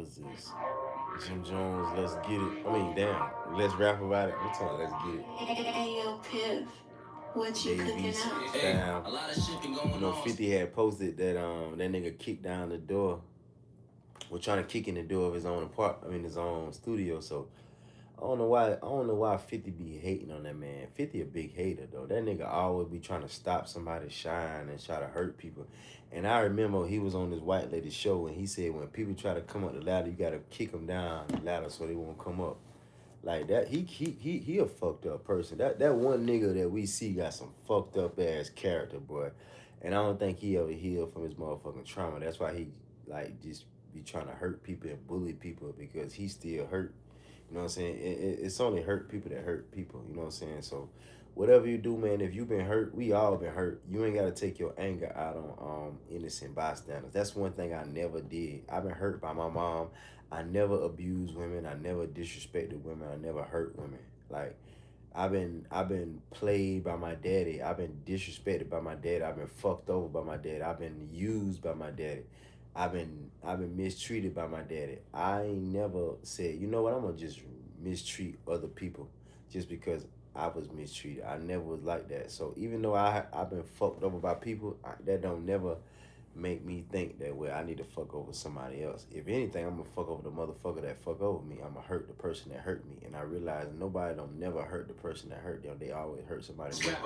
was this? Jim Jones, let's get it. I mean, damn, let's rap about it. I'm telling you, let's get it. Hey, yo, Piff, what you cooking Davies, up? fam. A lot of shit been going on. 50 had posted that that nigga kicked down the door. Was trying to kick in the door of his own his own studio. So I don't know why. I don't know why 50 be hating on that man. 50 a big hater though. That nigga always be trying to stop somebody's shine and try to hurt people. And I remember he was on this white lady show and he said when people try to come up the ladder, you gotta kick them down the ladder so they won't come up. Like that, he a fucked up person. That one nigga that we see got some fucked up ass character, boy. And I don't think he ever healed from his motherfucking trauma. That's why he like just be trying to hurt people and bully people because he still hurt. You know what I'm saying? It's only hurt people that hurt people. You know what I'm saying? So whatever you do, man, if you've been hurt, we all been hurt. You ain't got to take your anger out on innocent bystanders. That's one thing I never did. I've been hurt by my mom. I never abused women. I never disrespected women. I never hurt women. Like I've been played by my daddy. I've been disrespected by my daddy. I've been fucked over by my daddy. I've been used by my daddy. I've been mistreated by my daddy. I ain't never said, you know what, I'm gonna just mistreat other people just because I was mistreated. I never was like that. So even though I've been fucked over by people, that don't never make me think that well I need to fuck over somebody else. If anything, I'm gonna fuck over the motherfucker that fuck over me. I'm gonna hurt the person that hurt me. And I realize nobody don't never hurt the person that hurt them. They always hurt somebody else.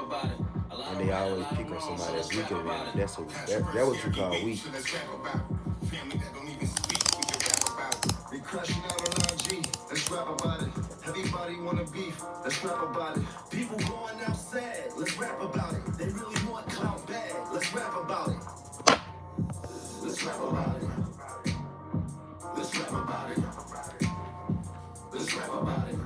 And they always pick on somebody that's weaker than them. That's what you call weak. Family that don't even speak, we can rap about it. They crashing out on IG, let's rap about it. Everybody wanna beef, let's rap about it. People going outside, let's rap about it. They really want clout bad, let's rap about it. Let's rap about it. Let's rap about it. Let's rap about it.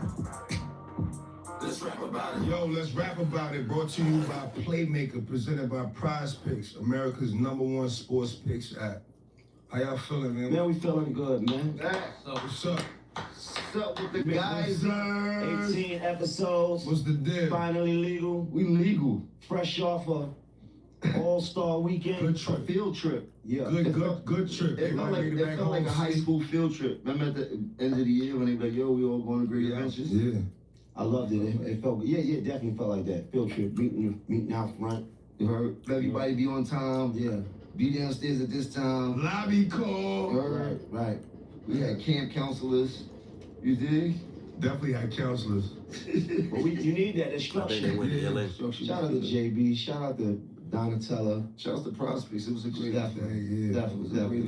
Let's rap about it. Yo, let's rap about it. Brought to you by Playmaker, presented by Prize Picks, America's #1 sports picks app. How y'all feeling, man? Man, we feeling good, man. What's up? What's up with the guys? 18 episodes. What's the deal? Finally legal. We legal. Fresh off a All-Star weekend. Good trip. Field trip. Yeah. Good trip. It felt like a high school field trip. Remember at the end of the year when they were like, yo, we all going to Great Adventures? Yeah. I loved it. It felt, it definitely felt like that. Field trip, meeting out front. You heard? Everybody be on time. Yeah. Be downstairs at this time. Lobby call. You heard? Right. We had camp counselors. You dig? Definitely had counselors. But you need that I instruction. think they went to LA. Shout out to JB. Shout out to Donatella. Shout out to Prospects. It was a great Definitely. Definitely. It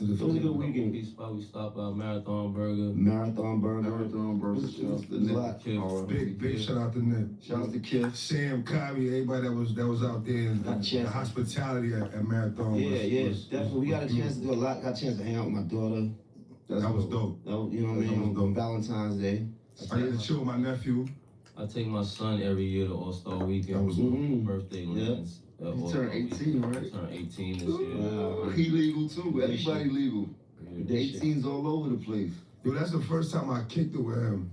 was a good weekend. We stopped by Marathon Burger. Marathon Burger. Marathon Burger. Shout out to It was a Nick. lot. Big shout out to Nick. Shout out to Kif. Sam, Kyrie, everybody that was out there, and the hospitality at Marathon was definitely. We got a chance to do a lot. Got a chance to hang out with my daughter. That was dope. You know what I mean? On Valentine's Day. I got to chill with my nephew. I take my son every year to All-Star Weekend. That was birthday lands. He turned 18, right? He turned 18 this year. Ooh, he legal too. Everybody legal. 18's all over the place. Yo, that's the first time I kicked it with him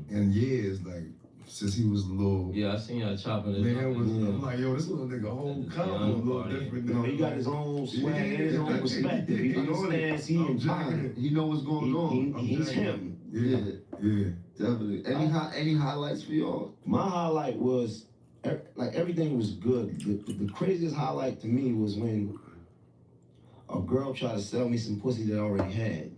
in years, like since he was little. Yeah, I seen y'all chopping it. Man, I'm like, yo, this little nigga whole combo a little different than He got his own swag and his own perspective. He understands he in time. He know what's going on. He's him. Yeah. Definitely. Any highlights for y'all? My highlight was, like, everything was good. The craziest highlight to me was when a girl tried to sell me some pussy that I already had.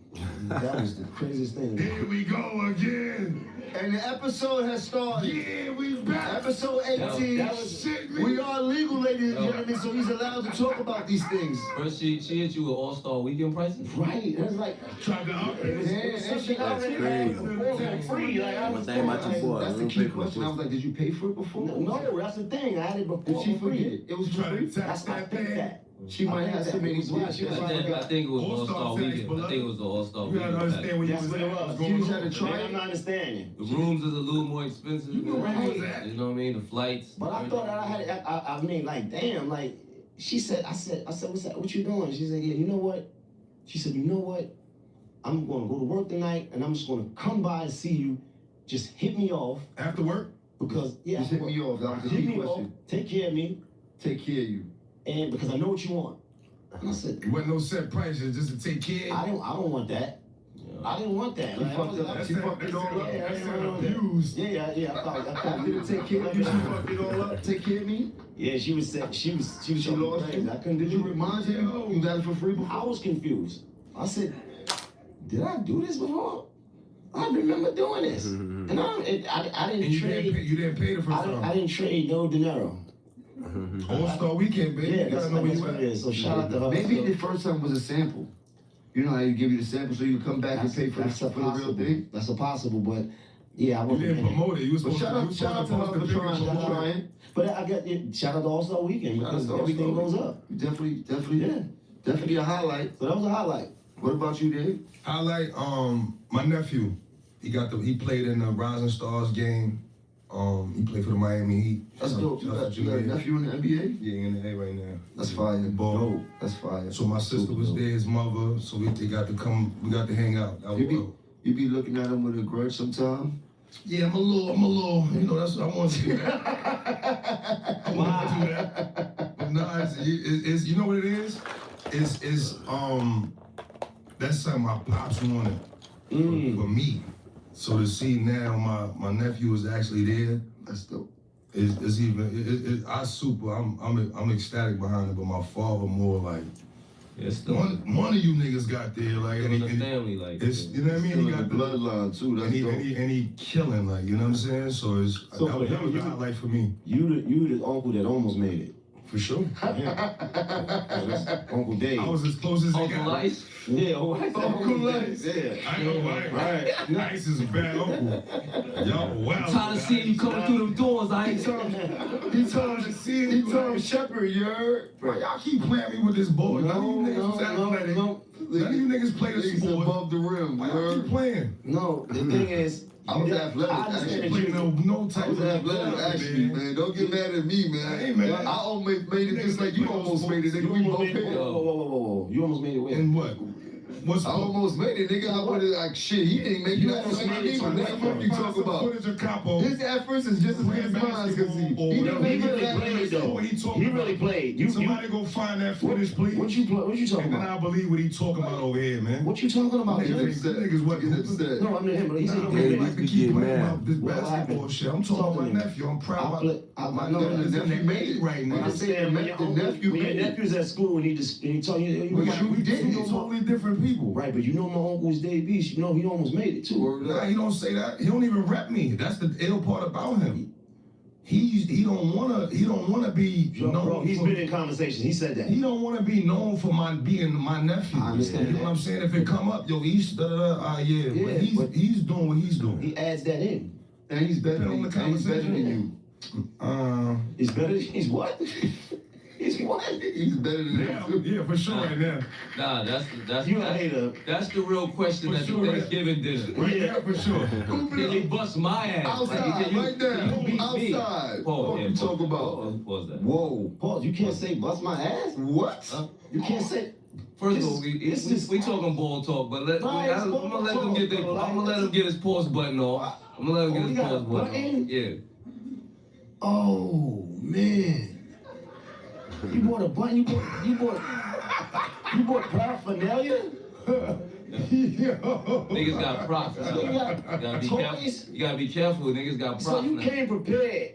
That was the craziest thing. Here we go again. And the episode has started. Yeah, we back. Episode 18. That was shit, We are legal, ladies and gentlemen, so he's allowed to talk about these things. First, she hit you with All-Star Weekend prices? right. That's like, Tried to up it. That shit already crazy. free. Like, I One was thing about your boy, That's I the don't key pay for question. I was like, did you pay for it before? No, that's the thing. I had it before. Did she for free. forget? It was for Trying free? to tax That's I that think thing. that. She might have so many It was why kids. she was I like, think it was All-Star All-Star tax, Weekend. I below. think it was the All-Star You gotta Weekend. understand when you That's was what it was. going You just on. had to try I'm not understanding. The rooms is a little more expensive. You know right. that. You know what I mean? The flights. But I thought that I had, I mean, like, damn, like, she said, I said, what's that? What you doing? She said, yeah, you know what? She said, you know what? I'm going to go to work tonight, and I'm just going to come by and see you. Just hit me off. After work? Because, yeah. Just hit me off. That was the Hit key me off. question. Take care of me. Take care of you. And because I know what you want. And I said, It wasn't no set prices, just to take care. I don't want that. I didn't want that. You Like, fucked it up. She fucked it all up. That's that abuse. Yeah. I thought Did it take care of you? She fucked it all up. Take care of me? Yeah, she was she lost crazy. you? I couldn't Did do you it. remind him you got it for free before? I was confused. I said, "Did I do this before? I remember doing this." And I didn't And trade. you didn't pay the first time. I didn't trade no dinero. All-Star Weekend, baby. Yeah, You that's gotta know where what you it at. is. So shout out to her. Maybe So the first time was a sample. You know how you give you the sample so you can come back and pay for the real thing? That's a possible, but yeah, I You wasn't. didn't promote it. You was But supposed shout out to her for trying. But I got shout out to All Star Weekend because Shout out to everything All-Star goes up. Definitely a highlight. So that was a highlight. What about you, Dave? Highlight, my nephew. He played in the Rising Stars game. He played for the Miami Heat. That's dope. You got a nephew in the NBA? Yeah, in the A right now. That's fire. Ball. Dope. That's fire. So my sister was there, his mother, so they got to come, we got to hang out. That was dope. You be looking at him with a grudge sometime? Yeah, I'm a little, you know, that's what I want to do. I want to do that. But no, it's you know what it is? It's that's something my pops wanted for me. So to see now my nephew is actually there, That's dope. it's even, I'm ecstatic behind it, but my father more like, Yeah, it's still, one of you niggas got there, like, still in the and family, like. it's, you know what I mean? Still He in got the bloodline too. That's and dope. he killing, like, you know what I'm saying? So it's So that for was him, a highlight for me, You the uncle that almost made it. for sure. That's Uncle Dave. I was as close as it Uncle got. Ice? Yeah, oh, Uncle Ice. Yeah. I know, right? Nice is a bad uncle. Y'all wow. Tired of seeing you coming through them doors, Ice. He told Shepherd, you heard? Bro, y'all keep playing me with this ball. None of you niggas was athletic. None of you niggas play the Niggas sport. above the rim, Why you y'all keep heard? playing? No, the thing is, I was you- athletic, I understand actually. that Play you- no type I was of athletic, actually, man. Don't get mad at me, man. Hey, man. I almost made it just like you almost made it, nigga. You We almost both made it. hit. Whoa. You almost made it win. And what? What's I almost made it, nigga. I would have like shit. He didn't make it. You That's almost what I made it mean. to What the fuck you talk about? Footage of Capo. His efforts is just as good as mine because he didn't make He it. really played though. What he talking He about? really played. Somebody go find that footage, please. What you talking And then about? I believe what he talking about over here, man. What you talking about, Niggas Jim? upset. Niggas what? Niggas upset. No, I'm not him, but he said Nah, he man, made like it. to keep Get playing mad. about this What basketball happened? shit. I'm Talk talking to about me. my nephew. I'm proud I my know nephew the is in nephew the made it. right When now. I say the nephew When your made it. nephew's at school and he told you, Well, But you we didn't. two totally different people. right, but you know my uncle's Dave Beast. You know he almost made it too. Word Nah, up. he don't say that. He don't even rep me. That's the ill part about him. He don't wanna be known Bro, he's for, been in conversation. He said that. he don't wanna be known for being my nephew. I understand You know what I'm saying? If it come up, yo, he's Yeah, but but- he's doing what he's doing. He adds that in. And he's better Depending than on the and he's better than conversation. you. He's better. He's what? He's what? He's better than Yeah, you. yeah, for sure right now. Nah, that's You a hater. that's the real question For at sure. the Thanksgiving dinner. Right now, for sure. Did he bust my ass? Outside, right there. You beat me. Outside. Pause, What yeah, you pause, talk about? Pause that. Whoa. Pause. You can't say bust my ass. What? Huh? You can't say. First of This- all, this is- we talking ball talk, but Right, I'm gonna let them get their, I'm gonna let them get his pause button off. I'm gonna let him Oh, get he his got a pause button button? off. Yeah. Oh man. You bought a button. You bought paraphernalia. Niggas got props now. So you got You gotta be toys? careful. You gotta be careful. Niggas got props So you now. came prepared.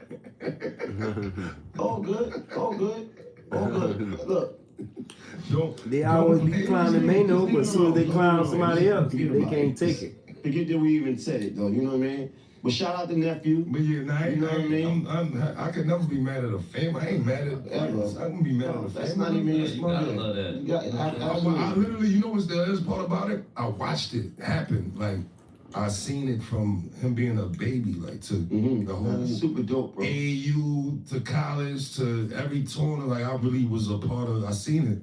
All good. All good. All good. Look. They always be clowning Mano, but as soon as they clown somebody else, they can't take it. Forget that we even said it though. You know what I mean? But shout out to nephew. But yeah, nah, You know what I mean? I could never be mad at a family. I ain't mad at friends. I can be mad at a family. That's not even. Yeah, you gotta love that. You got, I absolutely. literally, you know what's the other part about it? I watched it happen. Like, I seen it from him being a baby, like, to the whole That's super dope, bro. AU to college to every tournament. Like, I really was a part of. I seen it.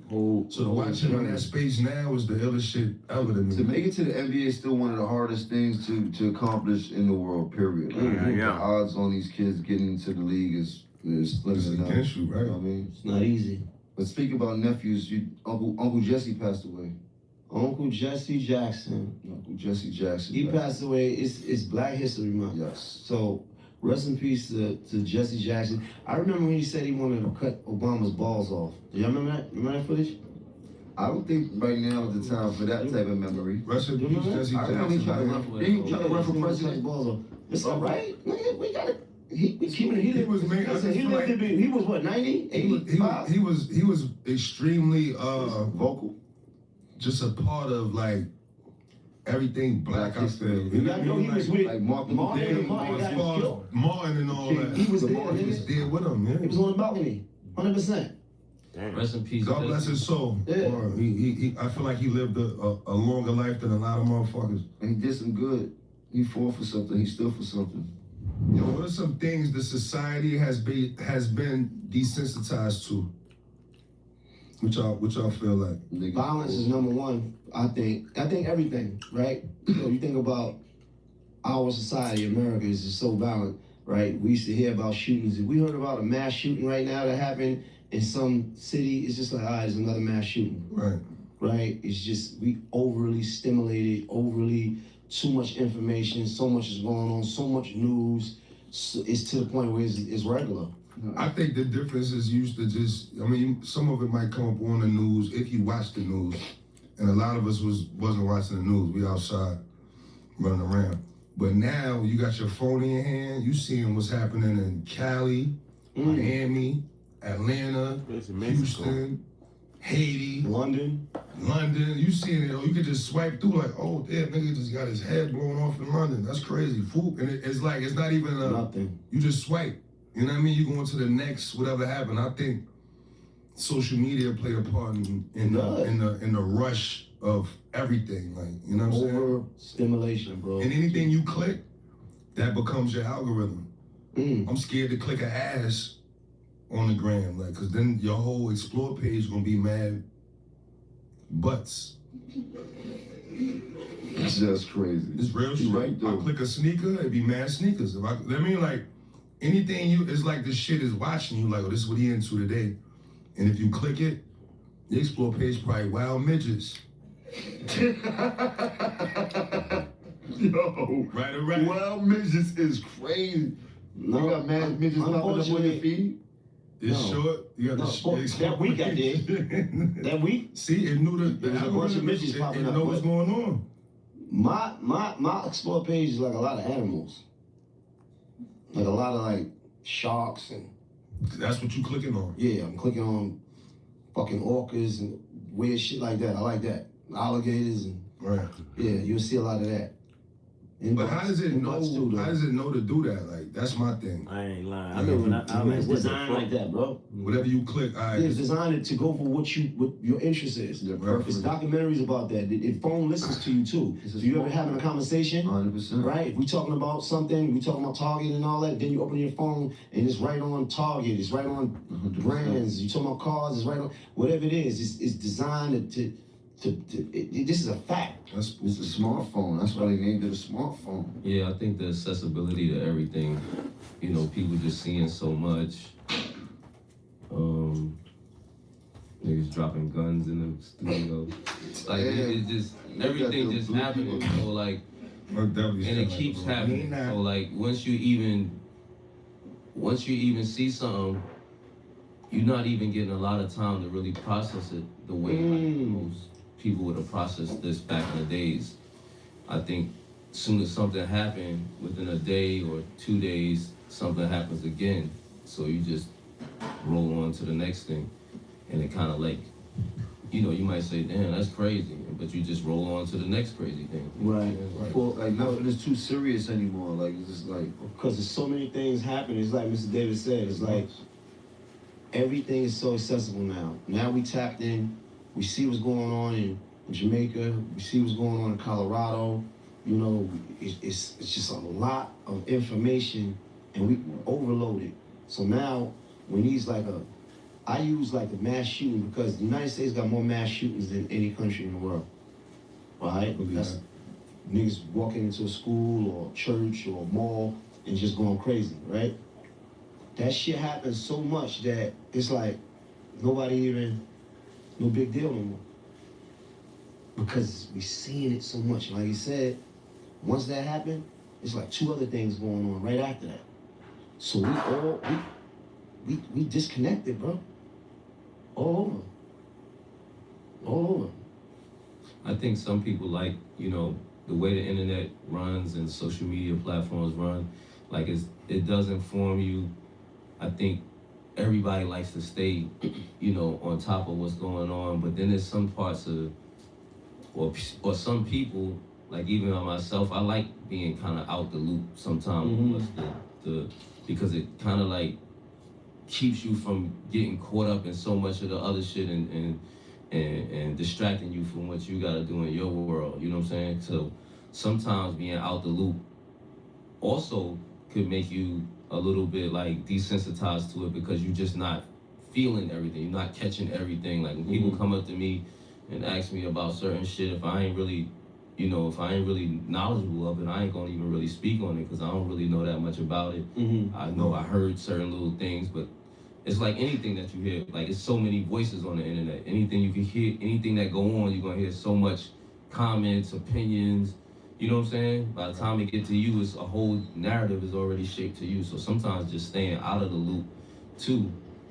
So to watch him in that space now is the illest shit ever to me. To make it to the NBA is still one of the hardest things to accomplish in the world, period. Like, Yeah. The odds on these kids getting into the league is slim It's to none. against you, You know right? what I mean? It's not easy. But speaking about nephews, Uncle Jesse passed away. Uncle Jesse Jackson. Uncle Jesse Jackson. He passed away. It's Black History Month. Yes. So rest in peace to Jesse Jackson. I remember when he said he wanted to cut Obama's balls off. Do y'all remember that? Remember that footage? I don't think right now is the time for that type of memory. Rest in peace, Jesse I remember he tried to Jackson. run for, he tried to run for president. It's all right. Nigga, we got it. He was made. Listen, he lived to be. He was what, 90, 85? He was extremely vocal. Just a part of like everything black. I feel. You got to know he was with like Martin got killed. Martin and all that. He was there. He was there with him. Yeah. He was on the balcony, 100%. Rest in peace. God bless his soul. Yeah. He I feel like he lived a longer life than a lot of motherfuckers. And he did some good. He fought for something. He stood for something. Yo, what are some things the society has been desensitized to? What y'all feel like? Violence is number one. I think everything, right? So you think about our society, America is just so violent, right? We used to hear about shootings. If we heard about a mass shooting right now that happened in some city, it's just like, all right, there's another mass shooting. Right. Right? It's just, we overly stimulated, overly too much information, so much is going on, so much news. It's to the point where it's regular. I think the difference is used to just, I mean, some of it might come up on the news if you watch the news. And a lot of us wasn't watching the news. We outside running around. But now you got your phone in your hand, you seeing what's happening in Cali, Miami, Atlanta, Houston, Haiti, London. You seeing it, you could just swipe through like, oh, damn, nigga just got his head blown off in London. That's crazy. Food, and it's like, it's not even nothing. You just swipe. You know what I mean? You go into the next, whatever happened. I think social media played a part in the rush of everything. Like, you know what I'm saying? Overstimulation, bro. And anything you click, that becomes your algorithm. I'm scared to click an ass on the gram, like, cause then your whole explore page is gonna be mad butts. It's just crazy. It's real shit. Right, though. I click a sneaker, it'd be mad sneakers. I mean, like, anything it's like this shit is watching you, like, oh, this is what he into today. And if you click it, the explore page probably wild midgets. Yo, right. Wild midgets is crazy. No, you got mad midgets popping up on your feed? It's short. You got that week I did. That week. See, it knew the was a bunch of midgets popping up. It know what's going on. My explore page is like a lot of animals. Like a lot of like sharks and. That's what you clicking on. Yeah, I'm clicking on fucking orcas and weird shit like that. I like that. Alligators and. Right. Yeah, you'll see a lot of that. But how does it know? How does it know to do that? Like, that's my thing. I ain't lying. I mean, when I'm it's designed like that, bro. Whatever you click, it's designed to go for what your interest is. It's documentaries about that. The phone listens to you too. So you ever having a conversation, 100%. right? If we talking about something, we talking about Target and all that. Then you open your phone and it's right on Target. It's right on 100%. brands. You talking about cars? It's right on whatever it is. It's designed to this is a fact. It's a smartphone. That's why they named it a smartphone. Yeah, I think the accessibility to everything, you know, people just seeing so much. Niggas dropping guns in the studio. Like, it's just, everything just happening. So, like, and it keeps happening. So, like, once you even see something, you're not even getting a lot of time to really process it the way like most people would have processed this back in the days. I think as soon as something happened, within a day or 2 days, something happens again. So you just roll on to the next thing. And it kind of like, you know, you might say, damn, that's crazy. But you just roll on to the next crazy thing. Right. Well, like, nothing is too serious anymore. Like, it's just like... Because there's so many things happening. It's like Mr. David said, it's like everything is so accessible now. Now we tapped in. We see what's going on in Jamaica. We see what's going on in Colorado. You know, it's just a lot of information, and we overloaded. So now, when he's like I use like the mass shooting because the United States got more mass shootings than any country in the world. Right? That's niggas walking into a school or church or a mall and just going crazy, right? That shit happens so much that it's like nobody even. No big deal no more. Because we seeing it so much. Like he said, once that happened, it's like 2 other things going on right after that. So we disconnected, bro. All over. all over. I think some people like, you know, the way the internet runs and social media platforms run, like it does inform you. I think everybody likes to stay, you know, on top of what's going on, but then there's some parts of, or some people, like even on myself, I like being kind of out the loop sometimes because it kind of like keeps you from getting caught up in so much of the other shit and distracting you from what you gotta do in your world, you know what I'm saying? So sometimes being out the loop also could make you a little bit like desensitized to it because you're just not feeling everything, you're not catching everything. Like when people come up to me and ask me about certain shit, if I ain't really, you know, if I ain't really knowledgeable of it, I ain't gonna even really speak on it because I don't really know that much about it. I know I heard certain little things, but it's like anything that you hear, like it's so many voices on the internet. Anything you can hear, anything that go on, you're gonna hear so much comments, opinions, you know what I'm saying? By the time it get to you, it's a whole narrative is already shaped to you. So sometimes just staying out of the loop too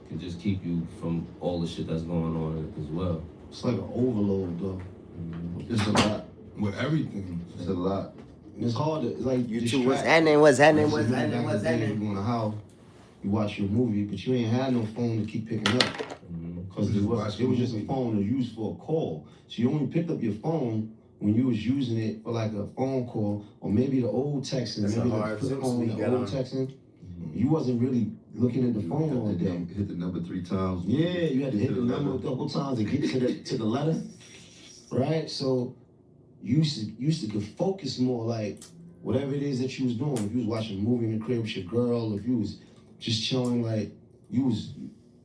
can just keep you from all the shit that's going on as well. It's like an overload though. It's a lot. With everything. It's a lot. And it's hard to like You distract. too. What's happening? What's happening? What's Back in happening? the What's day, happening? You go in the house, you watch your movie, but you ain't had no phone to keep picking up. Because it was just a phone to use for a call. So you only picked up your phone when you was using it for like a phone call, or maybe the old texting, That's maybe a hard the flip tip phone, we the got old on. texting. You wasn't really looking at the phone all day. Hit the number 3 times. Yeah, you had to hit the number a couple times to get to the letter, right? So you used to could focus more, like whatever it is that you was doing. If you was watching a movie in the crib with your girl, if you was just chilling, like you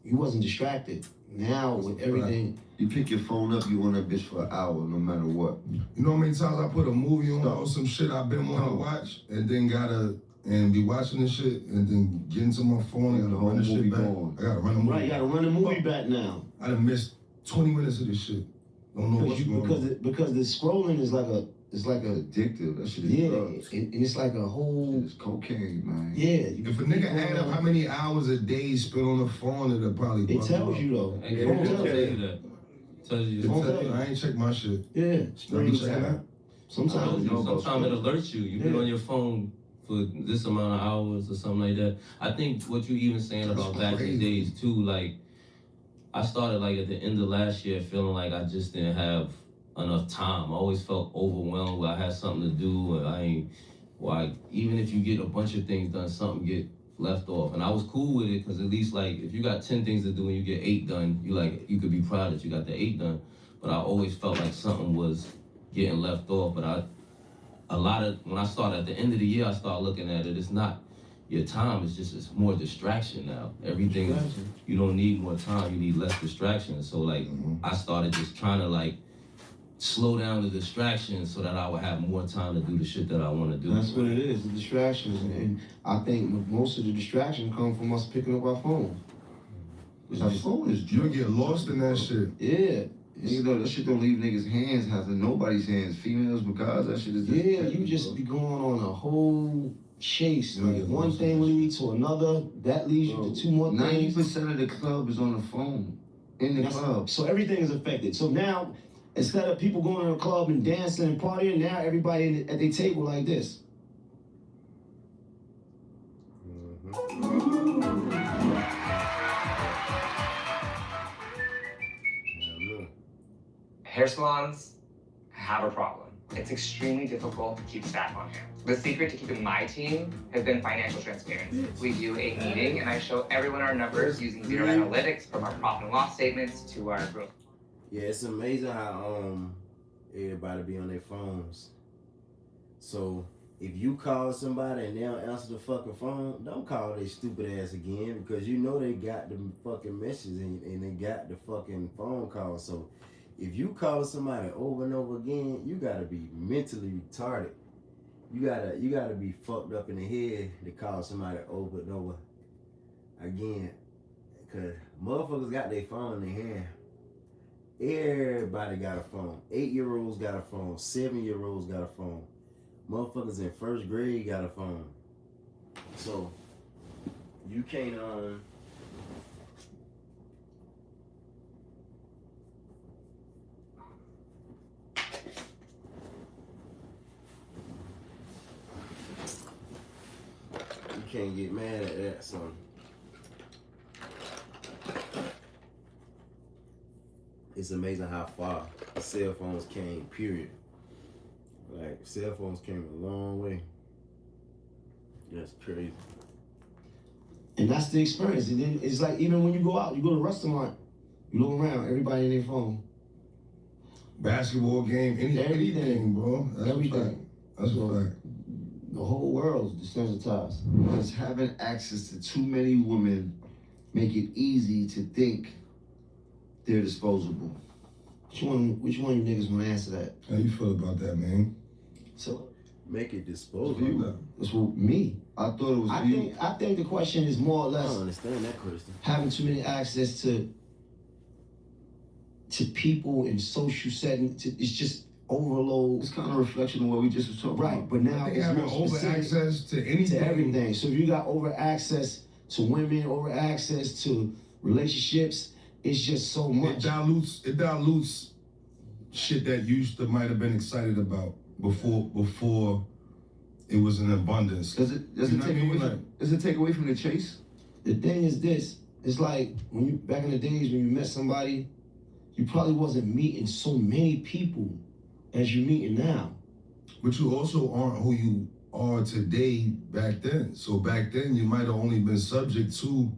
wasn't distracted. Now with everything, You pick your phone up, you on that bitch for an hour, no matter what. You know how many times I put a movie on Stop. or some shit I've been wanting to watch and then and be watching this shit and then get into my phone and gotta run the shit back. I gotta run the movie. right? You gotta run the movie back now. I done missed 20 minutes of this shit. Don't know what's going on. Because the scrolling is like a Addictive. That shit is yeah, drugs. and it's like a whole It's cocaine, man. yeah. If a nigga add up how many hours a day spent on the phone, it'll probably It buck tells up. you though. Hey, It phone tells tell you. you that. Tells you. It tell you, I ain't check my shit. Yeah, Let me screen check time. that. Sometimes Sometimes it alerts you. You've been on your phone for this amount of hours or something like that. I think what you even saying about That's back in the crazy. days too, like I started like at the end of last year feeling like I just didn't have enough time. I always felt overwhelmed where I had something to do and even if you get a bunch of things done, something get left off. And I was cool with it because at least like if you got 10 things to do and you get 8 done, you could be proud that you got the 8 done. But I always felt like something was getting left off. But when I started at the end of the year, I started looking at it. It's not your time. It's more distraction now. Everything you don't need more time. You need less distraction. So like I started just trying to like slow down the distractions so that I would have more time to do the shit that I want to do. that's what it is, the distractions. And I think most of the distractions come from us picking up our phone. Our phone is You drugs. get lost in that shit. Yeah. You know, that shit don't leave niggas' hands, half of nobody's hands, females, because that shit is just Yeah, you just be going on a whole chase. You Like get one lost in thing that leads to another, that leads you to 2 more things. 90% of the club is on the phone. In the club. So everything is affected. So now, instead of people going to a club and dancing and partying, now everybody at their table like this. Hair salons have a problem. It's extremely difficult to keep staff on hand. The secret to keeping my team has been financial transparency. We do a meeting and I show everyone our numbers using zero analytics, from our profit and loss statements to our growth. Yeah, it's amazing how everybody be on their phones. So if you call somebody and they don't answer the fucking phone, don't call their stupid ass again, because you know they got the fucking message and they got the fucking phone call. So if you call somebody over and over again, you gotta be mentally retarded. You gotta be fucked up in the head to call somebody over and over again, cause motherfuckers got their phone in their hand. Everybody got a phone. 8-year-olds got a phone. 7-year-olds got a phone. Motherfuckers in first grade got a phone. So you can't can't get mad at that, son. It's amazing how far cell phones came, period. Like, cell phones came a long way. That's crazy. And that's the experience. And then it's like, even when you go out, you go to a restaurant, you look around, everybody in their phone. Basketball game, anything, bro. That's Everything. A fact. That's a fact. The whole world is desensitized. Because having access to too many women make it easy to think they're disposable. Which one you niggas want to answer that? How you feel about that, man? So Make it disposable. it's with me. I thought it was you. I think the question is more or I less don't understand that question. having too many access to people in social settings. It's just overload. It's kind of a reflection of what we just was talking Right, about. but now They it's having more over specific access to anything. to everything. So if you got over access to women, over access to relationships, it's just so It much. dilutes shit that you used to might have been excited about before it was in abundance. Does it You know what I mean? does it take away from the chase? The thing is this, it's like when you back in the days when you met somebody, you probably wasn't meeting so many people as you meeting now. But you also aren't who you are today back then. So back then you might have only been subject to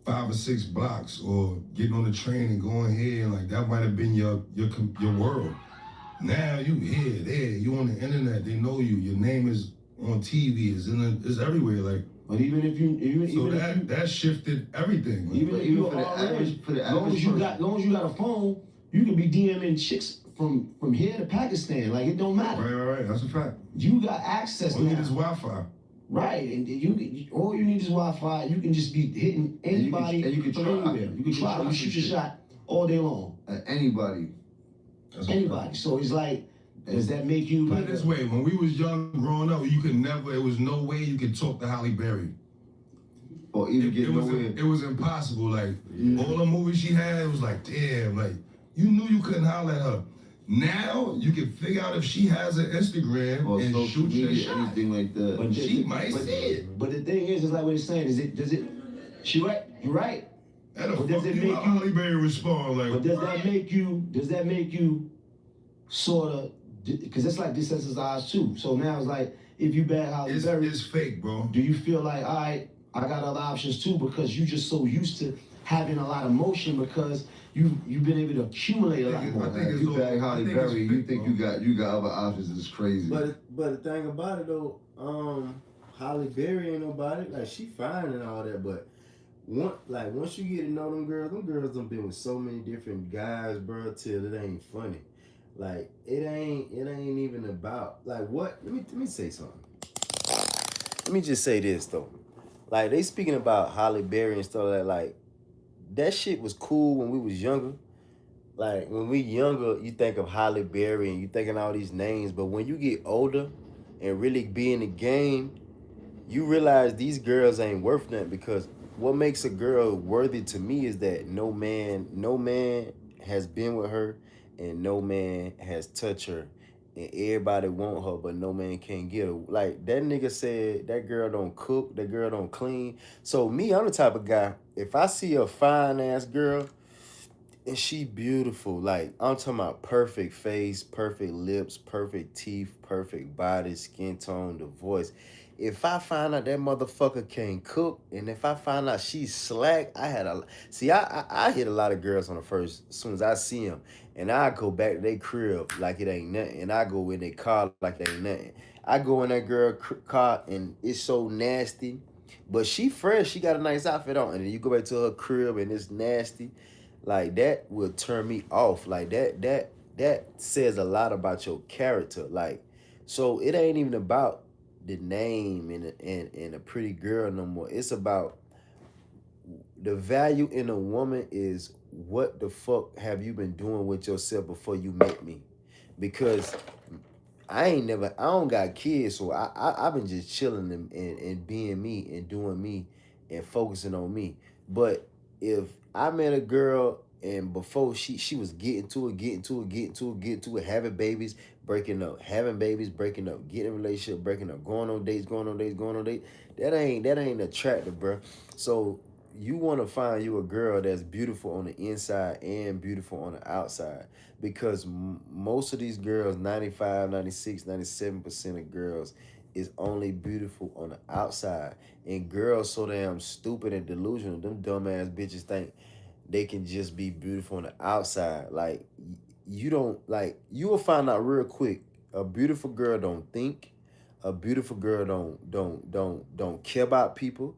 5 or 6 blocks, or getting on the train and going here, and like that might have been your world. Now you here, there, you on the internet, they know you. Your name is on TV, is everywhere. Like, But even if that shifted everything. Like, even if Even you for the average, long as you got a phone, you can be DMing chicks from here to Pakistan. Like, it don't matter. right. That's a fact. You got access All you now. need is Wi-Fi. Right, and all you need is Wi-Fi. You can just be hitting anybody and you can from try. anywhere. You can try. You shoot your shot all day long. Anybody. That's a Anybody. fact. So it's like, does that make you Put like it this way, when we was young growing up, it was no way you could talk to Halle Berry. Or even get nowhere. It was impossible. Like, all the movies she had, it was like, damn, like, you knew you couldn't holler at her. Now, you can figure out if she has an Instagram Or and social shoot your media, shot. anything like that. But She might see it. But the thing is like what it's saying, she right, you're right. How the But does fuck it you make let you- Halle Berry respond? Like, But does that make you sort of, because it's like desensitized too. So now it's like, if you bad Halle Berry, it's fake, bro. do you feel like, all right, I got other options too, because you just so used to having a lot of motion because you've been able to accumulate a lot more. I think it's you all- bag I Holly think it's Berry, you fake, think bro. you got other options. It's crazy. But the thing about it though, Halle Berry ain't nobody. Like, she fine and all that, but once you get to know them girls done been with so many different guys, bro, till it ain't funny. Like, it ain't even about like what. Let me say something. Let me just say this though. Like, they speaking about Halle Berry and stuff like that shit was cool when we was younger. Like, when we younger, you think of Halle Berry and you thinking all these names, but when you get older and really be in the game, you realize these girls ain't worth nothing, because what makes a girl worthy to me is that no man has been with her and no man has touched her, and everybody want her but no man can get her. Like, that nigga said, that girl don't cook, that girl don't clean. So me, I'm the type of guy, if I see a fine ass girl and she beautiful, like, I'm talking about perfect face, perfect lips, perfect teeth, perfect body, skin tone, the voice. If I find out that motherfucker can't cook, and if I find out she's slack, I hit a lot of girls on the first, as soon as I see them, and I go back to their crib like it ain't nothing, and I go in their car like it ain't nothing. I go in that girl car and it's so nasty, but she fresh, she got a nice outfit on, and then you go back to her crib and it's nasty. Like, that will turn me off. Like, that says a lot about your character. Like, so it ain't even about the name and a pretty girl no more. It's about the value in a woman is what the fuck have you been doing with yourself before you met me? Because I don't got kids, so I've been just chilling and being me and doing me and focusing on me. But if I met a girl and before she was getting to it, having babies, breaking up, having babies, breaking up, getting in a relationship, breaking up, going on dates, going on dates, going on dates. That ain't attractive, bro. So you want to find you a girl that's beautiful on the inside and beautiful on the outside, because most of these girls, 95, 96, 97% of girls is only beautiful on the outside. And girls so damn stupid and delusional. Them dumbass bitches think they can just be beautiful on the outside. Like, you don't, like, you will find out real quick. A beautiful girl don't think. A beautiful girl don't care about people.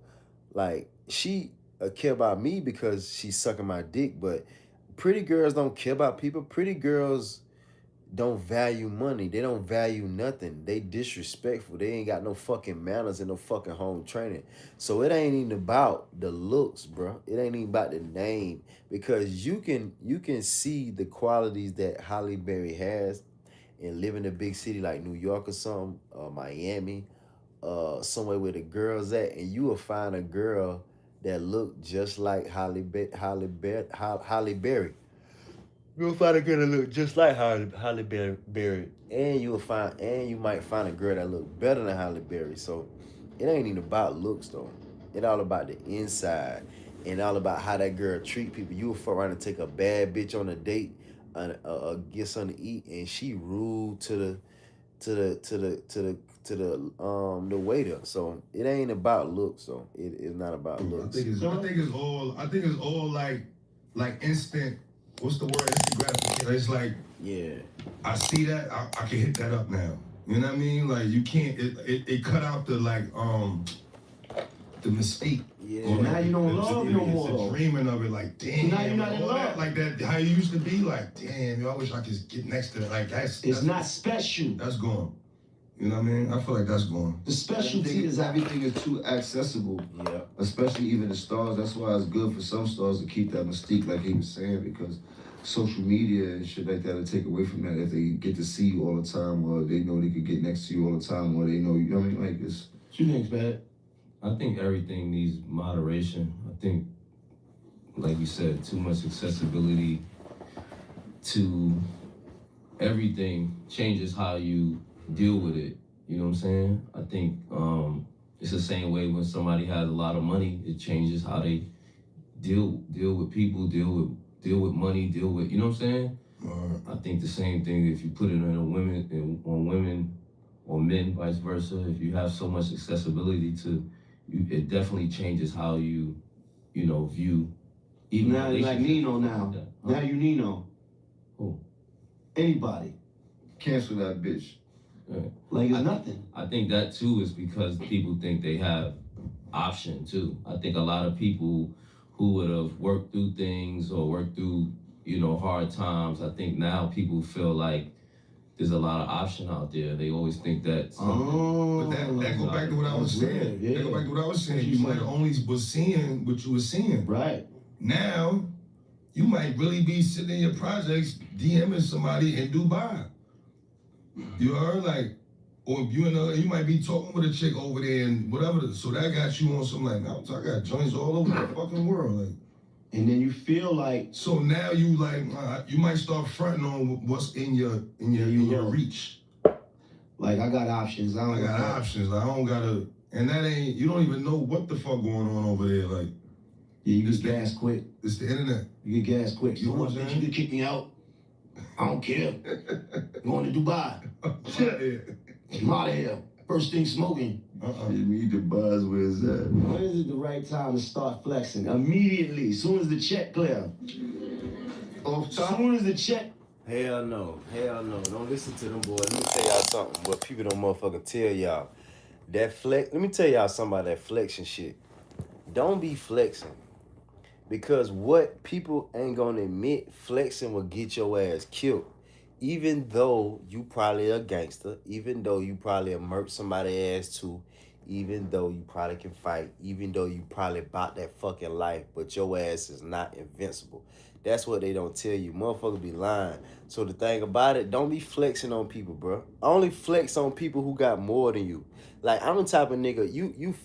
Like, she care about me because she's sucking my dick, but pretty girls don't care about people. Pretty girls don't value money. They don't value nothing. They disrespectful. They ain't got no fucking manners and no fucking home training. So it ain't even about the looks, bro. It ain't even about the name, because you can see the qualities that Holly Berry has and live in a big city like New York or something, Miami, somewhere where the girls at, and you will find a girl that look just like Holly Berry. You'll find a girl that look just like Holly Berry, and you might find a girl that look better than Holly Berry. So it ain't even about looks though. It all about the inside, and all about how that girl treat people. You will fuck around and take a bad bitch on a date, and get something to eat, and she rude to the waiter. So it ain't about looks. So it is not about looks. I think it's all like instant. What's the word? Instant gratification. It's like, Yeah. I see that, I can hit that up now. You know what I mean? Like, you can't. It cut out the the mystique. Yeah. Well, now you don't love no more. The dreaming of it, like, damn. Now you're not in all love. that, like that, how you used to be, like, damn, yo, I wish I could get next to it. Like, It's not special. That's gone. You know what I mean? I feel like that's gone. The specialty is Everything is too accessible. Yeah. Especially even the stars. That's why it's good for some stars to keep that mystique, like he was saying, because social media and shit like that will take away from that if they get to see you all the time, or they know they could get next to you all the time, or they know you know what I mean? Like, it's. What you think's bad? I think everything needs moderation. I think, like you said, too much accessibility to everything changes how you deal with it. You know what I'm saying? I think it's the same way when somebody has a lot of money, it changes how they deal with people, deal with money, deal with, you know what I'm saying? I think the same thing if you put it on women or men, vice versa. If you have so much accessibility to you, it definitely changes how you view even Now you like Nino now. Huh? Now you Nino. Who? Anybody. Cancel that bitch. Like it's nothing. I think that too is because people think they have option too. I think a lot of people who would have worked through things or worked through, hard times, I think now people feel like there's a lot of option out there. They always think that. But that go back to what I was saying. Yeah. That go back to what I was saying. You might have only was seeing what you were seeing. Right. Now, you might really be sitting in your projects DMing somebody in Dubai. You heard? Like, or you might be talking with a chick over there and whatever. So that got you on some like, I got joints all over the fucking world. Like, And then you feel like. so now you like, you might start fronting on what's in your reach. Like, I got options. I got options. Like, I don't gotta, and that ain't, you don't even know what the fuck going on over there. Like, Yeah, you get gas quick. it's the internet. You get gas quick. You know what I'm bitch, saying? you can kick me out. I don't care. Going to Dubai. I'm out of here. First thing smoking. You need the buzz, where's that? When is it the right time to start flexing? Immediately. As soon as the check clear. Off As top. soon as the check. Hell no. Don't listen to them boys. Let me tell y'all something. What people don't motherfucking tell y'all. That flex. Let me tell y'all something about that flexing shit. Don't be flexing. Because what people ain't gonna admit, flexing will get your ass killed. Even though you probably a gangster, even though you probably a murk somebody's ass too, even though you probably can fight, even though you probably bought that fucking life, but your ass is not invincible. That's what they don't tell you. Motherfuckers be lying. So the thing about it, don't be flexing on people, bro. Only flex on people who got more than you. Like, I'm the type of nigga,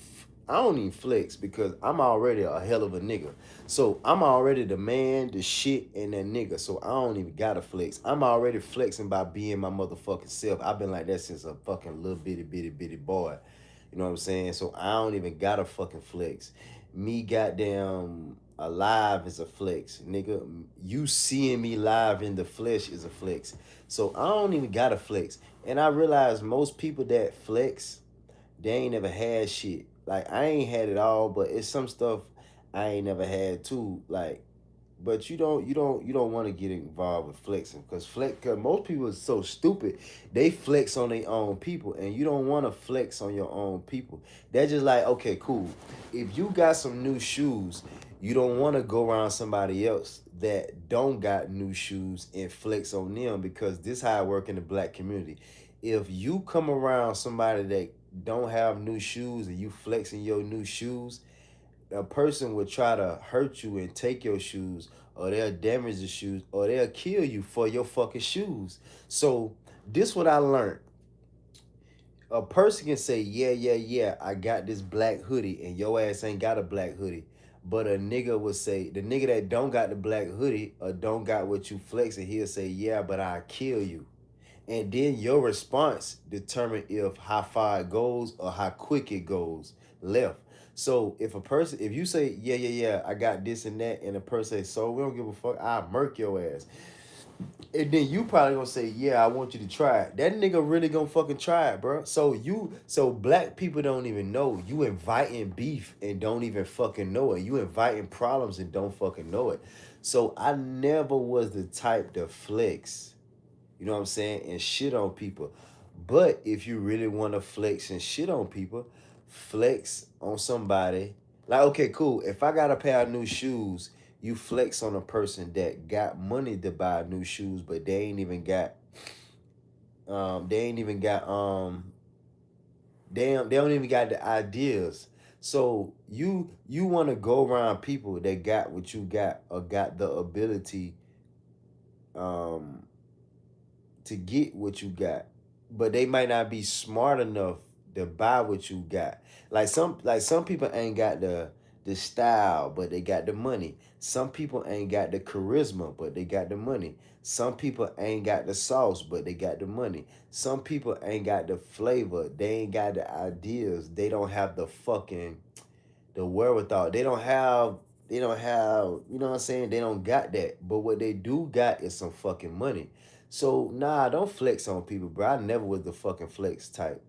I don't even flex because I'm already a hell of a nigga. So I'm already the man, the shit, and that nigga. So I don't even gotta flex. I'm already flexing by being my motherfucking self. I've been like that since a fucking little bitty boy. You know what I'm saying? So I don't even gotta fucking flex. Me goddamn alive is a flex, nigga. You seeing me live in the flesh is a flex. So I don't even gotta flex. And I realize most people that flex, they ain't never had shit. Like I ain't had it all, but it's some stuff I ain't never had too. Like, but you don't want to get involved with flexing cause most people are so stupid. They flex on their own people, and you don't want to flex on your own people. They're just like, okay, cool. If you got some new shoes, you don't want to go around somebody else that don't got new shoes and flex on them because this how I work in the black community. If you come around somebody that don't have new shoes and you flexing your new shoes, a person would try to hurt you and take your shoes, or they'll damage the shoes, or they'll kill you for your fucking shoes. So this what I learned. A person can say, yeah, I got this black hoodie, and your ass ain't got a black hoodie. But a nigga would say, the nigga that don't got the black hoodie or don't got what you flexing, he'll say, yeah, but I'll kill you. And then your response determine if how far it goes or how quick it goes left. So if you say, yeah, I got this and that, and the person say, so we don't give a fuck, I'll murk your ass. And then you probably gonna say, yeah, I want you to try it. That nigga really gonna fucking try it, bro. So black people don't even know. You inviting beef and don't even fucking know it. You inviting problems and don't fucking know it. So I never was the type to flex, you know what I'm saying, and shit on people. But if you really want to flex and shit on people, flex on somebody. Like, okay, cool. If I got a pair of new shoes, you flex on a person that got money to buy new shoes, but they ain't even got they don't even got the ideas. So you want to go around people that got what you got or got the ability um to get what you got, but they might not be smart enough to buy what you got. Like some people ain't got the style, but they got the money. Some people ain't got the charisma, but they got the money. Some people ain't got the sauce, but they got the money. Some people ain't got the flavor. They ain't got the ideas. They don't have the wherewithal. They don't have, you know what I'm saying? They don't got that. But what they do got is some fucking money. So nah, don't flex on people, bro. I never was the fucking flex type.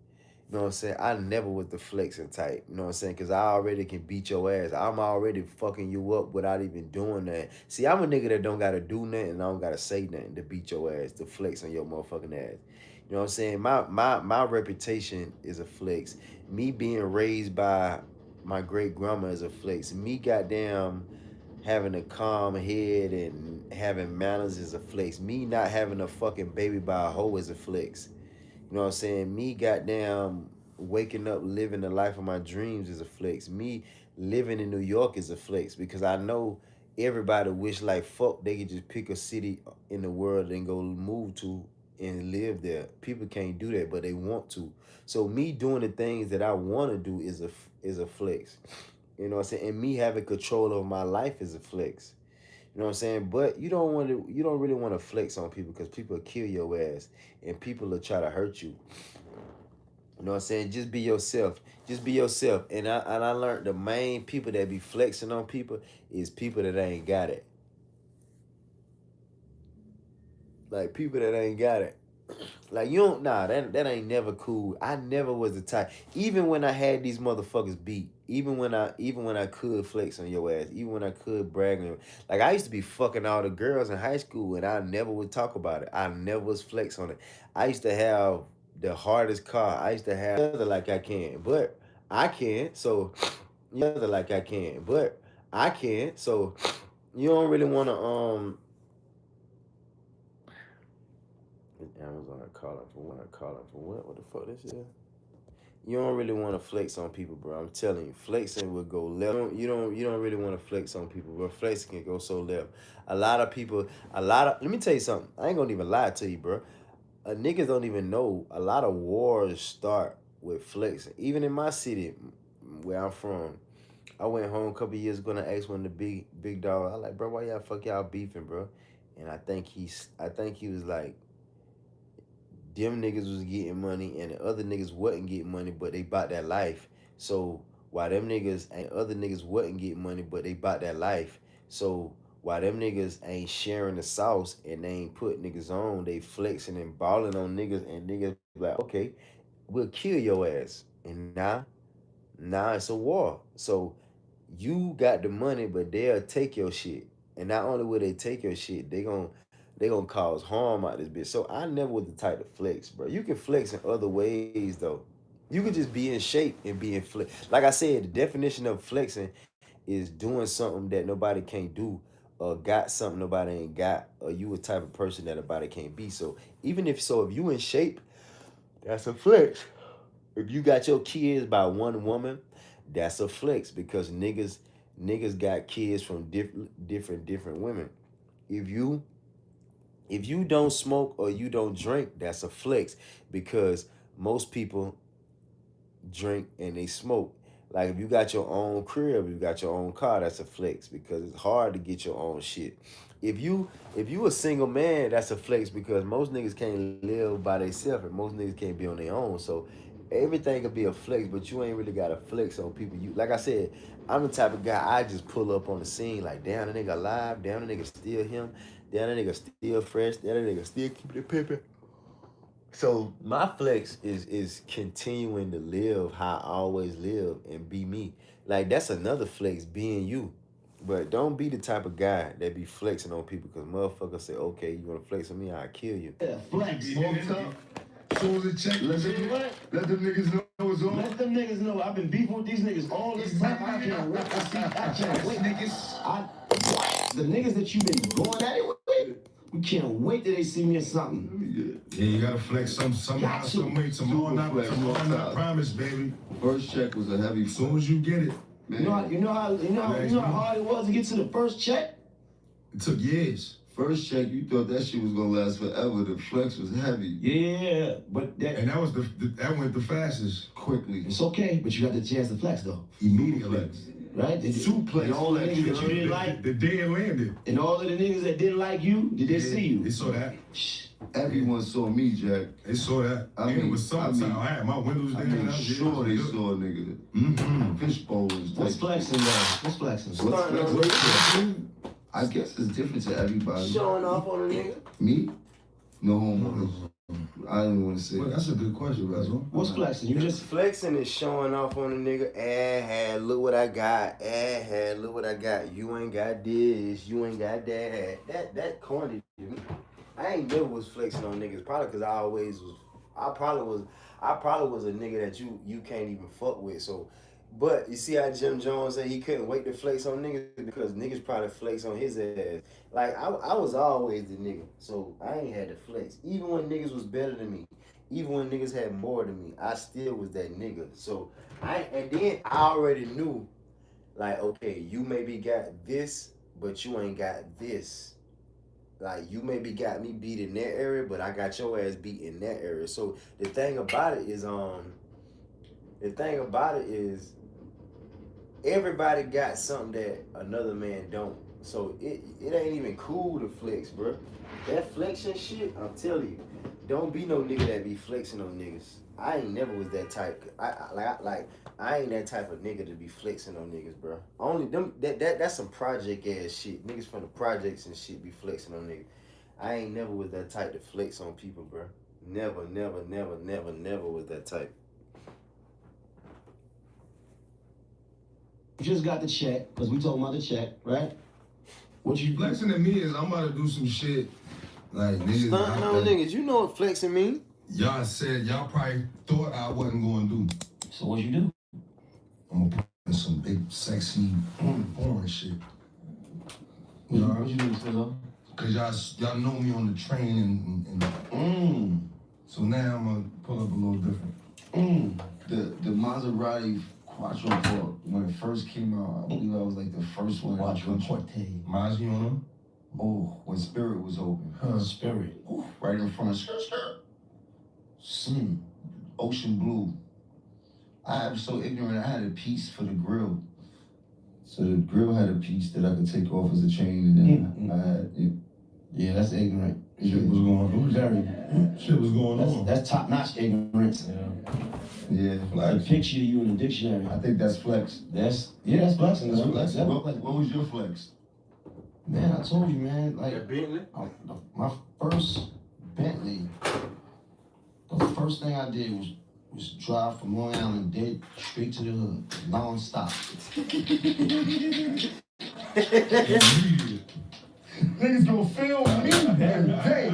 You know what I'm saying? I never was the flexing type. You know what I'm saying? Because I already can beat your ass. I'm already fucking you up without even doing that. See, I'm a nigga that don't got to do nothing and I don't got to say nothing to beat your ass, to flex on your motherfucking ass. You know what I'm saying? My reputation is a flex. Me being raised by my great grandma is a flex. Me goddamn having a calm head and having manners is a flex. Me not having a fucking baby by a hoe is a flex. You know what I'm saying? Me goddamn waking up living the life of my dreams is a flex. Me living in New York is a flex because I know everybody wish like fuck they could just pick a city in the world and go move to and live there. People can't do that, but they want to. So me doing the things that I want to do is a flex. You know what I'm saying? And me having control over my life is a flex. You know what I'm saying? But you don't really want to flex on people because people will kill your ass and people will try to hurt you. You know what I'm saying? Just be yourself. Just be yourself. And I learned the main people that be flexing on people is people that ain't got it. Like people that ain't got it. Like you don't that ain't never cool. I never was the type. Even when I had these motherfuckers beat, even when I could flex on your ass, even when I could brag on you. Like I used to be fucking all the girls in high school and I never would talk about it. I never was flex on it. I used to have the hardest car. I used to have like I can, but I can't. So like I can, but I can't. So you don't really wanna Amazon calling for what? Calling for what? What the fuck this is? You don't really want to flex on people, bro. I'm telling you, flexing will go left. You don't really want to flex on people, bro. Flexing can go so left. A lot of people, let me tell you something. I ain't gonna even lie to you, bro. Niggas don't even know a lot of wars start with flexing. Even in my city, where I'm from. I went home a couple years ago and I asked one of the big dog. I like, bro, why y'all beefing, bro? And I think he was like, them niggas was getting money and the other niggas wasn't getting money, but they bought that life. So while them niggas and other niggas wasn't getting money, but they bought that life. So while them niggas ain't sharing the sauce and they ain't put niggas on, they flexing and balling on niggas and niggas like, okay, we'll kill your ass. And now it's a war. So you got the money, but they'll take your shit. And not only will they take your shit, they gonna cause harm out this bitch. So I never was the type to flex, bro. You can flex in other ways though. You can just be in shape and be in flex. Like I said, the definition of flexing is doing something that nobody can't do, or got something nobody ain't got, or you a type of person that nobody can't be. So if you in shape, that's a flex. If you got your kids by one woman, that's a flex because niggas got kids from different women. If you if you don't smoke or you don't drink, that's a flex because most people drink and they smoke. Like if you got your own crib, you got your own car, that's a flex because it's hard to get your own shit. If you a single man, that's a flex because most niggas can't live by themselves and most niggas can't be on their own. So everything could be a flex, but you ain't really got a flex on people. You like I said, I'm the type of guy I just pull up on the scene like damn the nigga alive, damn the nigga still him, damn the nigga still fresh, damn the nigga still keeping it pimping. So my flex is continuing to live how I always live and be me. Like that's another flex, being you. But don't be the type of guy that be flexing on people because motherfuckers say, okay, you wanna flex on me, I'll kill you. Yeah, flex. Walked up, shows a check. Let them niggas know it's on. Let them niggas know I've been beefing with these niggas all this time. I can't wait to see. I can't wait. The niggas that you've been going at it with, we can't wait till they see me or something. Yeah, you gotta flex somehow, some way. Tomorrow not promise, baby. First check was a heavy. As soon as you get it. Man. You know how hard it was to get to the first check? It took years. First check, you thought that shit was gonna last forever. The flex was heavy. Yeah, but that was that went the fastest. Quickly. It's okay, but you got the chance to flex though. Immediately. Right? Suplex. And all the niggas that you didn't like. The day it landed. And all of the niggas that didn't like you, did they see you? They saw that. Everyone saw me, Jack. They saw that. It was summertime. I had my windows down. I'm sure they saw a nigga. Fish bowls. What's flexing though? What's flexing? I guess it's different to everybody. Showing off on a nigga? Me? No homo. I didn't want to say. Well, that's a good question, Razzle. What's flexing? You just flexing is showing off on a nigga. Look what I got. Look what I got. You ain't got this. You ain't got that. That corny. I ain't never was flexing on niggas. Probably because I probably was a nigga that you can't even fuck with. So, but you see how Jim Jones said he couldn't wait to flex on niggas because niggas probably flex on his ass. Like I was always the nigga, so I ain't had to flex. Even when niggas was better than me, even when niggas had more than me, I still was that nigga. So and then I already knew, like, okay, you maybe got this, but you ain't got this. Like you maybe got me beat in that area, but I got your ass beat in that area. So the thing about it is everybody got something that another man don't. So it ain't even cool to flex, bro. That flexing shit, I'm telling you, don't be no nigga that be flexing on niggas. I ain't never was that type. I ain't that type of nigga to be flexing on niggas, bro. Only them that's some project ass shit. Niggas from the projects and shit be flexing on niggas. I ain't never was that type to flex on people, bro. Never was that type. You just got the check, because we talking about the check, right? What you flexing to me is I'm about to do some shit like niggas. Stunting on niggas, you know what flexing mean? Y'all probably thought I wasn't gonna do. So what you do? I'm gonna put some big, sexy, foreign shit. What you do, Philo? Cause y'all know me on the train and so now I'm gonna pull up a little different. The Maserati Quattro, when it first came out, I believe I was like the first one. Quattro. Mazzy on them? Oh, when Spirit was open. Spirit. Ooh, right in front of Skirt. Ocean blue. I'm so ignorant. I had a piece for the grill. So the grill had a piece that I could take off as a chain, and then I had it. Yeah, that's ignorant. Shit was going on. Very. Shit was going on. That's top-notch ignorance. Yeah. A picture of you in the dictionary. I think that's flex. That's flexing. That's flex. What was your flex? Man, I told you, man. Like That Bentley? my first Bentley. The first thing I did was drive from Long Island dead straight to the hood, non-stop. Niggas gonna film me every day.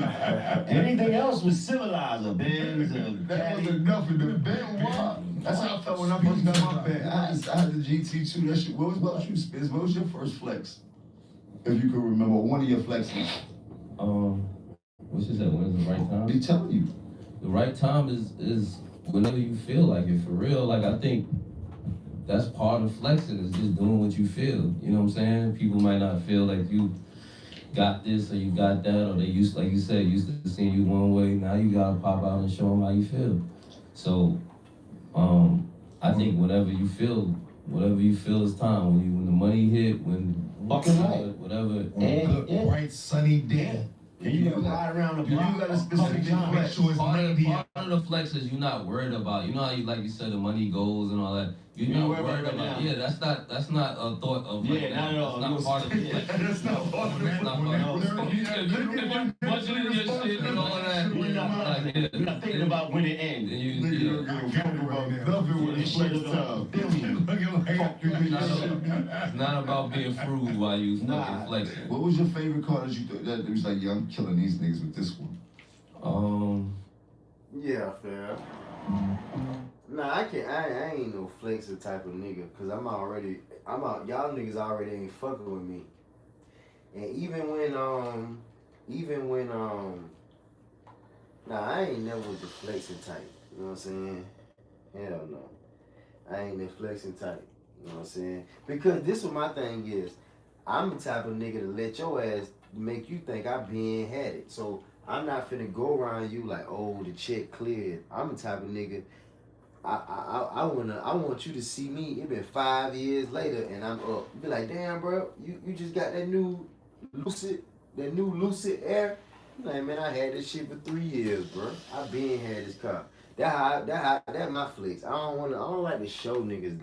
Anything else was civilized, a Benz, That wasn't nothing. The Ben Wah. That's how I felt when I first got my Ben. I had the GT too. That shit. What was about you, Spence? What was your first flex? If you could remember one of your flexes. What you said? When is the right time? Be telling you. The right time is whenever you feel like it. For real, like I think that's part of flexing is just doing what you feel. You know what I'm saying? People might not feel like you got this or you got that, or they used, like you said, used to seeing you one way. Now you gotta pop out and show them how you feel. So, I think whatever you feel is time. When the money hit, when Fucking right. whatever. Good, bright, sunny day. And you gotta ride around the block. You got a specific Make sure it's Part ninety. of the flex is you're not worried about. You know how you, like you said, the money goes and all that. You're not worried about. Yeah, that's not a thought of. Yeah, not at all. That's not part of the flex. That's not part of That's not part of the flex. it. If you budgeting your shit and all of that, You're not thinking about when it ends. then you. This shit is a billion. It's not about being frugal while you fucking flexing. What was your favorite car that you thought that was like, yeah, I'm killing these niggas with this one? Yeah, fair. Nah, I ain't no flexer type of nigga, cause I'm out. Y'all niggas already ain't fucking with me. And even when nah, I ain't never was the flexing type. You know what I'm saying? Hell no. I ain't the flexing type. You know what I'm saying? Because this what my thing is. I'm the type of nigga to let your ass make you think I been had it. So I'm not finna go around you like, oh, the check cleared. I'm the type of nigga. I want you to see me. It been 5 years later, and I'm up. Be like, damn, bro, you just got that new Lucid Air. I'm like, man, I had this shit for 3 years, bro. I been had this car. That my flex. I don't like to show niggas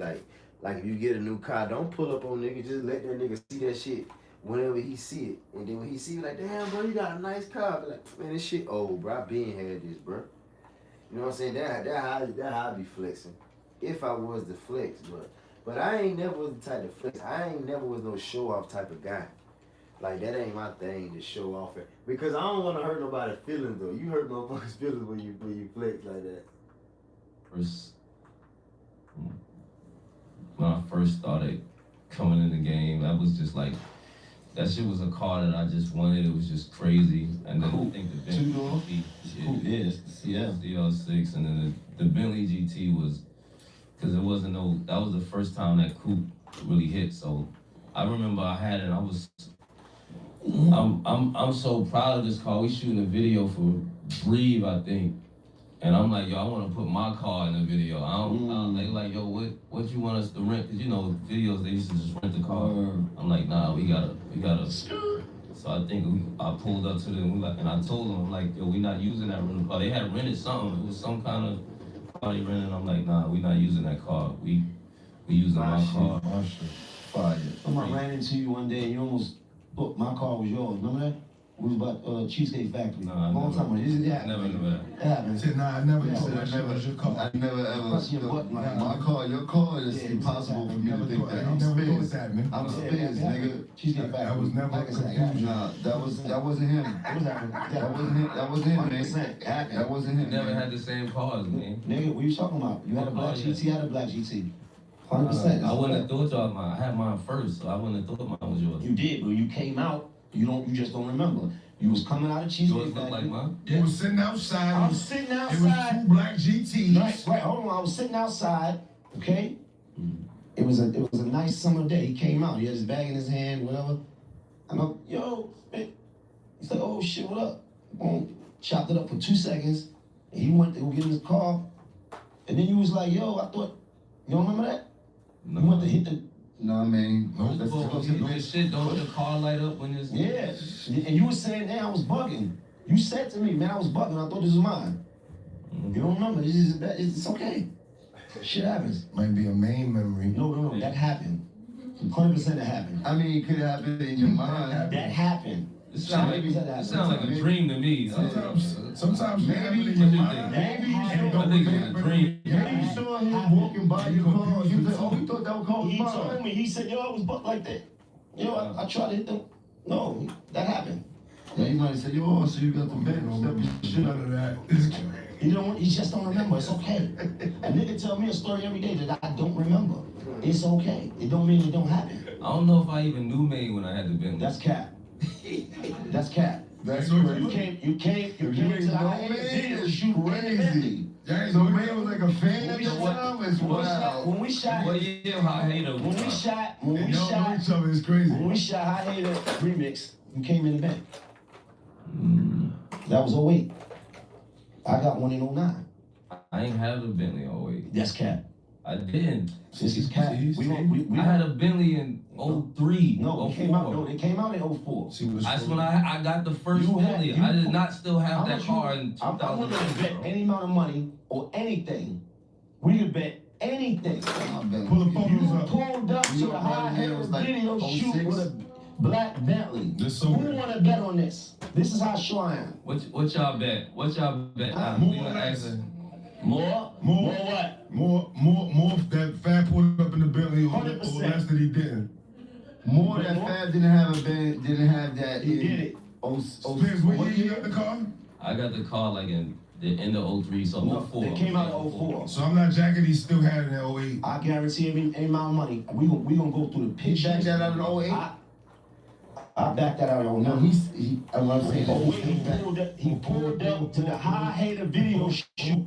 like if you get a new car, don't pull up on niggas. Just let that nigga see that shit whenever he see it, and then when he see it, like, damn, bro, you got a nice car. Be like, man, this shit old, bro. I been had this, bro. You know what I'm saying? That how I be flexing. If I was the flex, but I ain't never was the type to flex. I ain't never was no show off type of guy. Like that ain't my thing to show off it. Because I don't want to hurt nobody's feelings though. You hurt motherfuckers' feelings when you flex like that. When I first started coming in the game, that was just like, that shit was a car that I just wanted. It was just crazy. And then I think the Bentley CL6, and then the Bentley GT was, because that was the first time that coupe really hit. So I remember I had it, and I'm so proud of this car. We shooting a video for Breathe, I think. And I'm like, yo, I want to put my car in the video. They like, yo, what you want us to rent? Because, you know, videos, they used to just rent the car. I'm like, nah, we gotta. So I think I pulled up to them, and I told them, I'm like, yo, we not using that rental car. They had rented something. It was some kind of car they rented. I'm like, nah, we not using that car. We using my car. Fire. Somebody ran into you one day and you almost thought my car was yours. Remember that? We was about Cheesecake Factory. Nah, long time ago. Never. Yeah, Said, nah, I never. Yeah, Said that shit was your car. I never ever. Press your button like My car, your car is Yeah, impossible for me to think that. I'm never thought Spence. that, man. I'm Spence, nigga. Cheesecake Factory. That was never Like I said, confusion. Nah, that wasn't him. What was happening? That wasn't him. That wasn't him, man. 100%. That wasn't him. Never man. had the same cars, man. Nigga, what you talking about? You had a black Yeah. GT, I had a black GT. 100%. I wouldn't have thought y'all mine. I had mine first, so I wouldn't have thought mine was yours. You did, but when you came out, you just don't remember. You was coming out of Cheesecake Yours look Factory. like mine? You was sitting outside. I was sitting It was outside. 2 black GTs. Right, hold on. I was sitting outside, okay? It was a nice summer day. He came out. He had his bag in his hand, whatever. I'm like, yo, man. He's like, oh shit, what up? Boom. Chopped it up for 2 seconds. And he went to go get in his car. And then you was like, yo, I thought You don't remember that? No. You want to hit the... No, man. No, That's Well, this shit, don't your car light up when it's... Yeah, and you were saying, I was bugging. You said to me, man, I was bugging. I thought this was mine. You don't remember. It's okay. Shit happens. Might be a main memory. No, that happened. 100% that happened. I mean, it could happen in your mind. That happened. It sounds like a dream to me. Sometimes Maybe maybe in your mind. Maybe you I saw think it's a dream. Maybe you saw him walking by your car. You was like, oh, we thought that was called He mine. told me, he said, yo, I was bucked like that. Yo, I tried to hit them. No, that happened. Yeah, he might say, yo, so you got the bed. None of that. He just don't remember. It's okay. A nigga tell me a story every day that I don't remember. It's okay. It don't mean it don't happen. I don't know if I even knew May when I had the Bentley. That's cap. That's cap. That's You crazy. came to the high video shoot crazy. Yeah, So man was like a fan at the time. It's wild. When we shot, Well, yeah, I hate her. when we shot, And y'all know each other. It's crazy. when we shot High Hater remix, you came in the bank. That was 08. I got one in 09. I ain't have a Bentley always. That's cap. I didn't. This is cap. We I had a Bentley in 03. No, it 04. came out. No, it came out in 04. See what's That's going when I got the first Bentley. I did not still have that car in I'm willing to bet 2000. any amount of money or anything. We could bet anything. Pull the photos You up. pulled up to You the know, High right Hater here was like video shoot 06. with a black Bentley. This so Who good. want to bet on this? This is how sure I am. What y'all bet? What y'all bet? More We or gonna less. ask her. More what? More that Fab pulled up in the Bentley or 100%. less that he didn't. More that Fab didn't have that He in did it. Spence, what year you got the car? I got the car like in the end of 03, so No, 04. it came out in 04. So I'm not jacking, he still had it in 08. I guarantee any amount of money. We gonna go through the He pictures. backed that out in 08? I backed that out in No, 09. I'm not saying Oh, that. he pulled up to the High Hater video shoot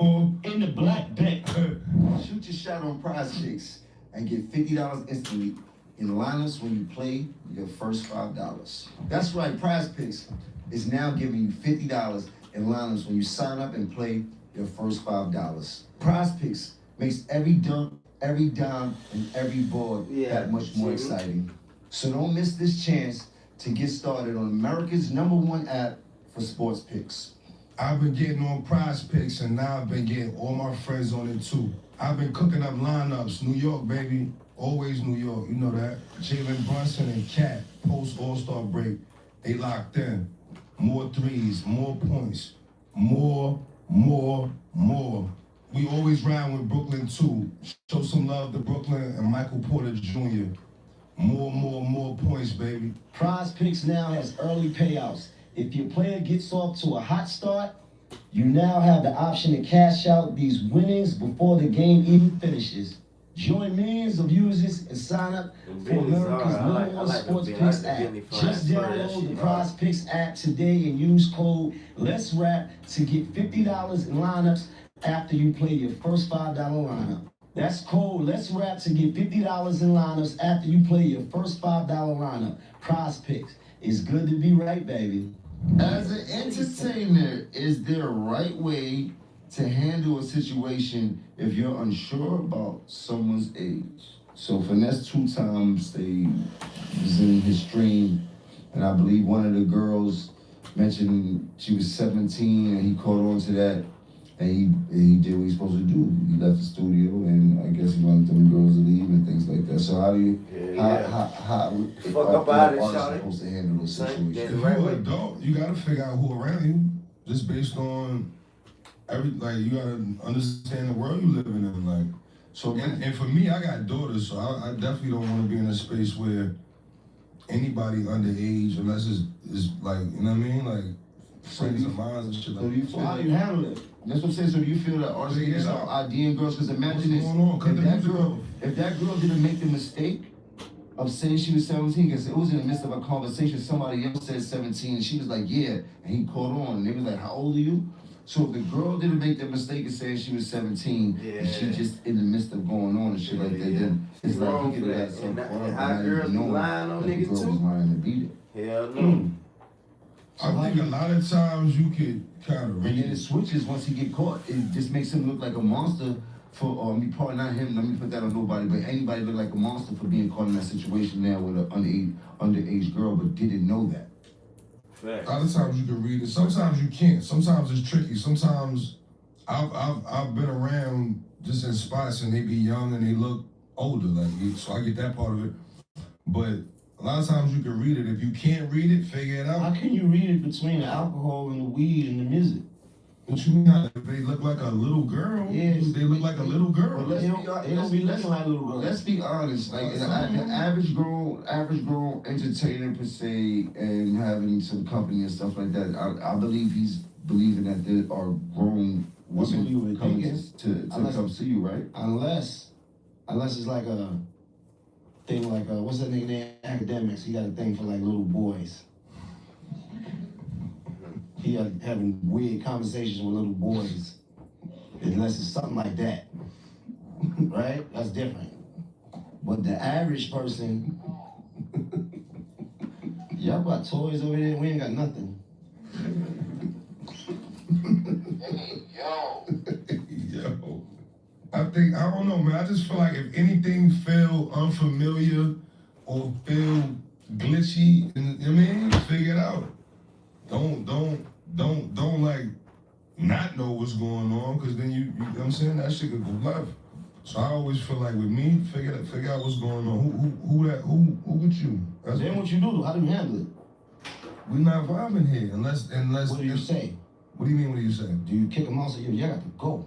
in the black Bentley. Shoot your shot on Prize Picks and get $50 instantly in lineups when you play your first $5. That's right, Prize Picks is now giving you $50 in lineups when you sign up and play your first $5. Prize Picks makes every dunk, every dime, and every board that much more exciting. So don't miss this chance to get started on America's #1 app for sports picks. I've been getting on Prize Picks and now I've been getting all my friends on it too. I've been cooking up lineups, New York, baby. Always New York, you know that. Jalen Brunson and Cat, post All-Star break, they locked in. More threes, more points, more. We always ride with Brooklyn too. Show some love to Brooklyn and Michael Porter Jr. More points, baby. Prize Picks now has early payouts. If your player gets off to a hot start, you now have the option to cash out these winnings before the game even finishes. Join millions of users and sign up for America's #1 sports picks app. Just download the Prize Picks app today and use code LET'SRAP to get $50 in lineups after you play your first $5 lineup. That's code LET'SRAP to get $50 in lineups after you play your first $5 lineup. Prize Picks. It's good to be right, baby. As an entertainer, is there a right way to handle a situation if you're unsure about someone's age? So Finesse 2 times they was in his stream, and I believe one of the girls mentioned she was 17, and he caught on to that, and he did what he's supposed to do. He left the studio, and I guess he wanted them girls to leave and things like that. So how do you, how Fuck up out of it, artists shawty. supposed to handle those situations? Yeah. If you're an adult, you gotta figure out who around you, just based on you gotta understand the world you living in, like. So and for me, I got daughters, so I definitely don't want to be in a space where anybody underage, unless it's like, you know what I mean, like friends of mine and shit So like do you that. feel How you handle it? That's what I'm saying. So do you feel that artists can start IDing girls? Because imagine this: What's going on? Cut the music off. if that girl didn't make the mistake of saying she was 17, because it was in the midst of a conversation, somebody else said 17, and she was like, "Yeah," and he caught on, and they was like, "How old are you?" So if the girl didn't make the mistake of saying she was 17, and she just in the midst of going on and shit like that, then it's like he could have had some And hot girls be lying on niggas girl too. was lying to beat it. Hell no. I think a lot of times you could kind of And read then it it. switches once he get caught. It just makes him look like a monster for probably not him. Let me put that on nobody, but anybody look like a monster for being caught in that situation now with an underage girl, but didn't know that. Fact. A lot of times you can read it. Sometimes you can't. Sometimes it's tricky. Sometimes I've been around just in spots and they be young and they look older, like, so I get that part of it. But a lot of times you can read it. If you can't read it, figure it How out. can you read it between the alcohol and the weed and the music? What you mean? If they look like a little girl, Yes. they look like a little girl. Well, let's They be don't honest. be looking like little girls. Let's be honest. Like an average grown entertainer per se, and having some company and stuff like that. I believe he's believing that there are grown That's what you women would coming think, to come see you, right? Unless it's like a thing like what's that nigga name? Academics. He got a thing for like little boys. He having weird conversations with little boys. Unless it's something like that, right? That's different. But the average person, y'all got toys over there. We ain't got nothing. Yo, I don't know, man. I just feel like if anything feel unfamiliar or feel glitchy, I mean, figure it out. Don't like not know what's going on, because then you know what I'm saying, that shit could go left. So I always feel like with me, figure out what's going on. Who with you? Then what you do? How do you handle it? We not vibing here unless. What do you say? What do you mean? What do you say? Do you kick them out? Say, yo, you got to go.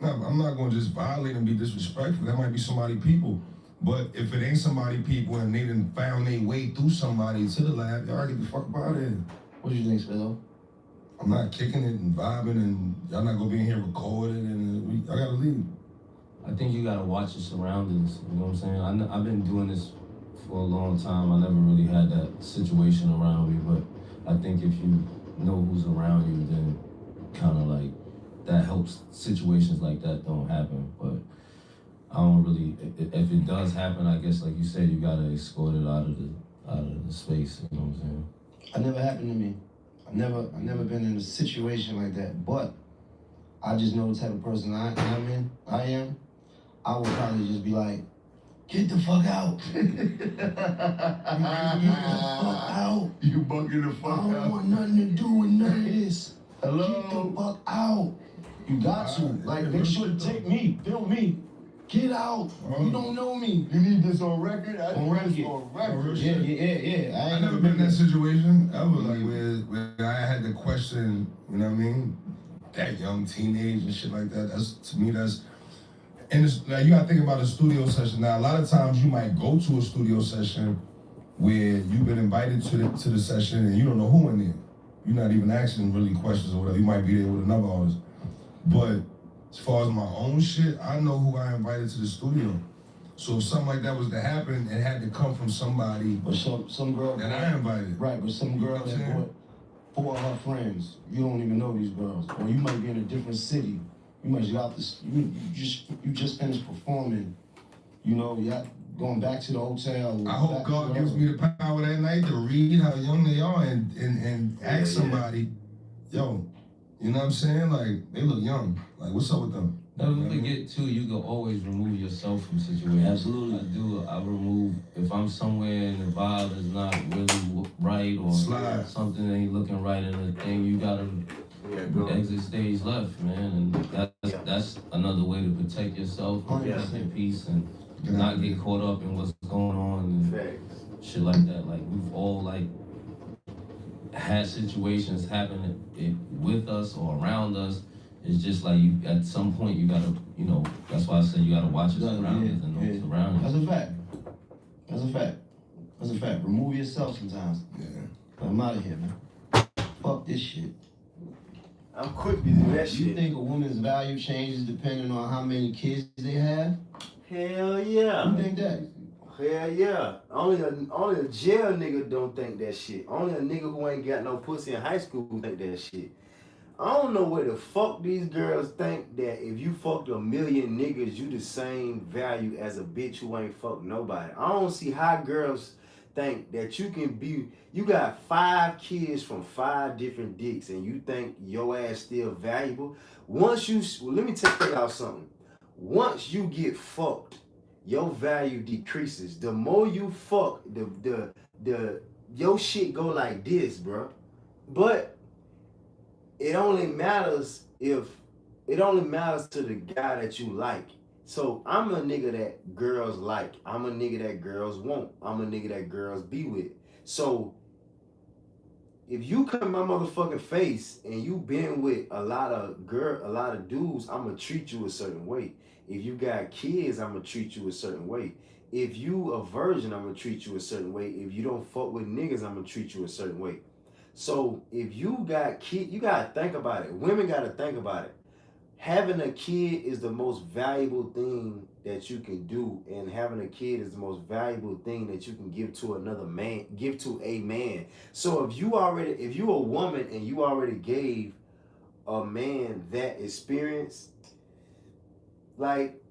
No, I'm not gonna just violate and be disrespectful. That might be somebody people. But if it ain't somebody people and they done found their way through somebody to the lab, y'all get the fuck up out of here. What do you think, Spillo? I'm not kicking it and vibing, and y'all not gonna be in here recording, and I gotta leave. I think you gotta watch your surroundings. You know what I'm saying? I've been doing this for a long time. I never really had that situation around me, but I think if you know who's around you, then kind of like that helps situations like that don't happen. But I don't really. If it does happen, I guess like you said, you gotta escort it out of the space. You know what I'm saying? It never happened to me. I've never been in a situation like that. But I just know the type of person I am. I would probably just be like, get the fuck out. Get the fuck out. You bugging the fuck I don't out. want nothing to do with none of this. Hello? Get the fuck out. You got to. Like, they should take me, film me. Get out. You don't know me. You need this on record? I On need this record. on record. Yeah. I never been in that situation ever, like where I had to question, you know what I mean, that young teenage and shit like that. That's, to me, that's. And it's, now you gotta think about a studio session. Now a lot of times you might go to a studio session where you've been invited to the session and you don't know who in there. You're not even asking really questions or whatever. You might be there with another artist. But as far as my own shit, I know who I invited to the studio. So if something like that was to happen, it had to come from somebody But some girl that I invited. Right, but some girl You know what I'm that saying? brought 4 of her friends. You don't even know these girls, or you might be in a different city. You might be out this. You just finished performing. You know, you going back to the hotel. I hope God gives me the power that night to read how young they are and ask somebody, yo, you know what I'm saying? Like, they look young. Like, what's up with them? Never forget too, you can always remove yourself from situations. Absolutely. I remove, if I'm somewhere and the vibe is not really right or Slide. something ain't looking right in the thing, you gotta exit stage left, man. And that's another way to protect yourself, protect your peace, and not get caught up in what's going on and shit like that. Like, we've all like had situations happen with us or around us. It's just like you, at some point you gotta, you know, that's why I said you gotta watch your surroundings and know your surroundings. That's a fact. Remove yourself sometimes. Yeah. But I'm out of here, man. Fuck this shit. I'm quick to do that You shit. think a woman's value changes depending on how many kids they have? Hell yeah. You think that? Hell yeah. Only a jail nigga don't think that shit. Only a nigga who ain't got no pussy in high school think that shit. I don't know where the fuck these girls think that if you fucked 1 million niggas, you the same value as a bitch who ain't fucked nobody. I don't see how girls think that you got 5 kids from 5 different dicks and you think your ass still valuable. Let me tell y'all something. Once you get fucked, your value decreases. The more you fuck, your shit go like this, bro. But it only matters to the guy that you like. So I'm a nigga that girls like. I'm a nigga that girls want. I'm a nigga that girls be with. So if you come in my motherfucking face and you been with a lot of dudes, I'ma treat you a certain way. If you got kids, I'ma treat you a certain way. If you a virgin, I'ma treat you a certain way. If you don't fuck with niggas, I'ma treat you a certain way. So if you got kids, you gotta think about it. Women gotta think about it. Having a kid is the most valuable thing that you can do, and having a kid is the most valuable thing that you can give to another man, give to a man. So if you a woman and you already gave a man that experience, like,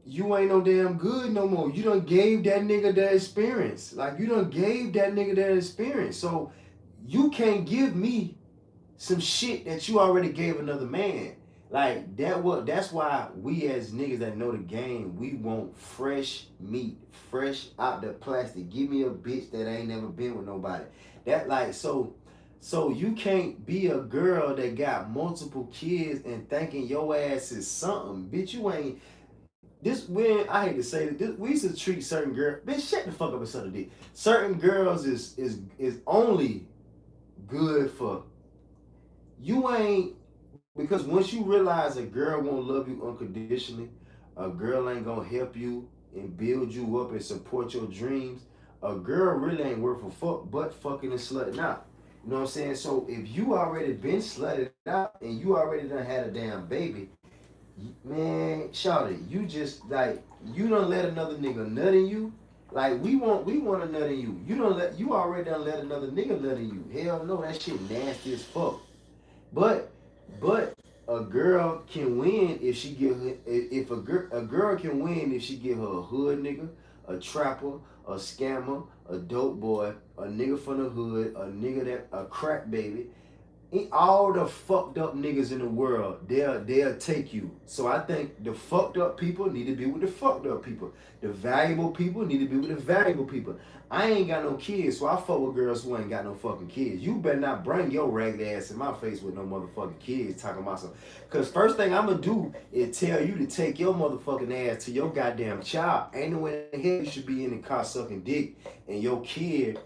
you ain't no damn good no more. You done gave that nigga that experience. Like, you done gave that nigga that experience. So you can't give me some shit that you already gave another man. Like, that's why we as niggas that know the game, we want fresh meat, fresh out the plastic. Give me a bitch that ain't never been with nobody. That, like, so you can't be a girl that got multiple kids and thinking your ass is something. Bitch, you ain't. I hate to say this, we used to treat certain girls, bitch, shut the fuck up and suck a dick. Certain girls is only good for, you ain't, because once you realize a girl won't love you unconditionally, a girl ain't gonna help you and build you up and support your dreams, a girl really ain't worth a fuck but fucking and slutting out. You know what I'm saying? So if you already been slutted out and you already done had a damn baby, man, shawty, you just, like, you done let another nigga nut in you. Like, we want a nut in you. You already done let another nigga nut in you. Hell no, that shit nasty as fuck. But a girl can win if she get her, if a girl can win if she get her a hood nigga, a trapper, a scammer, a dope boy, a nigga from the hood, a crack baby. All the fucked up niggas in the world, they'll take you. So I think the fucked up people need to be with the fucked up people. The valuable people need to be with the valuable people. I ain't got no kids, so I fuck with girls who ain't got no fucking kids. You better not bring your ragged ass in my face with no motherfucking kids talking about some. Cause first thing I'm gonna do is tell you to take your motherfucking ass to your goddamn child. Ain't no way in hell you should be in the car sucking dick and your kid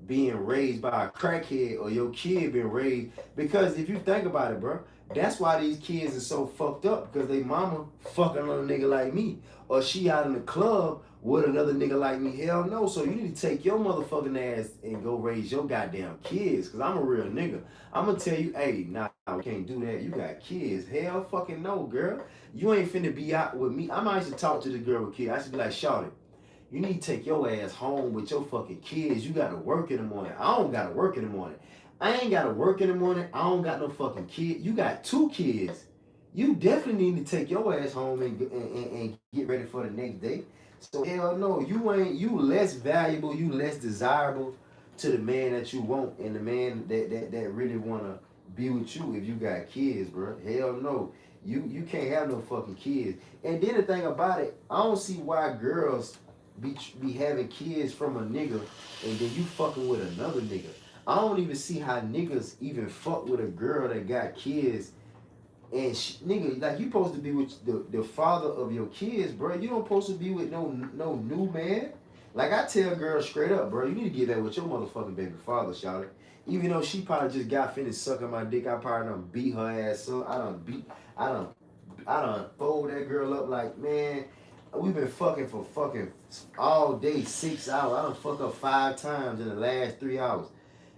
being raised by a crackhead or your kid being raised, because if you think about it, bro, that's why these kids are so fucked up, because they mama fucking on a nigga like me, or she out in the club with another nigga like me. Hell no. So you need to take your motherfucking ass and go raise your goddamn kids, because I'm a real nigga. I'm gonna tell you, hey, nah, we can't do that. You got kids. Hell fucking no, girl. You ain't finna be out with me. I might should talk to the girl with kids. I should be like, shawty, you need to take your ass home with your fucking kids. You gotta work in the morning. I don't gotta work in the morning. I ain't gotta work in the morning. I don't got no fucking kid. You got 2 kids. You definitely need to take your ass home and get ready for the next day. So hell no, you less valuable, you less desirable to the man that you want and the man that really wanna be with you if you got kids, bro. Hell no. You can't have no fucking kids. And then the thing about it, I don't see why girls be having kids from a nigga and then you fucking with another nigga. I don't even see how niggas even fuck with a girl that got kids and nigga, like, you supposed to be with the father of your kids, bro. You don't supposed to be with no new man. Like, I tell girls straight up, bro, you need to get that with your motherfucking baby father, shawty. Even though she probably just got finished sucking my dick, I probably done beat her ass up. I done fold that girl up like, man, we've been fucking for fucking all day, 6 hours. I done fucked up 5 times in the last 3 hours.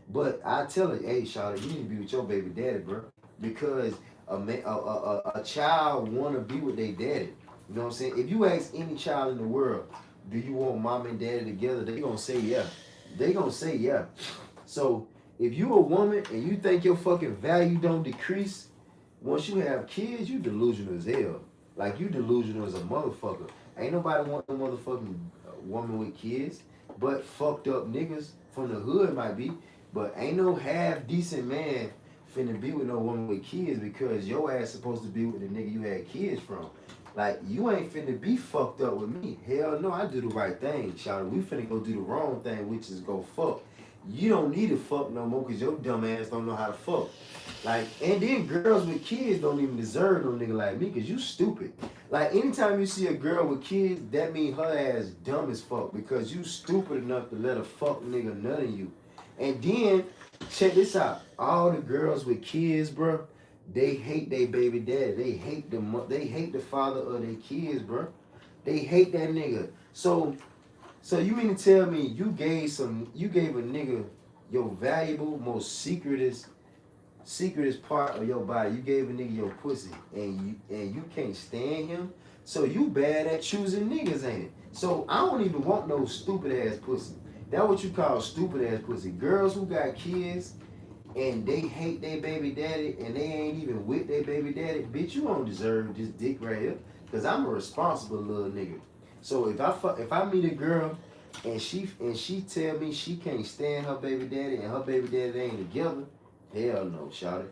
But I tell her, hey, shawty, you need to be with your baby daddy, bro. Because a child want to be with their daddy. You know what I'm saying? If you ask any child in the world, do you want mom and daddy together? They gonna say yeah. They gonna say yeah. So if you a woman and you think your fucking value don't decrease once you have kids, you delusional as hell. Like, you delusional as a motherfucker. Ain't nobody want no motherfucking woman with kids. but fucked up niggas from the hood might be. But ain't no half decent man finna be with no woman with kids because your ass supposed to be with the nigga you had kids from. Like, you ain't finna be fucked up with me. Hell no, I do the right thing, shawty. We finna go do the wrong thing, which is go fuck. You don't need to fuck no more because your dumb ass don't know how to fuck. Like, and then girls with kids don't even deserve no nigga like me because you stupid. Like, anytime you see a girl with kids, that mean her ass dumb as fuck because you stupid enough to let a fuck nigga nut in you. And then, check this out. All the girls with kids, bro, they hate their baby daddy. They hate the father of their kids, bro. They hate that nigga. So you mean to tell me you gave a nigga your valuable, most secretest part of your body. You gave a nigga your pussy and you can't stand him. So you bad at choosing niggas, ain't it? So I don't even want no stupid ass pussy. That's what you call stupid ass pussy. Girls who got kids and they hate their baby daddy and they ain't even with their baby daddy, bitch, you don't deserve this dick right here. Cause I'm a responsible little nigga. So if I meet a girl and she tell me she can't stand her baby daddy and her baby daddy ain't together, hell no, shawty.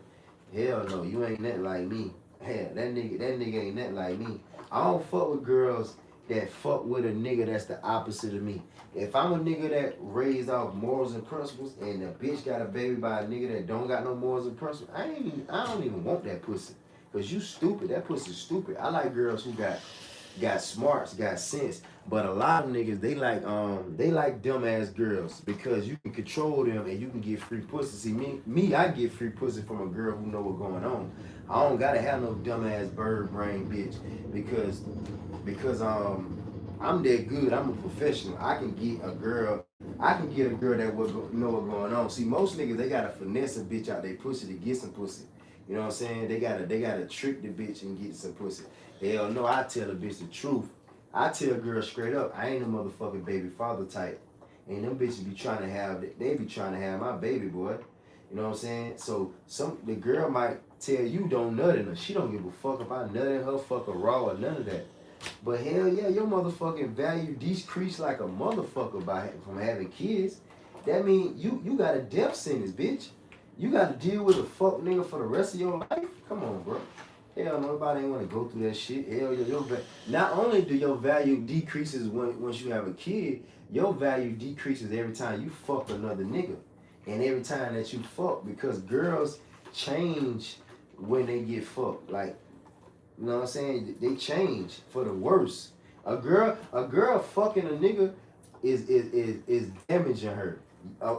Hell no, you ain't that like me. Hell, that nigga ain't that like me. I don't fuck with girls that fuck with a nigga that's the opposite of me. If I'm a nigga that raised off morals and principles and the bitch got a baby by a nigga that don't got no morals and principles, I don't even want that pussy. Cause you stupid. That pussy's stupid. I like girls who got smarts, got sense. But a lot of niggas, they like dumbass girls because you can control them and you can get free pussy. See, me, I get free pussy from a girl who know what's going on. I don't gotta have no dumbass bird brain bitch because I'm that good. I'm a professional. I can get a girl that will know what's going on. See, most niggas, they gotta finesse a bitch out their pussy to get some pussy. You know what I'm saying? They gotta trick the bitch and get some pussy. Hell no, I tell a bitch the truth. I tell a girl straight up, I ain't a motherfucking baby father type. And them bitches be trying to have my baby boy. You know what I'm saying? So the girl might tell you don't nut in her. She don't give a fuck if I nut in her, fuck her raw or none of that. But hell yeah, your motherfucking value decreased like a motherfucker from having kids. That mean you got a death sentence, bitch. You got to deal with a fuck nigga for the rest of your life? Come on, bro. Hell, nobody ain't want to go through that shit. Hell, not only do your value decreases once you have a kid, your value decreases every time you fuck another nigga. And every time that you fuck, because girls change when they get fucked. Like, you know what I'm saying? They change for the worse. A girl fucking a nigga is damaging her.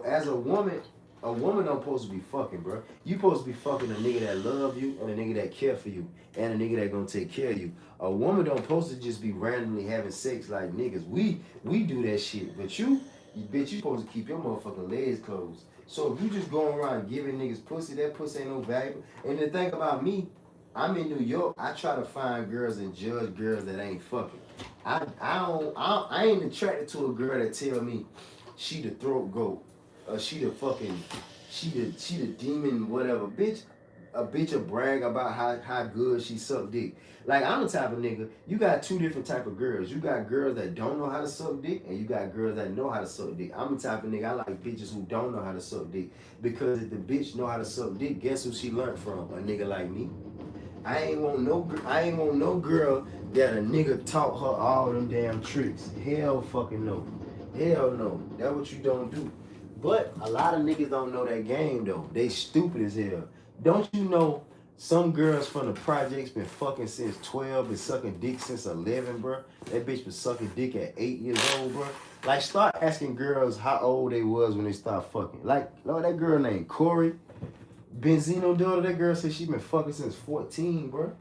As a woman don't supposed to be fucking, bro. You supposed to be fucking a nigga that love you and a nigga that care for you and a nigga that gonna take care of you. A woman don't supposed to just be randomly having sex like niggas. We do that shit, but you supposed to keep your motherfucking legs closed. So if you just going around giving niggas pussy, that pussy ain't no valuable. And the thing about me, I'm in New York. I try to find girls and judge girls that ain't fucking. I ain't attracted to a girl that tell me she the throat goat. She the demon, whatever. A bitch will brag about how good she suck dick. Like, I'm the type of nigga, you got two different type of girls. You got girls that don't know how to suck dick, and you got girls that know how to suck dick. I'm the type of nigga, I like bitches who don't know how to suck dick. Because if the bitch know how to suck dick, guess who she learned from? A nigga like me. I ain't want no girl that a nigga taught her all them damn tricks. Hell fucking no. Hell no. That's what you don't do. But a lot of niggas don't know that game though. They stupid as hell. Don't you know some girls from the projects been fucking since 12, been sucking dick since 11, bro? That bitch been sucking dick at 8 years old, bro. Like, start asking girls how old they was when they start fucking. Like, Lord, that girl named Corey, Benzino daughter, that girl said she been fucking since 14, bro.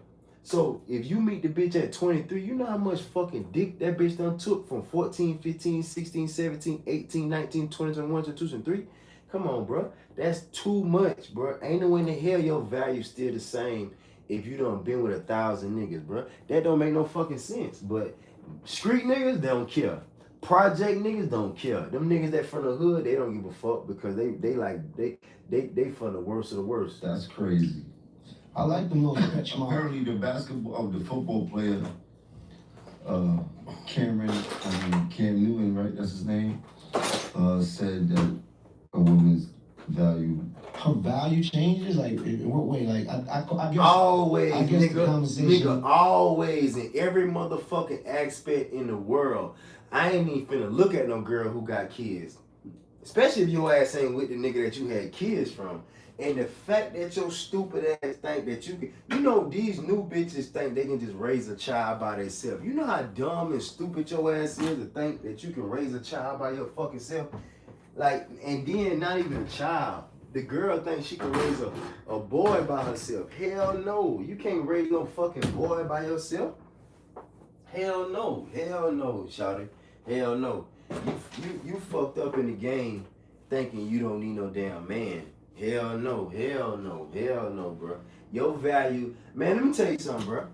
So if you meet the bitch at 23, you know how much fucking dick that bitch done took from 14, 15, 16, 17, 18, 19, 20, 21, 22, 23? Come on, bro. That's too much, bro. Ain't no way in the hell your value still the same if you done been with 1,000 niggas, bro. That don't make no fucking sense. But street niggas, they don't care. Project niggas don't care. Them niggas that from the hood, they don't give a fuck because they from the worst of the worst. That's crazy. I like the little stretch mark. Apparently the football player, Cam Newton, right? That's his name. said that a woman's value. Her value changes? Like, in what way? Like, I guess. Always, I guess the nigga. conversation. Nigga, always. In every motherfucking aspect in the world. I ain't even finna look at no girl who got kids. Especially if your ass ain't with the nigga that you had kids from. And the fact that your stupid ass think that you can, you know, these new bitches think they can just raise a child by themselves. You know how dumb and stupid your ass is to think that you can raise a child by your fucking self? Like, and then not even a child. The girl thinks she can raise a boy by herself. Hell no. You can't raise no fucking boy by yourself. Hell no. Hell no, shawty. Hell no. You fucked up in the game thinking you don't need no damn man. Hell no, hell no, hell no, bro. Your value, man. Let me tell you something, bro.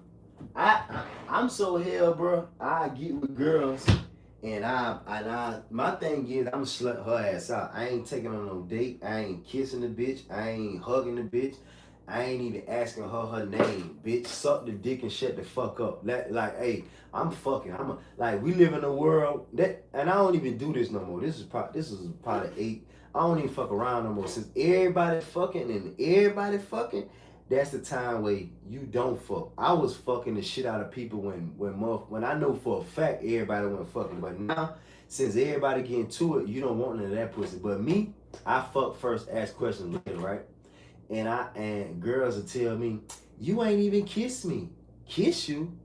I'm so hell, bro. I get with girls, and my thing is I'm slut her ass out. I ain't taking on no date. I ain't kissing the bitch. I ain't hugging the bitch. I ain't even asking her name, bitch. Suck the dick and shut the fuck up. Like, hey, I'm fucking. Like, we live in a world that, and I don't even do this no more. This is probably 8. I don't even fuck around no more. Since everybody fucking, that's the time where you don't fuck. I was fucking the shit out of people when I know for a fact everybody went fucking. But now, since everybody getting to it, you don't want none of that pussy. But me, I fuck first, ask questions later, right? And girls will tell me, you ain't even kiss me. Kiss you?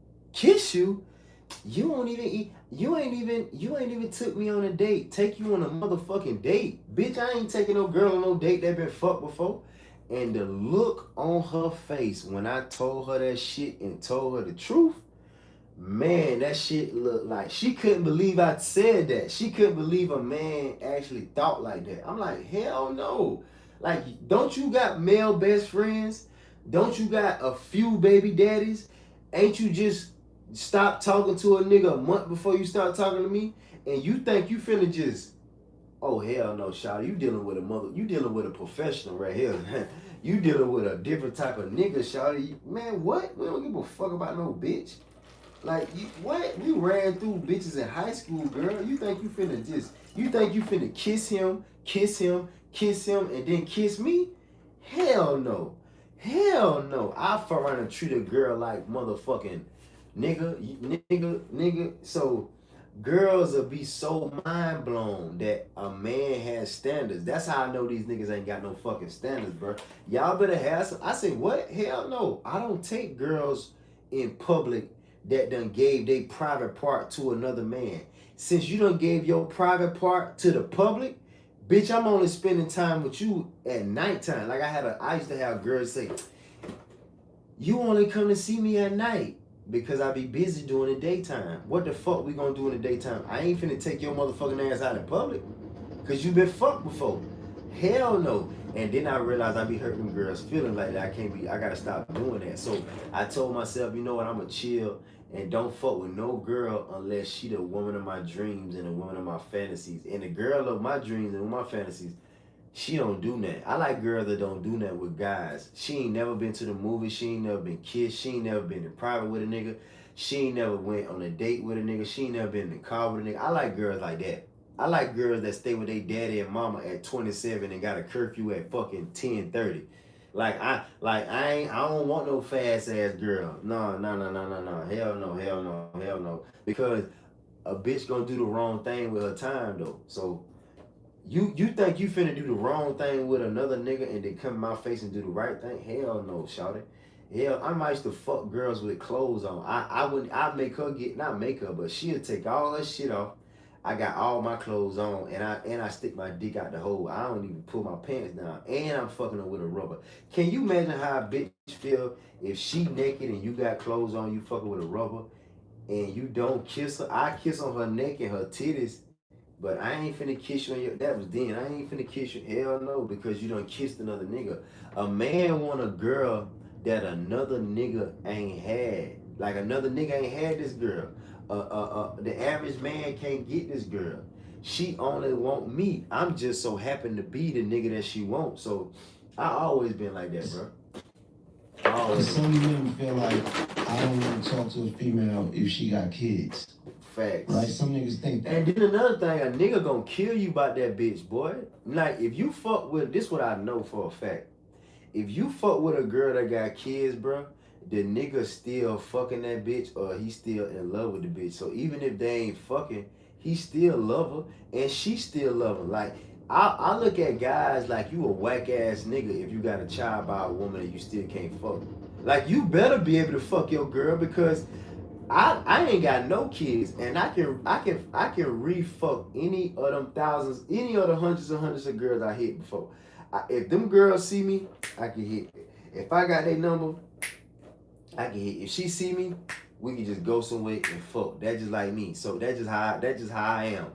You won't even eat. You ain't even took me on a date. Take you on a motherfucking date. Bitch, I ain't taking no girl on no date that been fucked before. And the look on her face when I told her that shit and told her the truth, man, that shit looked like she couldn't believe I said that. She couldn't believe a man actually thought like that. I'm like, hell no. Like, don't you got male best friends? Don't you got a few baby daddies? Ain't you just stop talking to a nigga a month before you start talking to me? And you think you finna just, oh hell no, shawty, you dealing with a professional right here. You dealing with a different type of nigga, shawty. Man, what? We don't give a fuck about no bitch. Like, what? We ran through bitches in high school, girl. You think you finna kiss him, and then kiss me? Hell no. Hell no. I fuck around and treat a girl like motherfucking nigga. So girls will be so mind blown that a man has standards. That's how I know these niggas ain't got no fucking standards, bro. Y'all better have some. I say, what? Hell no. I don't take girls in public that done gave their private part to another man. Since you done gave your private part to the public, bitch, I'm only spending time with you at nighttime. Like I used to have girls say, you only come to see me at night because I be busy during the daytime. What the fuck we gonna do in the daytime? I ain't finna take your motherfucking ass out in public because you been fucked before. Hell no. And then I realized I be hurting girls feeling like that. I gotta stop doing that. So I told myself, you know what, I'ma chill and don't fuck with no girl unless she the woman of my dreams and the woman of my fantasies. And the girl of my dreams and my fantasies, she don't do that. I like girls that don't do that with guys. She ain't never been to the movies. She ain't never been kissed. She ain't never been in private with a nigga. She ain't never went on a date with a nigga. She ain't never been in the car with a nigga. I like girls like that. I like girls that stay with their daddy and mama at 27 and got a curfew at fucking 10:30. I don't want no fast ass girl. No. Hell no. Because a bitch gonna do the wrong thing with her time though. So you think you finna do the wrong thing with another nigga and then come in my face and do the right thing? Hell no, shawty. Hell, I might used to fuck girls with clothes on. I'd make her not make her, but she'll take all her shit off. I got all my clothes on and I stick my dick out the hole. I don't even pull my pants down. And I'm fucking her with a rubber. Can you imagine how a bitch feel if she naked and you got clothes on, you fucking with a rubber and you don't kiss her? I kiss on her neck and her titties, but I ain't finna kiss you on your, that was then. I ain't finna kiss you, hell no, because you done kissed another nigga. A man want a girl that another nigga ain't had. Like another nigga ain't had this girl. The average man can't get this girl. She only want me. I'm just so happen to be the nigga that she wants. So I always been like that, bro. Some men feel like I don't want to talk to a female if she got kids. Facts. Right? Some niggas think that. And then another thing, a nigga gonna kill you about that bitch, boy. Like, if you fuck with, this what I know for a fact. If you fuck with a girl that got kids, bro, the nigga still fucking that bitch or he still in love with the bitch. So even if they ain't fucking, he still love her and she still love him. Like, I look at guys like you a whack ass nigga if you got a child by a woman and you still can't fuck. Like, you better be able to fuck your girl because I ain't got no kids, and I can re-fuck any of them thousands, any of the hundreds and hundreds of girls I hit before. If them girls see me, I can hit. If I got their number, I can hit. If she see me, we can just go somewhere and fuck. That's just like me. So that's just how I am.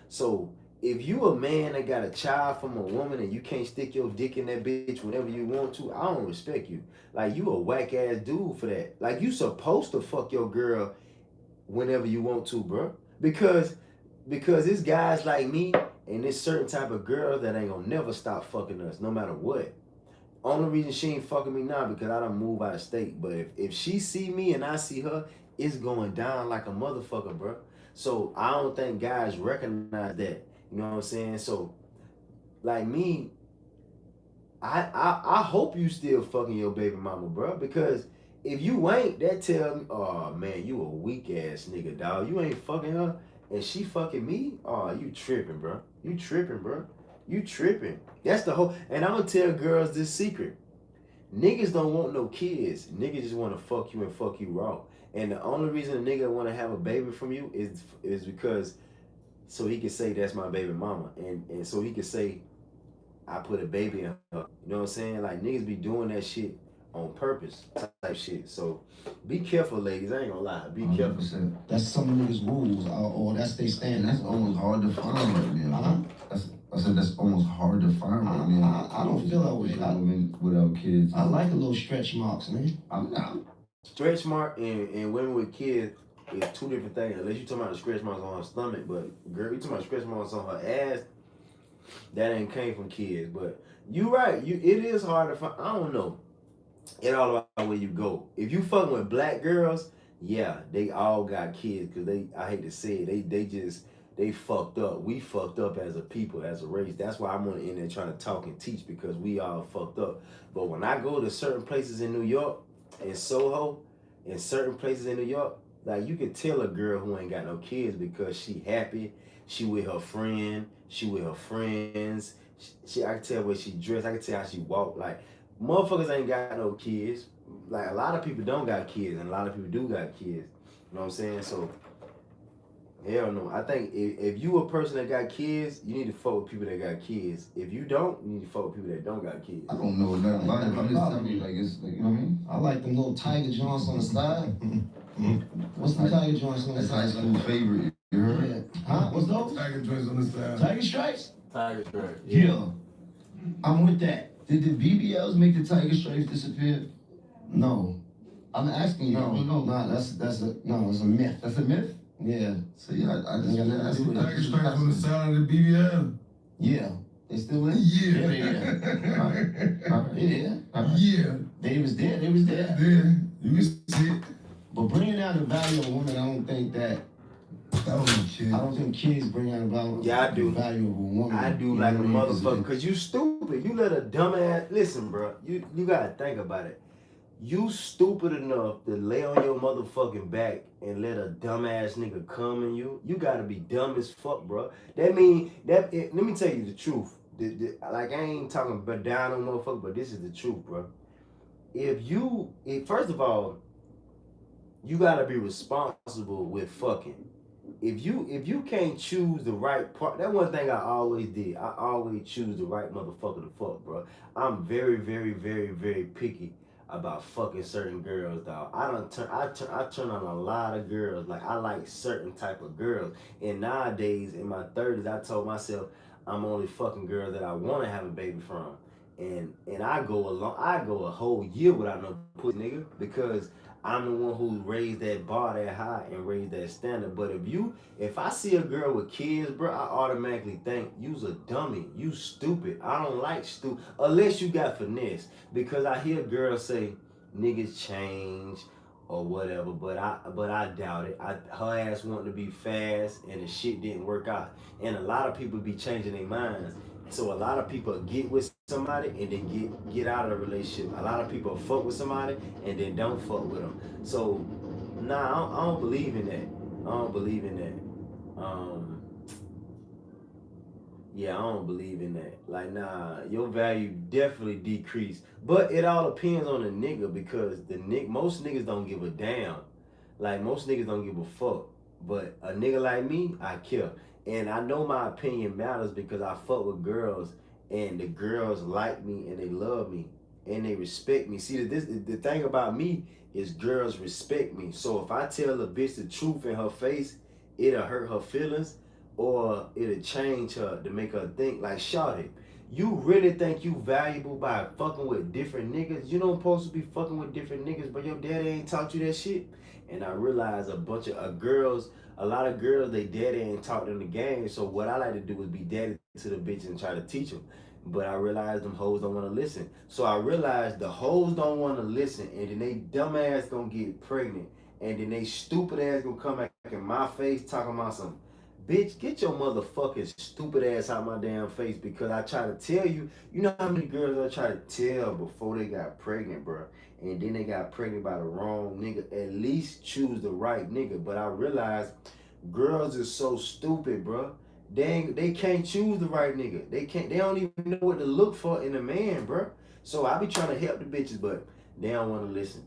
So if you a man that got a child from a woman and you can't stick your dick in that bitch whenever you want to, I don't respect you. Like, you a whack ass dude for that. Like, you supposed to fuck your girl whenever you want to, bro. Because it's guys like me and this certain type of girl that ain't gonna never stop fucking us, no matter what. Only reason she ain't fucking me now because I done move out of state. But if she see me and I see her, it's going down like a motherfucker, bro. So I don't think guys recognize that. You know what I'm saying? So, like me, I hope you still fucking your baby mama, bro. Because if you ain't, that tell me, oh man, you a weak ass nigga, dog. You ain't fucking her and she fucking me? Oh, you tripping, bro. You tripping, bro. You tripping. That's the whole, and I'm gonna tell girls this secret. Niggas don't want no kids. Niggas just want to fuck you and fuck you raw. And the only reason a nigga want to have a baby from you is because so he can say that's my baby mama. And so he can say I put a baby in her. You know what I'm saying? Like, niggas be doing that shit on purpose type shit. So be careful, ladies. I ain't gonna lie. Be 100%. careful. That's some niggas' rules, or that's they standard. That's almost hard to find right now. I said that's almost hard to find right now. I don't feel that way. Women without kids. I like a little stretch marks, man. I'm not. Stretch mark and women with kids is two different things. Unless you talking about the stretch marks on her stomach, but girl, you talking about stretch marks on her ass, that ain't came from kids. But you right, it is hard to find. I don't know. It all about where you go. If you fucking with black girls, yeah, they all got kids because I hate to say it, they fucked up. We fucked up as a people, as a race. That's why I'm on the internet trying to talk and teach because we all fucked up. But when I go to certain places in New York, in Soho, in certain places in New York, like, you can tell a girl who ain't got no kids because she happy, she with her friend, she with her friends. I can tell where she dressed, I can tell how she walk. Like, motherfuckers ain't got no kids. Like, a lot of people don't got kids, and a lot of people do got kids. You know what I'm saying? So, hell no. I think if you a person that got kids, you need to fuck with people that got kids. If you don't, you need to fuck with people that don't got kids. I don't know nothing about it. I'm just telling you, like, it's like, you know what I mean? I like them little tiger joints on the side. What's the tiger joints on the That's side? high school favorite. You heard? Yeah. Huh? What's those? Tiger joints on the side. Tiger stripes? Tiger stripe. Yeah. I'm with that. Did the BBLs make the tiger stripes disappear? No. I'm asking you. No, that's a myth. That's a myth? Yeah. So yeah, I just Ain't got nothing to do with Tiger stripes on the side of the BBL. Yeah. They still in? Yeah. Yeah. They was there. Yeah. You can see it. But bringing down the value of women, I don't think kids bring out about Yeah, I do. the value of a woman. I do like a motherfucker, cause you stupid. You let a dumbass listen, bro. You gotta think about it. You stupid enough to lay on your motherfucking back and let a dumbass nigga come in you. You gotta be dumb as fuck, bro. That mean let me tell you the truth. Like, I ain't talking about down on motherfucker, but this is the truth, bro. First of all, you gotta be responsible with fucking. If you can't choose the right part, that one thing I always did. I always choose the right motherfucker to fuck, bro. I'm very, very, very, very picky about fucking certain girls, dog. I turn on a lot of girls. Like, I like certain type of girls. And nowadays, in my 30s, I told myself I'm only fucking girls that I want to have a baby from. And I go a whole year without no pussy, nigga, because I'm the one who raised that bar that high and raised that standard. But if I see a girl with kids, bro, I automatically think you's a dummy. You stupid. I don't like stupid unless you got finesse. Because I hear girls say niggas change, or whatever. But I doubt it. Her ass wanted to be fast, and the shit didn't work out. And a lot of people be changing their minds. So a lot of people get with somebody and then get out of the relationship. A lot of people fuck with somebody and then don't fuck with them. So nah, I don't believe in that. I don't believe in that. Yeah, I don't believe in that. Like, nah, your value definitely decreased. But it all depends on the nigga because most niggas don't give a damn. Like, most niggas don't give a fuck. But a nigga like me, I care. And I know my opinion matters because I fuck with girls and the girls like me and they love me and they respect me. See, the thing about me is girls respect me. So if I tell a bitch the truth in her face, it'll hurt her feelings or it'll change her to make her think like, shawty, you really think you valuable by fucking with different niggas? You don't supposed to be fucking with different niggas, but your daddy ain't taught you that shit? And I realized a lot of girls, they daddy ain't taught them the game. So what I like to do is be daddy to the bitch and try to teach them. But I realized them hoes don't want to listen. So I realized the hoes don't want to listen, and then they dumb ass gonna get pregnant, and then they stupid ass gonna come back in my face talking about some, bitch, get your motherfucking stupid ass out my damn face because I try to tell you. You know how many girls I try to tell before they got pregnant, bro? And then they got pregnant by the wrong nigga. At least choose the right nigga. But I realized girls are so stupid, bro. They can't choose the right nigga. They don't even know what to look for in a man, bro. So I be trying to help the bitches, but they don't want to listen.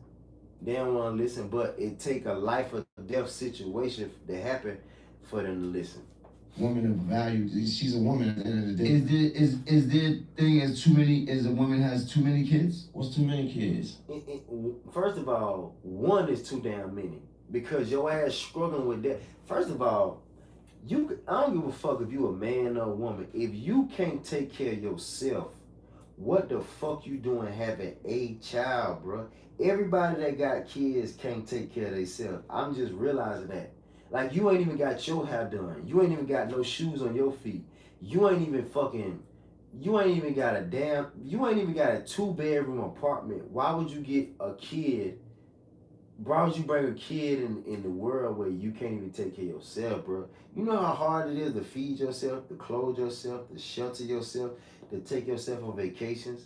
They don't want to listen, but it take a life or death situation to happen for them to listen. Woman of value, she's a woman at the end of the day. Is there thing as too many? Is a woman has too many kids? What's too many kids? First of all, one is too damn many because your ass struggling with that. First of all, I don't give a fuck if you a man or a woman. If you can't take care of yourself, what the fuck you doing having a child, bro? Everybody that got kids can't take care of themselves. I'm just realizing that. Like, you ain't even got your hair done. You ain't even got no shoes on your feet. You ain't even got a 2-bedroom apartment. Why would you get a kid? Why would you bring a kid in the world where you can't even take care of yourself, bro? You know how hard it is to feed yourself, to clothe yourself, to shelter yourself, to take yourself on vacations?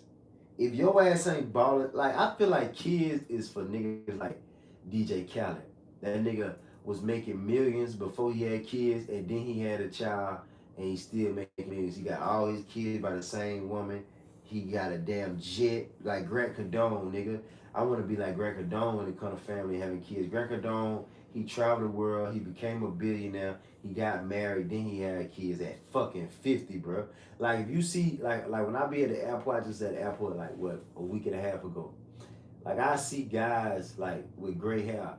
If your ass ain't ballin', like, I feel like kids is for niggas like DJ Khaled. That nigga was making millions before he had kids, and then he had a child, and he still making millions. He got all his kids by the same woman. He got a damn jet, like Grant Cardone, nigga. I want to be like Grant Cardone when it comes to family having kids. Grant Cardone, he traveled the world. He became a billionaire. He got married. Then he had kids at fucking 50, bro. Like, if you see, like when I be at the airport, I just at the airport, like, what, a week and a half ago. Like, I see guys, like, with gray hair.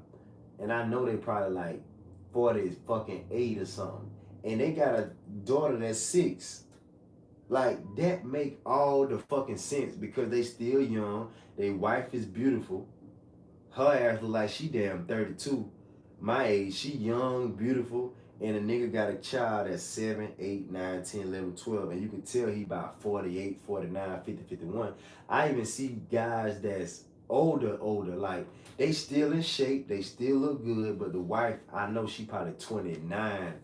And I know they probably, like, 40, fucking 8 or something. And they got a daughter that's 6. Like, that make all the fucking sense because they still young. Their wife is beautiful. Her ass look like she damn 32. My age, she young, beautiful, and a nigga got a child that's 7, 8, 9, 10, 11, 12. And you can tell he about 48, 49, 50, 51. I even see guys that's older, like, they still in shape, they still look good, but the wife, I know she probably 29.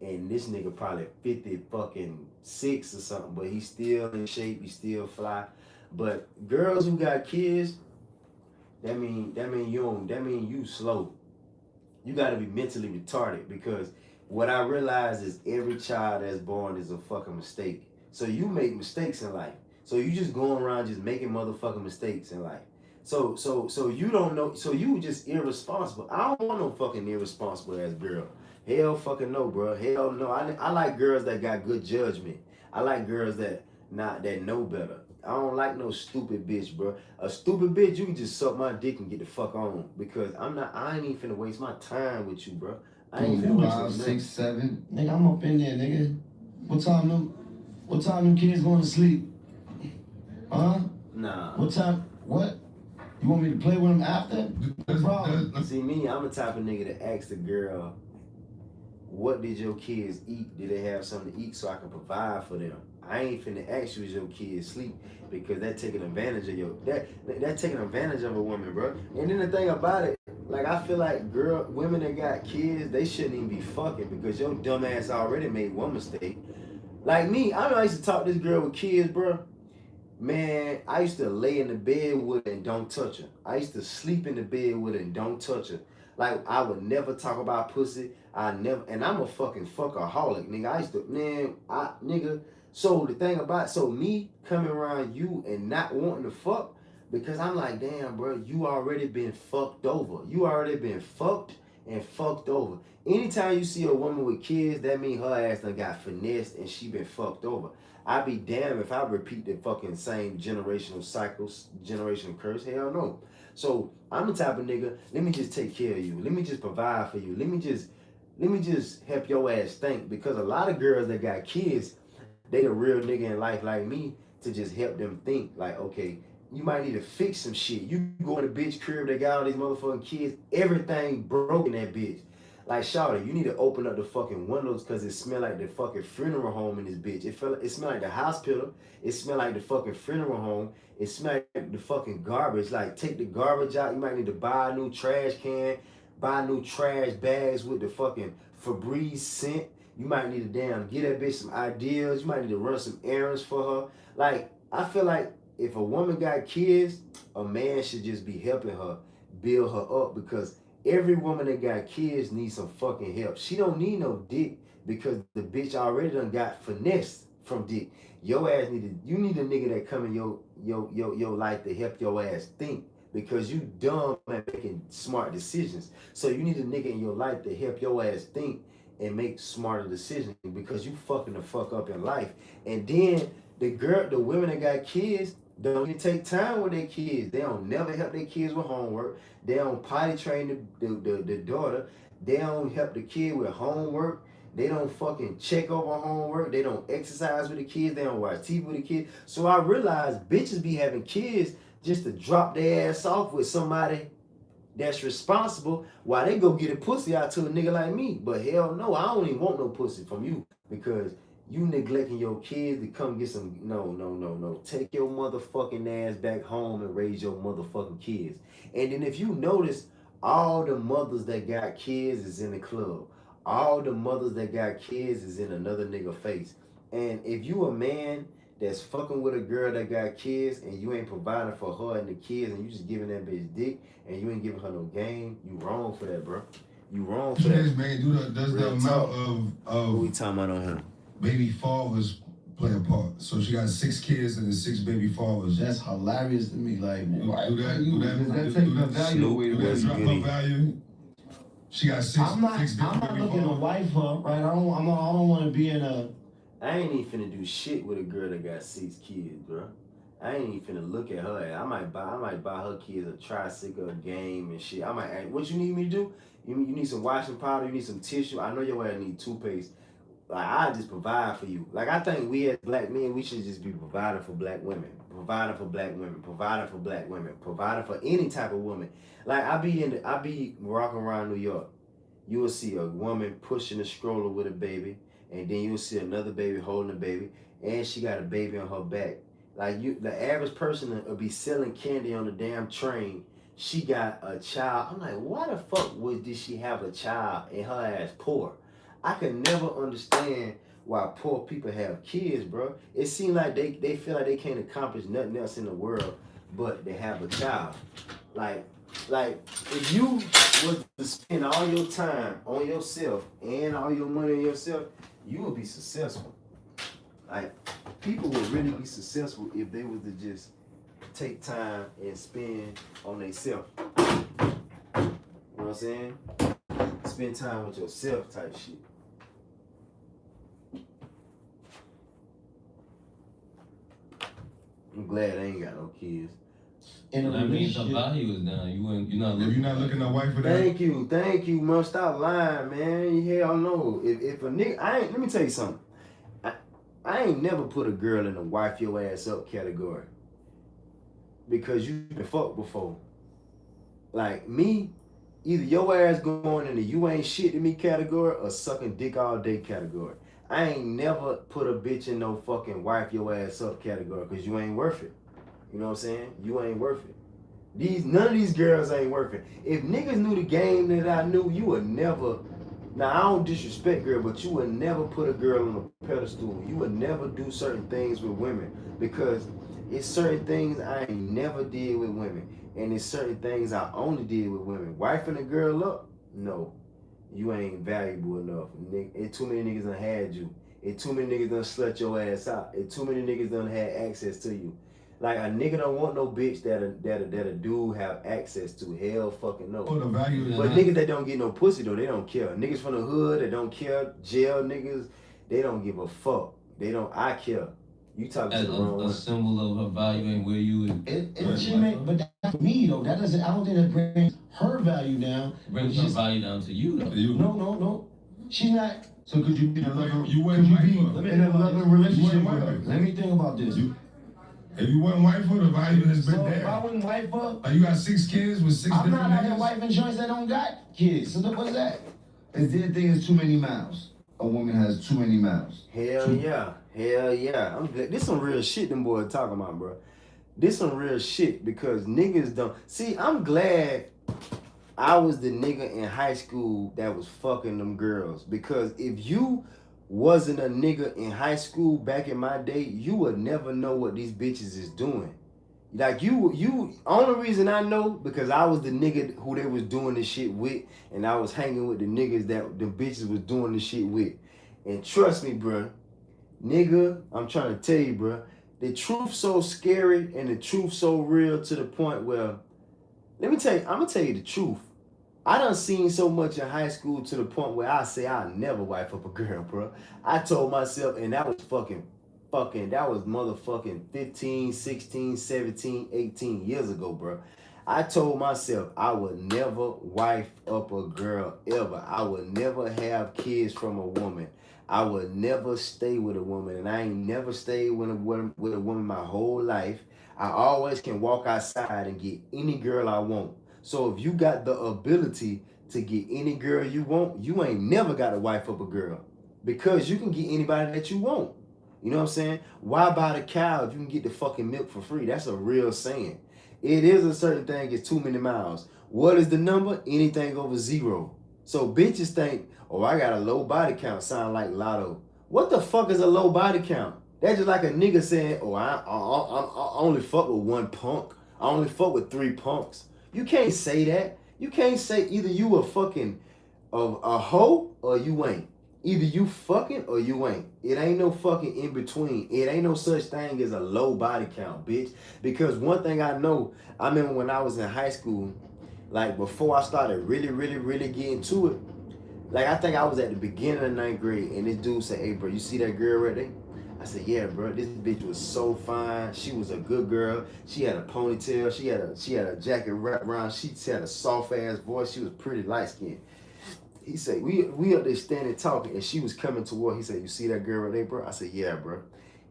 And this nigga probably 50 fucking 6 or something, but he's still in shape, he still fly. But girls who got kids, that mean you slow. You gotta be mentally retarded because what I realize is every child that's born is a fucking mistake. So you make mistakes in life. So you just going around just making motherfucking mistakes in life. So you don't know, so you just irresponsible. I don't want no fucking irresponsible ass girl. Hell fucking no, bro. Hell no. I like girls that got good judgment. I like girls that know better. I don't like no stupid bitch, bro. A stupid bitch, you can just suck my dick and get the fuck on because I ain't even finna waste my time with you, bro. I ain't finna waste 5, 6, 7. Nigga, I'm up in there, nigga. What time them kids going to sleep? Huh? Nah. What time? What? You want me to play with them after? No problem. See me, I'm the type of nigga that asks the girl, what did your kids eat? Did they have something to eat so I can provide for them? I ain't finna ask you is your kid sleep because that taking advantage of that taking advantage of a woman, bro. And then the thing about it, like I feel like women that got kids, they shouldn't even be fucking because your dumb ass already made one mistake. Like me, I used to talk to this girl with kids, bro. Man, I used to lay in the bed with her and don't touch her. I used to sleep in the bed with her and don't touch her. Like I would never talk about pussy. And I'm a fucking fuckaholic, nigga. I used to, nigga. So the thing about, so me coming around you and not wanting to fuck, because I'm like, damn, bro, you already been fucked over. You already been fucked and fucked over. Anytime you see a woman with kids, that means her ass done got finessed and she been fucked over. I'd be damned if I repeat the fucking same generational cycles, generational curse. Hell no. So I'm the type of nigga, let me just take care of you. Let me just provide for you. Let me just help your ass think. Because a lot of girls that got kids, they a real nigga in life like me to just help them think. Like, okay, you might need to fix some shit. You go in a bitch crib, they got all these motherfucking kids, everything broke in that bitch. Like, shawty, you need to open up the fucking windows because it smell like the fucking funeral home in this bitch. It smell like the hospital. It smell like the fucking funeral home. It smell like the fucking garbage. Like, take the garbage out. You might need to buy a new trash can, buy new trash bags with the fucking Febreze scent. You might need to get that bitch some ideas. You might need to run some errands for her. Like, I feel like if a woman got kids, a man should just be helping her build her up because every woman that got kids needs some fucking help. She don't need no dick because the bitch already done got finessed from dick. Your ass you need a nigga that come in your life to help your ass think because you dumb at making smart decisions. So you need a nigga in your life to help your ass think and make smarter decisions because you fucking the fuck up in life. And then the women that got kids don't even take time with their kids. They don't never help their kids with homework. They don't potty train the daughter. They don't help the kid with homework. They don't fucking check over homework. They don't exercise with the kids. They don't watch TV with the kids. So I realized bitches be having kids just to drop their ass off with somebody that's responsible while they go get a pussy out to a nigga like me. But hell no, I don't even want no pussy from you because you neglecting your kids to come get some. No. Take your motherfucking ass back home and raise your motherfucking kids. And then if you notice, all the mothers that got kids is in the club. All the mothers that got kids is in another nigga face. And if you a man that's fucking with a girl that got kids and you ain't providing for her and the kids and you just giving that bitch dick and you ain't giving her no game, you wrong for that, bro. You wrong for that. Yes, man, does the amount of what we talking about on him? Baby fathers play a part. So she got 6 kids and 6 baby fathers. That's hilarious to me. Like, why do that take the value away? Do that drop her value? She got 6 I'm not looking to wife her, right? I don't want to be in a. I ain't even finna do shit with a girl that got 6 kids, bro. I ain't even finna look at her. I might buy her kids a tricycle, a game, and shit. I might ask, what you need me to do? You need some washing powder? You need some tissue? I know your ass need toothpaste. Like, I just provide for you. Like, I think we as black men, we should just be providing for black women. Providing for black women. Providing for black women. Providing for any type of woman. Like, I be walking around New York. You will see a woman pushing a stroller with a baby. And then you'll see another baby holding a baby. And she got a baby on her back. Like, the average person will be selling candy on the damn train. She got a child. I'm like, why the fuck did she have a child and her ass poor? I could never understand why poor people have kids, bro. It seems like they feel like they can't accomplish nothing else in the world but they have a child. Like if you was to spend all your time on yourself and all your money on yourself, you would be successful. Like, people would really be successful if they was to just take time and spend on themselves. You know what I'm saying? Spend time with yourself type shit. I'm glad I ain't got no kids. And that means the value is down. You're not looking at wife for that. Thank you, man. Stop lying, man. Hell no. If a nigga, let me tell you something. I ain't never put a girl in a wife your ass up category because you've been fucked before. Like me, either your ass going in the you ain't shit to me category or sucking dick all day category. I ain't never put a bitch in no fucking wife your ass up category because you ain't worth it. You know what I'm saying? You ain't worth it. None of these girls ain't worth it. If niggas knew the game that I knew, you would never. Now I don't disrespect girl, but you would never put a girl on a pedestal. You would never do certain things with women because it's certain things I ain't never did with women, and it's certain things I only did with women. Wifing a girl up, no, you ain't valuable enough. And too many niggas done had you. And too many niggas done slut your ass out. And too many niggas done had access to you. Like a nigga don't want no bitch that a dude have access to. Hell fucking no. Oh, the value But niggas that don't get no pussy though, they don't care. Niggas from the hood that don't care, jail niggas, they don't give a fuck. They don't. I care. You talking to the wrong one. A symbol of her value and where you would. But that's me though. That doesn't. I don't think that brings her value down. It brings her value down to you though. No. She's not. So could you be in a loving? You wouldn't wife her. In a loving relationship You with her? wouldn't. Let me think about this. If you wasn't wife her, the value has been So there. if I wouldn't wife her, Like you got 6 kids with 6 I'm different not out there niggas. wife insurance that don't got kids. So what's that? Is their thing is too many mouths. A woman has too many mouths. Hell yeah. I'm glad. This some real shit them boys talking about, bro. This some real shit because niggas don't see. I'm glad I was the nigga in high school that was fucking them girls because if you wasn't a nigga in high school back in my day, you would never know what these bitches is doing. Like you only reason I know because I was the nigga who they was doing this shit with, and I was hanging with the niggas that the bitches was doing this shit with. And trust me, bruh, nigga, I'm trying to tell you, bruh, the truth so scary and the truth so real to the point where, let me tell you, I'm gonna tell you the truth. I done seen so much in high school to the point where I say I'll never wife up a girl, bro. I told myself, and that was that was motherfucking 15, 16, 17, 18 years ago, bro. I told myself I would never wife up a girl ever. I would never have kids from a woman. I would never stay with a woman, and I ain't never stayed with a woman my whole life. I always can walk outside and get any girl I want. So if you got the ability to get any girl you want, you ain't never got to wife up a girl because you can get anybody that you want. You know what I'm saying? Why buy the cow if you can get the fucking milk for free? That's a real saying. It is a certain thing, it's too many miles. What is the number? Anything over 0. So bitches think, oh, I got a low body count, sound like Lotto. What the fuck is a low body count? That's just like a nigga saying, oh, I only fuck with 1 punk. I only fuck with 3 punks. You can't say that. You can't say either you a fucking a hoe or you ain't. Either you fucking or you ain't. It ain't no fucking in between. It ain't no such thing as a low body count, bitch. Because one thing I know, I remember when I was in high school, like before I started really getting to it, like I think I was at the beginning of 9th grade and this dude said, hey bro, you see that girl right there? I said, yeah, bro, this bitch was so fine. She was a good girl. She had a ponytail. She had a jacket wrapped around. She had a soft ass voice. She was pretty light skinned. He said, we up there standing talking, and she was coming toward. He said, you see that girl right there, bro? I said, yeah, bro.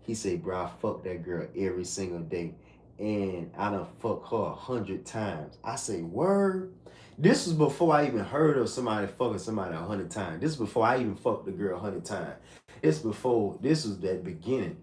He said, bro, I fuck that girl every single day, and I done fuck her 100 times. I say, word? This was before I even heard of somebody fucking somebody 100 times. This is before I even fucked the girl 100 times. This was that beginning.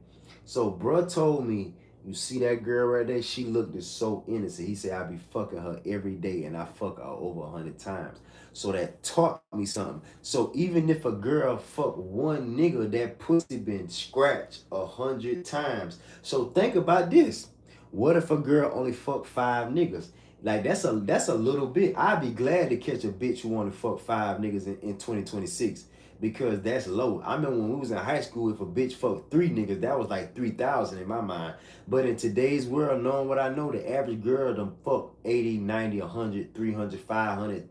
So bro told me, you see that girl right there? She looked so innocent. He said, I be fucking her every day and I fuck her over 100 times. So that taught me something. So even if a girl fuck one nigga, that pussy been scratched 100 times. So think about this. What if a girl only fuck 5 niggas? Like that's a little bit. I'd be glad to catch a bitch who want to fuck 5 niggas in 2026 because that's low. I remember when we was in high school, if a bitch fucked 3 niggas, that was like 3,000 in my mind. But in today's world, knowing what I know, the average girl done fuck 80, 90, 100, 300, 500,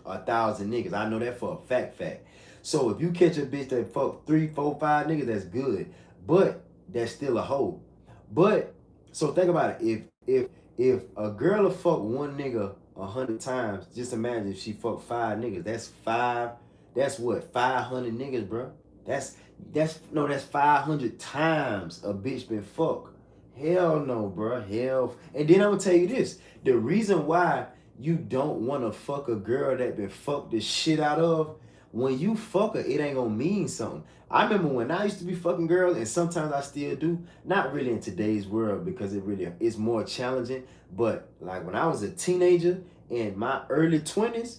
1,000 niggas. I know that for a fact. So if you catch a bitch that fuck 3, 4, 5 niggas, that's good. But that's still a hoe. But so think about it. If a girl will fuck one nigga 100 times, just imagine if she fucked 5 niggas. That's what, 500 niggas, bro. That's 500 times a bitch been fucked. Hell no, bro. Hell. And then I'm gonna tell you this: the reason why you don't want to fuck a girl that been fucked the shit out of, when you fuck her, it ain't gonna mean something. I remember when I used to be fucking girls, and sometimes I still do. Not really in today's world because it's more challenging. But like when I was a teenager in my early 20s,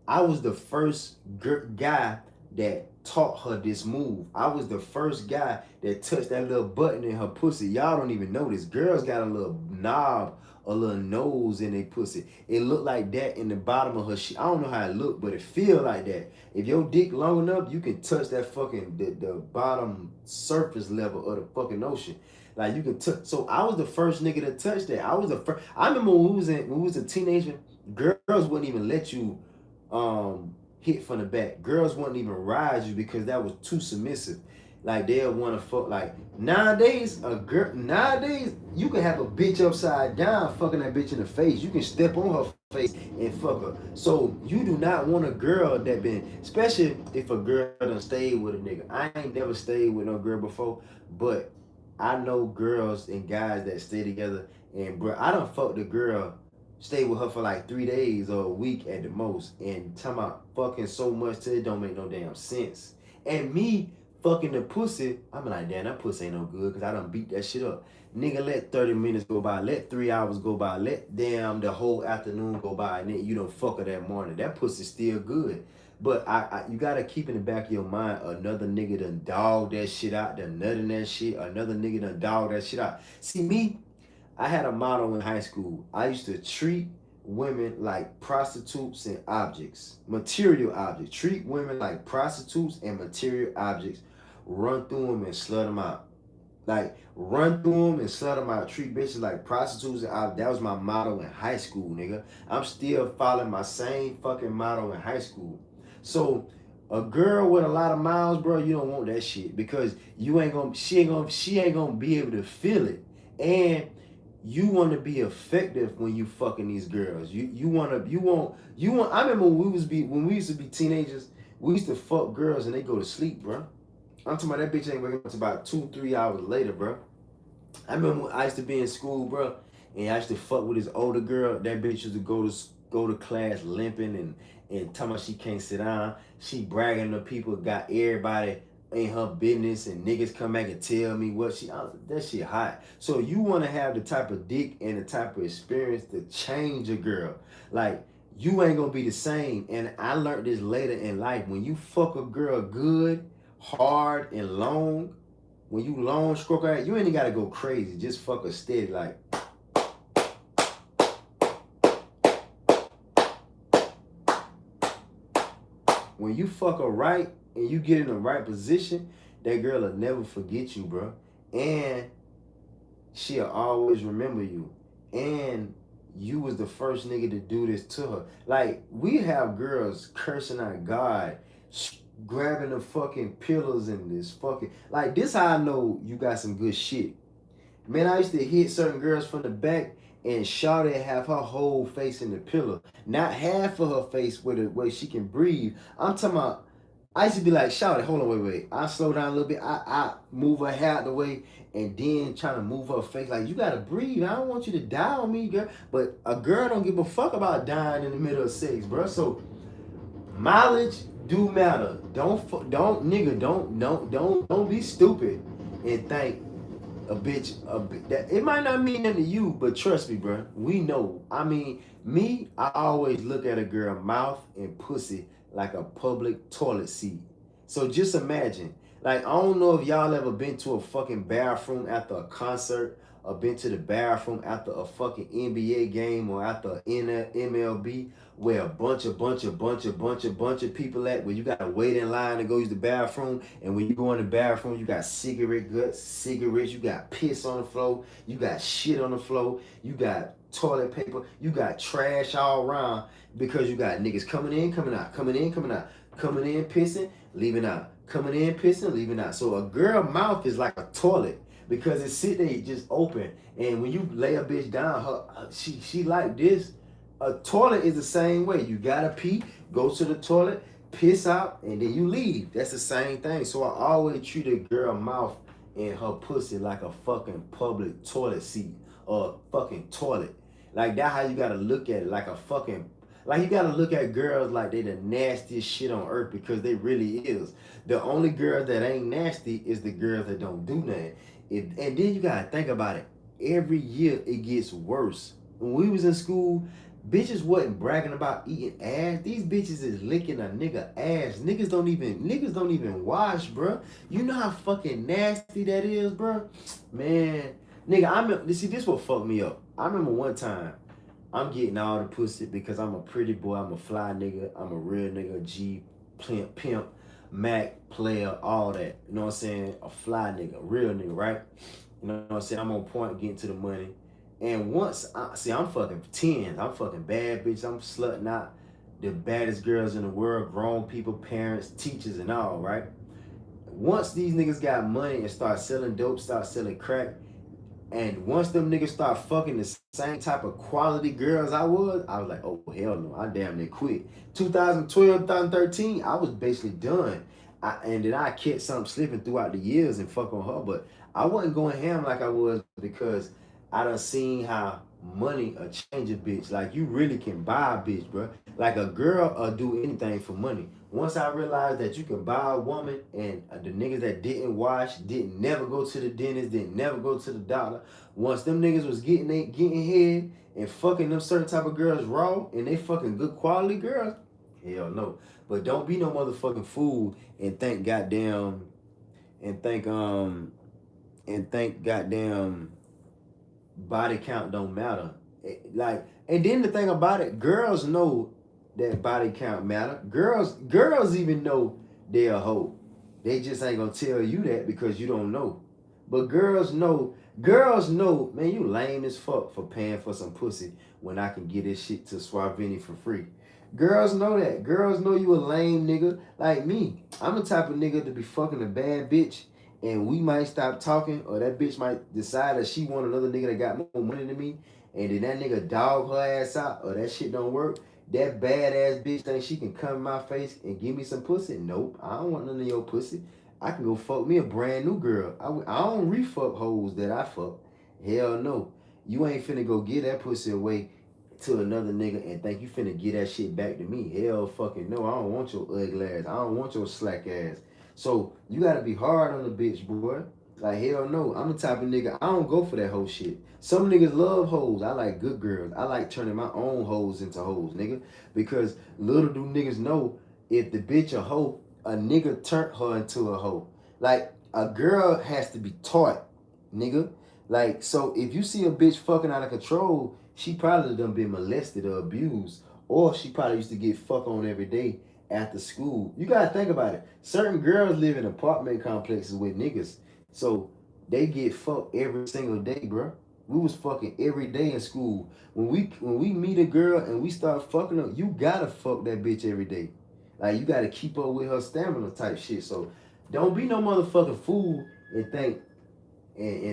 I was the first guy that taught her this move. I was the first guy that touched that little button in her pussy. Y'all don't even know this. Girls got a little knob, a little nose in their pussy. It looked like that in the bottom of her shit. I don't know how it looked, but it feel like that. If your dick long enough, you can touch that fucking the bottom surface level of the fucking ocean. Like you can touch. So I was the first nigga to touch that. I was the first. I remember when we was a teenager, girls wouldn't even let you hit from the back. Girls wouldn't even ride you because that was too submissive. Like they'll want to fuck. Like nowadays, you can have a bitch upside down fucking that bitch in the face. You can step on her face and fuck her. So you do not want a girl that been, especially if a girl done stayed with a nigga. I ain't never stayed with no girl before, but I know girls and guys that stay together. And bro, I done fucked a girl, stay with her for like 3 days or a week at the most, and talking about fucking so much till it don't make no damn sense. And me fucking the pussy, I'm like, damn, that pussy ain't no good because I done beat that shit up. Nigga, let 30 minutes go by, let 3 hours go by, let damn the whole afternoon go by, and then you don't fuck her that morning. That pussy still good. But you gotta keep in the back of your mind, another nigga done dog that shit out, done nut in that shit, another nigga done dog that shit out. See me, I had a motto in high school. I used to treat women like prostitutes and objects, material objects. Treat women like prostitutes and material objects. Run through them and slut them out. Like, run through them and slut them out. Treat bitches like prostitutes and objects. That was my motto in high school, nigga. I'm still following my same fucking motto in high school. So, a girl with a lot of miles, bro, you don't want that shit because she ain't gonna be able to feel it. And you want to be effective when you fucking these girls. You want. I remember when we used to be teenagers, we used to fuck girls and they go to sleep, bro. I'm talking about that bitch ain't waking up until about 2-3 hours later, bro. I remember when I used to be in school, bro, and I used to fuck with this older girl. That bitch used to go to class limping and talking about she can't sit down. She bragging to people, got everybody in her business, and niggas come back and tell me what that shit hot. So you want to have the type of dick and the type of experience to change a girl. Like, you ain't gonna be the same. And I learned this later in life. When you fuck a girl good, hard, and long, when you long stroke her, you ain't gotta go crazy. Just fuck her steady, like. When you fuck her right and you get in the right position, that girl will never forget you, bro. And she'll always remember you. And you was the first nigga to do this to her. Like, we have girls cursing out God, grabbing the fucking pillows and this fucking... Like, this how I know you got some good shit. Man, I used to hit certain girls from the back and shawty have her whole face in the pillow. Not half of her face where she can breathe. I'm talking about, I used to be like, shawty, hold on, wait. I slow down a little bit. I move her hair out the way and then trying to move her face. Like, you gotta breathe. I don't want you to die on me, girl. But a girl don't give a fuck about dying in the middle of sex, bro. So mileage do matter. Don't be stupid and think a bitch that it might not mean nothing to you, but trust me, bro, we know. I mean, me, I always look at a girl mouth and pussy like a public toilet seat. So just imagine, like, I don't know if y'all ever been to a fucking bathroom after a concert or been to the bathroom after a fucking NBA game or after MLB where a bunch of people at, where you gotta wait in line to go use the bathroom, and when you go in the bathroom, you got cigarette guts, cigarettes, you got piss on the floor, you got shit on the floor, you got toilet paper, you got trash all around because you got niggas coming in, coming out, coming in, pissing, leaving out, coming in, pissing, leaving out. So a girl mouth is like a toilet because it sit there just open, and when you lay a bitch down, she like this. A toilet is the same way. You gotta pee, go to the toilet, piss out, and then you leave. That's the same thing. So I always treat a girl mouth and her pussy like a fucking public toilet seat or a fucking toilet. Like, that how you gotta look at it, like a fucking, Like you gotta look at girls like they the nastiest shit on earth because they really is. The only girl that ain't nasty is the girls that don't do nothing. And then you gotta think about it. Every year it gets worse. When we was in school, bitches wasn't bragging about eating ass. These bitches is licking a nigga ass. Niggas don't even wash, bro. You know how fucking nasty that is, bro? Man, nigga, see this what fucked me up. I remember one time I'm getting all the pussy because I'm a pretty boy, I'm a fly nigga, I'm a real nigga, G, pimp, Mac, player, all that. You know what I'm saying? A fly nigga, a real nigga, right? You know what I'm saying? I'm on point getting to the money. And once, I'm fucking 10s. I'm fucking bad bitch. I'm slutting out the baddest girls in the world, grown people, parents, teachers, and all, right? Once these niggas got money and start selling dope, start selling crack, and once them niggas start fucking the same type of quality girls I was like, oh, hell no, I damn near quit. 2012, 2013, I was basically done. And then I kept something slipping throughout the years and fuck on her, but I wasn't going ham like I was because I done seen how money change a bitch. Like you really can buy a bitch, bro. Like a girl do anything for money. Once I realized that you can buy a woman and the niggas that didn't wash, didn't never go to the dentist, didn't never go to the doctor. Once them niggas was getting head and fucking them certain type of girls raw and they fucking good quality girls, hell no. But don't be no motherfucking fool and think goddamn body count don't matter. Like, and then the thing about it, girls know that body count matter. Girls even know they a hoe. They just ain't gonna tell you that because you don't know. But girls know, man, you lame as fuck for paying for some pussy when I can get this shit to SuavenyV for free. Girls know that. Girls know you a lame nigga like me. I'm the type of nigga to be fucking a bad bitch and we might stop talking, or that bitch might decide that she want another nigga that got more money than me, and then that nigga dog her ass out, or that shit don't work. That badass bitch thinks she can come in my face and give me some pussy. Nope, I don't want none of your pussy. I can go fuck me a brand new girl. I don't re-fuck hoes that I fuck. Hell no. You ain't finna go get that pussy away to another nigga and think you finna get that shit back to me. Hell fucking no. I don't want your ugly ass. I don't want your slack ass. So you gotta be hard on the bitch, boy. Like hell no. I'm the type of nigga, I don't go for that whole shit. Some niggas love hoes. I like good girls. I like turning my own hoes into hoes, nigga. Because little do niggas know, if the bitch a hoe, a nigga turned her into a hoe. Like a girl has to be taught, nigga. Like, so if you see a bitch fucking out of control, she probably done been molested or abused. Or she probably used to get fucked on every day after school. You gotta think about it. Certain girls live in apartment complexes with niggas. So they get fucked every single day, bro. We was fucking every day in school. When we meet a girl and we start fucking her, you gotta fuck that bitch every day. Like you gotta keep up with her stamina type shit. So don't be no motherfucking fool and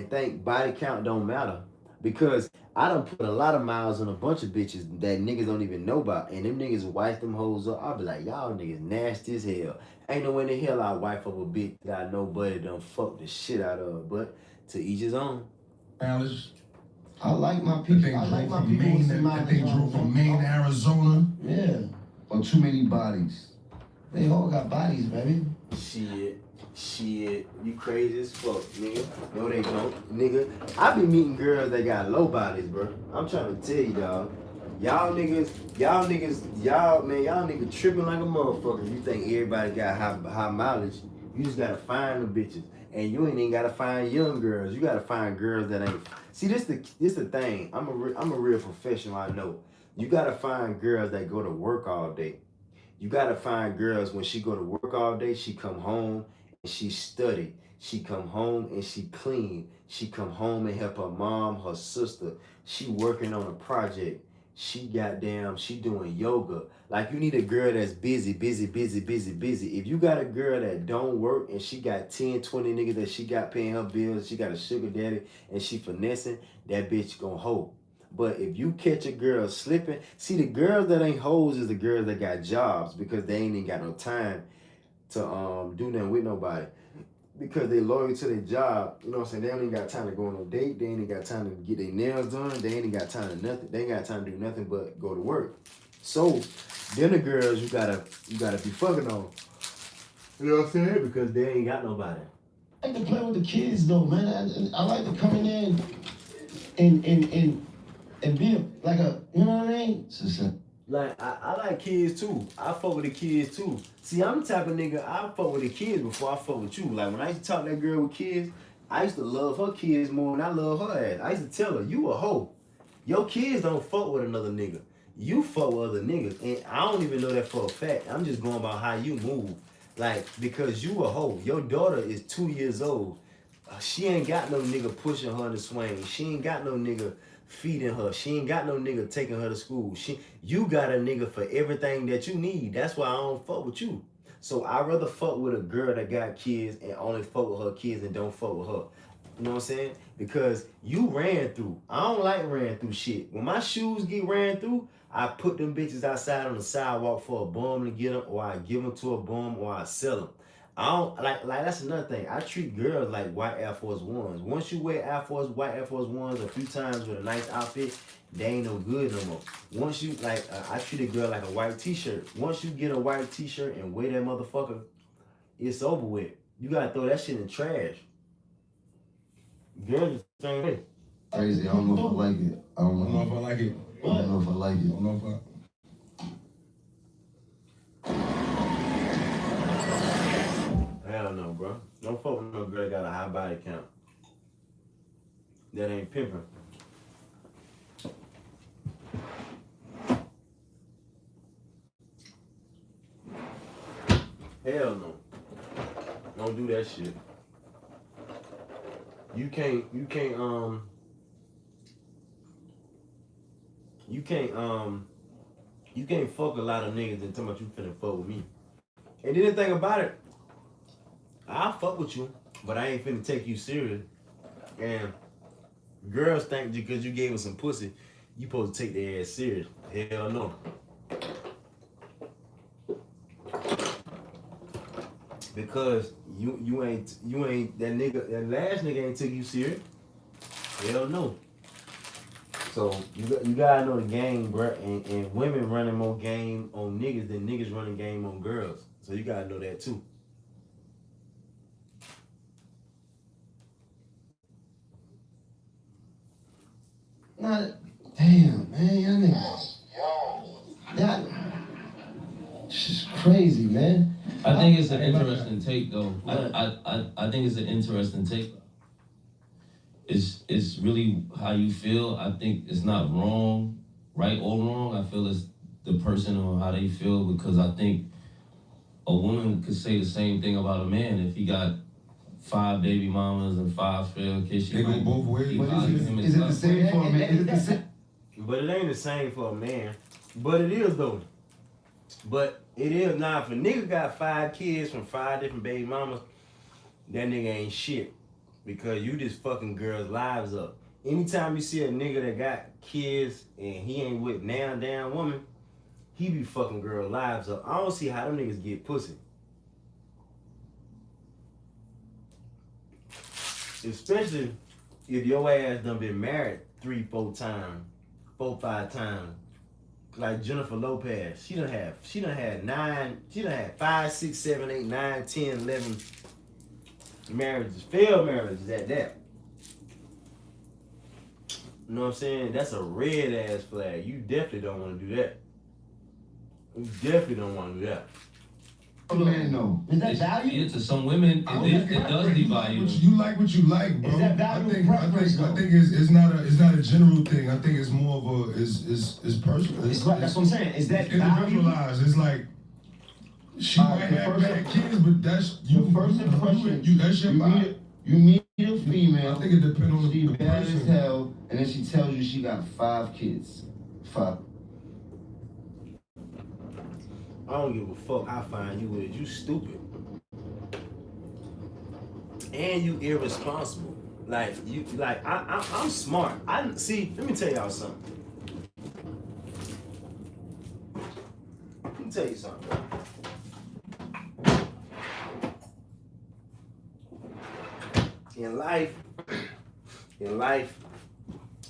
think body count don't matter. Because I done put a lot of miles on a bunch of bitches that niggas don't even know about. And them niggas wife them hoes up. I'll be like, y'all niggas nasty as hell. Ain't no way in the hell I wife up a bitch that I know buddy done fuck the shit out of. But to each his own. Alice, I like my people. I like my people with some that they drove from Maine to Arizona. Yeah. Or too many bodies. They all got bodies, baby. Shit, you crazy as fuck, nigga. No, they don't, nigga. I be meeting girls that got low bodies, bro. I'm trying to tell you, dog. Y'all niggas, tripping like a motherfucker. You think everybody got high mileage. You just gotta find the bitches. And you ain't even gotta find young girls. You gotta find girls that ain't. See, this the thing. I'm a real professional, I know. You gotta find girls that go to work all day. You gotta find girls when she go to work all day, she come home and she study. She come home and she clean. She come home and help her mom, her sister. She working on a project. She doing yoga. Like you need a girl that's busy. If you got a girl that don't work and she got 10, 20 niggas that she got paying her bills, she got a sugar daddy and she finessing, that bitch gonna hold. But if you catch a girl slipping, see the girls that ain't hoes is the girls that got jobs because they ain't even got no time to do nothing with nobody. Because they loyal to their job, you know what I'm saying? They don't even got time to go on a date. They ain't even got time to get their nails done. They ain't even got time to nothing. They ain't got time to do nothing but go to work. So, then the girls you gotta be fucking on. You know what I'm saying? Because they ain't got nobody. I like to play with the kids though, man. I like to come in there and be like a, you know what I mean? Like, I like kids too. I fuck with the kids too. See, I'm the type of nigga, I fuck with the kids before I fuck with you. Like, when I used to talk to that girl with kids, I used to love her kids more than I love her ass. I used to tell her, you a hoe. Your kids don't fuck with another nigga. You fuck with other niggas. And I don't even know that for a fact. I'm just going about how you move. Like, because you a hoe. Your daughter is 2 years old. She ain't got no nigga pushing her in the swing. She ain't got no nigga feeding her. She ain't got no nigga taking her to school. You got a nigga for everything that you need. That's why I don't fuck with you. So I'd rather fuck with a girl that got kids and only fuck with her kids and don't fuck with her. You know what I'm saying? Because you ran through. I don't like ran through shit. When my shoes get ran through, I put them bitches outside on the sidewalk for a bum to get them, or I give them to a bum, or I sell them. I don't like that's another thing. I treat girls like white Air Force Ones. Once you wear white Air Force Ones a few times with a nice outfit, they ain't no good no more. Once you I treat a girl like a white t-shirt. Once you get a white t-shirt and wear that motherfucker, it's over with. You gotta throw that shit in the trash. Girls the same way. Crazy. I don't know if I like it. I don't know if I like it. I don't know if I like it. I don't know if I. Hell no, bro. Don't fuck with no girl that got a high body count. That ain't pimping. Hell no. Don't do that shit. You can't fuck a lot of niggas and tell me you finna fuck with me. And then the thing about it, I'll fuck with you, but I ain't finna take you serious. And girls think because you gave them some pussy, you supposed to take their ass serious. Hell no. Because you ain't that last nigga ain't took you serious. Hell no. So you gotta know the game, bro. And women running more game on niggas than niggas running game on girls. So you gotta know that too. Not, damn, man, y'all niggas. That, this is crazy, man. I think it's an interesting take, though. I think it's an interesting take. It's really how you feel. I think it's not wrong, right or wrong. I feel it's the person or how they feel, because I think a woman could say the same thing about a man if he got 5 baby mamas and 5 failed kids. They go both ways. Is it the same for a man? Is it the same? But it ain't the same for a man. But it is though. But it is now. If a nigga got 5 kids from 5 different baby mamas, that nigga ain't shit. Because you just fucking girls' lives up. Anytime you see a nigga that got kids and he ain't with now damn woman, he be fucking girl lives up. I don't see how them niggas get pussy. Especially if your ass done been married 3-4 times, 4-5 times. Like Jennifer Lopez, she done had 5, 6, 7, 8, 9, 10, 11 marriages, failed marriages at that. You know what I'm saying? That's a red ass flag. You definitely don't want to do that. You definitely don't want to do that. Man, no. Is that value? Yeah, to some women, it does devalue. You like what you like, bro. Is that value preference, I think it's not a general thing. I think it's more of a it's personal. That's what I'm saying. Is that value? Individualized. It's like she might have bad kids, but that's you. The first impression. That's your body. You meet a female. I think it depends on She the bad as person. hell, and then she tells you she got 5 kids. 5. I don't give a fuck how fine you is. You stupid. And you irresponsible. Like I'm smart. Let me tell y'all something. Let me tell you something. In life,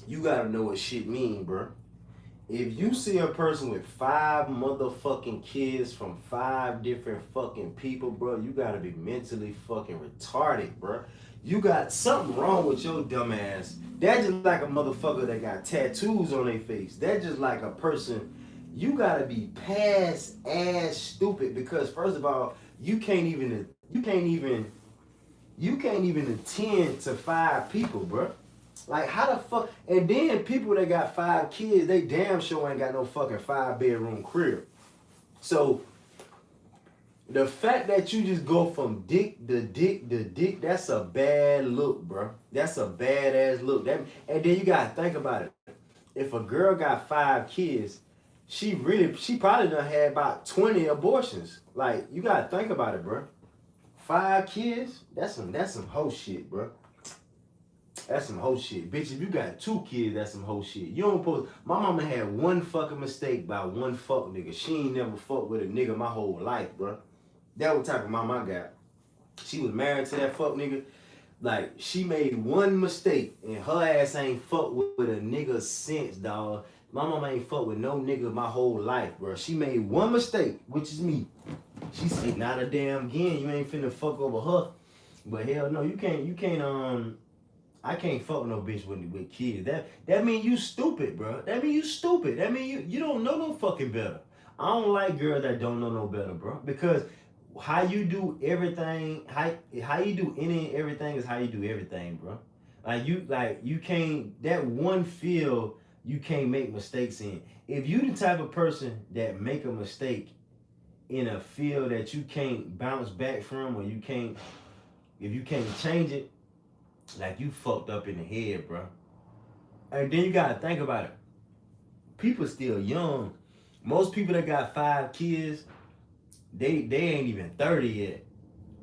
you gotta know what shit mean, bro. If you see a person with 5 motherfucking kids from 5 different fucking people, bro, you gotta be mentally fucking retarded, bro. You got something wrong with your dumb ass. That's just like a motherfucker that got tattoos on their face. That's just like a person. You gotta be past ass stupid because first of all, you can't even attend to 5 people, bro. Like how the fuck? And then people that got 5 kids, they damn sure ain't got no fucking 5-bedroom crib. So the fact that you just go from dick to dick to dick, that's a bad look, bro. That's a badass look. And then you gotta think about it. If a girl got 5 kids, she probably done had about 20 abortions. Like you gotta think about it, bro. 5 kids, that's some hoe shit, bro. That's some hoe shit. Bitch, if you got 2 kids, that's some hoe shit. You don't post. My mama had one fucking mistake by one fuck nigga. She ain't never fucked with a nigga my whole life, bro. That what type of mama I got. She was married to that fuck nigga. Like, she made one mistake, and her ass ain't fucked with a nigga since, dawg. My mama ain't fucked with no nigga my whole life, bro. She made one mistake, which is me. She said, not a damn again. You ain't finna fuck over her. But hell no, you can't, I can't fuck no bitch with kids. That mean you stupid, bro. That mean you stupid. That mean you don't know no fucking better. I don't like girls that don't know no better, bro. Because how you do everything, how you do any and everything is how you do everything, bro. You can't, that one field you can't make mistakes in. If you the type of person that make a mistake in a field that you can't bounce back from, or if you can't change it, like you fucked up in the head, bro. And then you gotta think about it. People still young. Most people that got 5 kids, they ain't even 30 yet.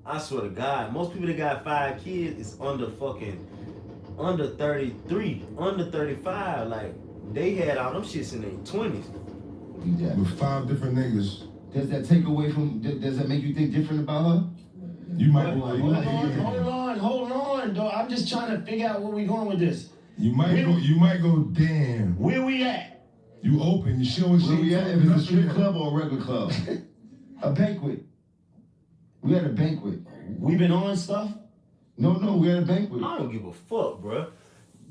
I swear to God, most people that got 5 kids is under 33, under 35. Like they had all them shits in their 20s. Yeah. With 5 different niggas. Does that take away from? Does that make you think different about her? You might be like, hold on, dog. I'm just trying to figure out where we going with this. You might go, damn. Where we at? You open, you show us. Where we at? If it's a strip club or a regular club? A banquet. We had a banquet. We been on stuff? No, we had a banquet. I don't give a fuck, bro.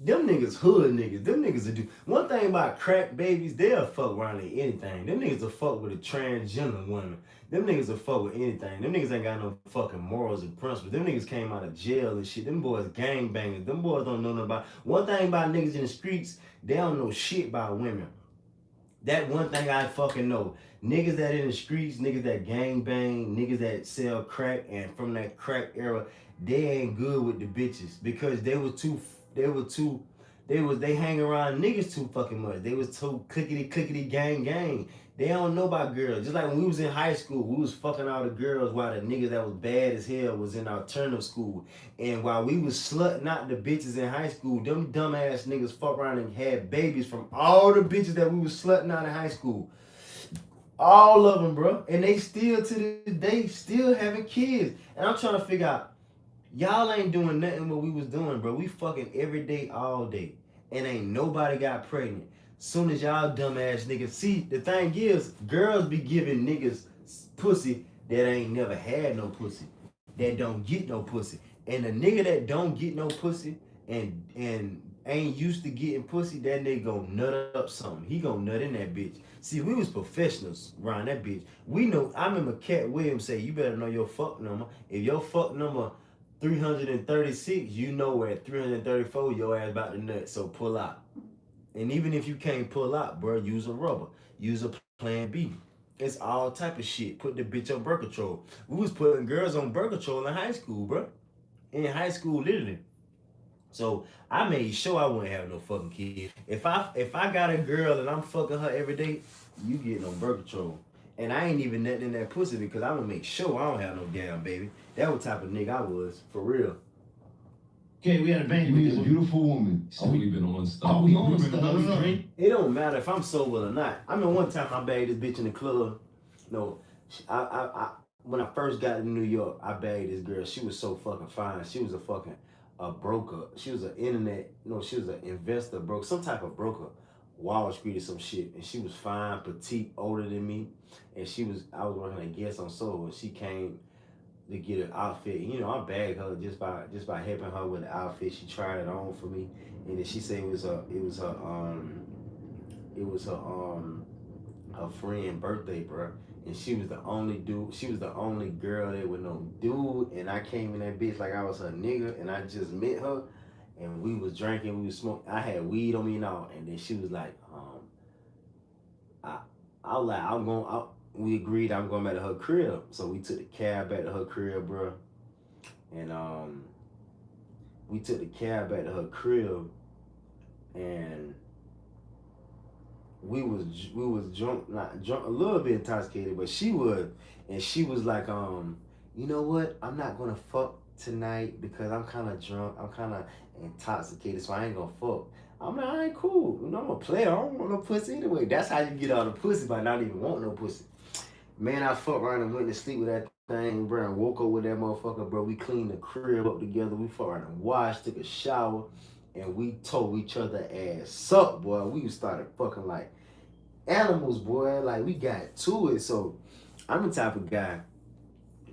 Them niggas hood niggas. Them niggas will do. One thing about crack babies, they'll fuck around in anything. Them niggas will fuck with a transgender woman. Them niggas will fuck with anything. Them niggas ain't got no fucking morals and principles. Them niggas came out of jail and shit. Them boys gang bangers. Them boys don't know nothing about. One thing about niggas in the streets, they don't know shit about women. That one thing I fucking know. Niggas that in the streets, niggas that gang bang, niggas that sell crack, and from that crack era, they ain't good with the bitches because they hang around niggas too fucking much. They was too clickety gang. They don't know about girls. Just like when we was in high school, we was fucking all the girls while the niggas that was bad as hell was in alternative school. And while we was slutting out the bitches in high school, them dumbass niggas fuck around and had babies from all the bitches that we was slutting out in high school. All of them, bro. And they still to this day still having kids. And I'm trying to figure out, y'all ain't doing nothing what we was doing, bro. We fucking every day, all day. And ain't nobody got pregnant. Soon as y'all dumbass niggas. See, the thing is, girls be giving niggas pussy that ain't never had no pussy. That don't get no pussy. And the nigga that don't get no pussy and ain't used to getting pussy, that nigga gon' nut up something. He gon' nut in that bitch. See, we was professionals around that bitch. We know, I remember Cat Williams say, you better know your fuck number. If your fuck number 336, you know at 334 your ass about to nut, so pull out. And even if you can't pull out, bro, use a rubber. Use a plan B. It's all type of shit. Put the bitch on birth control. We was putting girls on birth control in high school, bro. In high school, literally. So I made sure I wouldn't have no fucking kids. If I got a girl and I'm fucking her every day, you getting on birth control. And I ain't even nutting in that pussy because I want to make sure I don't have no damn baby. That was the type of nigga I was, for real. Okay, we had a banquet. She's a beautiful woman. So we been on stuff. Oh, we on stuff. It don't matter if I'm sober or not. I mean, one time I bagged this bitch in the club. No, I when I first got to New York, I bagged this girl. She was so fucking fine. She was a broker. She was an internet, she was an investor broker, some type of broker. Wall Street or some shit, and she was fine, petite, older than me, and I was working at Guess on Soul, and she came to get an outfit. You know, I bagged her just by helping her with the outfit. She tried it on for me, and then she said it was her friend birthday, bro. And she was the only dude. She was the only girl there with no dude. And I came in that bitch like I was her nigga, and I just met her, and we was drinking, we was smoking. I had weed on me and all, and then she was like, I was like, we agreed I'm going back to her crib. So we took the cab back to her crib, bro. And we took the cab back to her crib, and we was drunk, not drunk, a little bit intoxicated, but she was, and she was like, you know what? I'm not gonna fuck tonight because I'm kind of drunk, I'm kind of intoxicated, so I ain't gonna fuck. I'm like, all right, cool. You know, I'm a player. I don't want no pussy anyway. That's how you get all the pussy by not even wanting no pussy. Man, I fucked around and went to sleep with that thing, bro, and woke up with that motherfucker, bro. We cleaned the crib up together. We fucked around and washed, took a shower, and we tore each other ass up, boy. We started fucking like animals, boy. Like, we got to it. So, I'm the type of guy,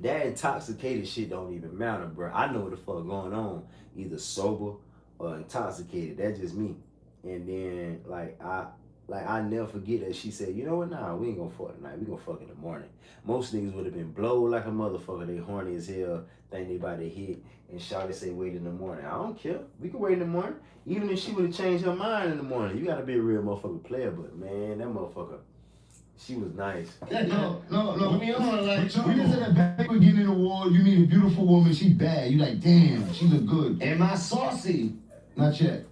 that intoxicated shit don't even matter, bro. I know what the fuck going on, either sober or intoxicated. That's just me. And then, I never forget that she said, you know what, nah, we ain't gonna fuck tonight. We gonna fuck in the morning. Most niggas would have been blowed like a motherfucker. They horny as hell, think they about to hit, and shawty say wait in the morning. I don't care. We can wait in the morning. Even if she would have changed her mind in the morning. You gotta be a real motherfucking player, but man, that motherfucker, she was nice. No. I mean, we just in a banquet getting an award. You meet a beautiful woman. She bad. You like, damn, she look good. Am I saucy? Not yet.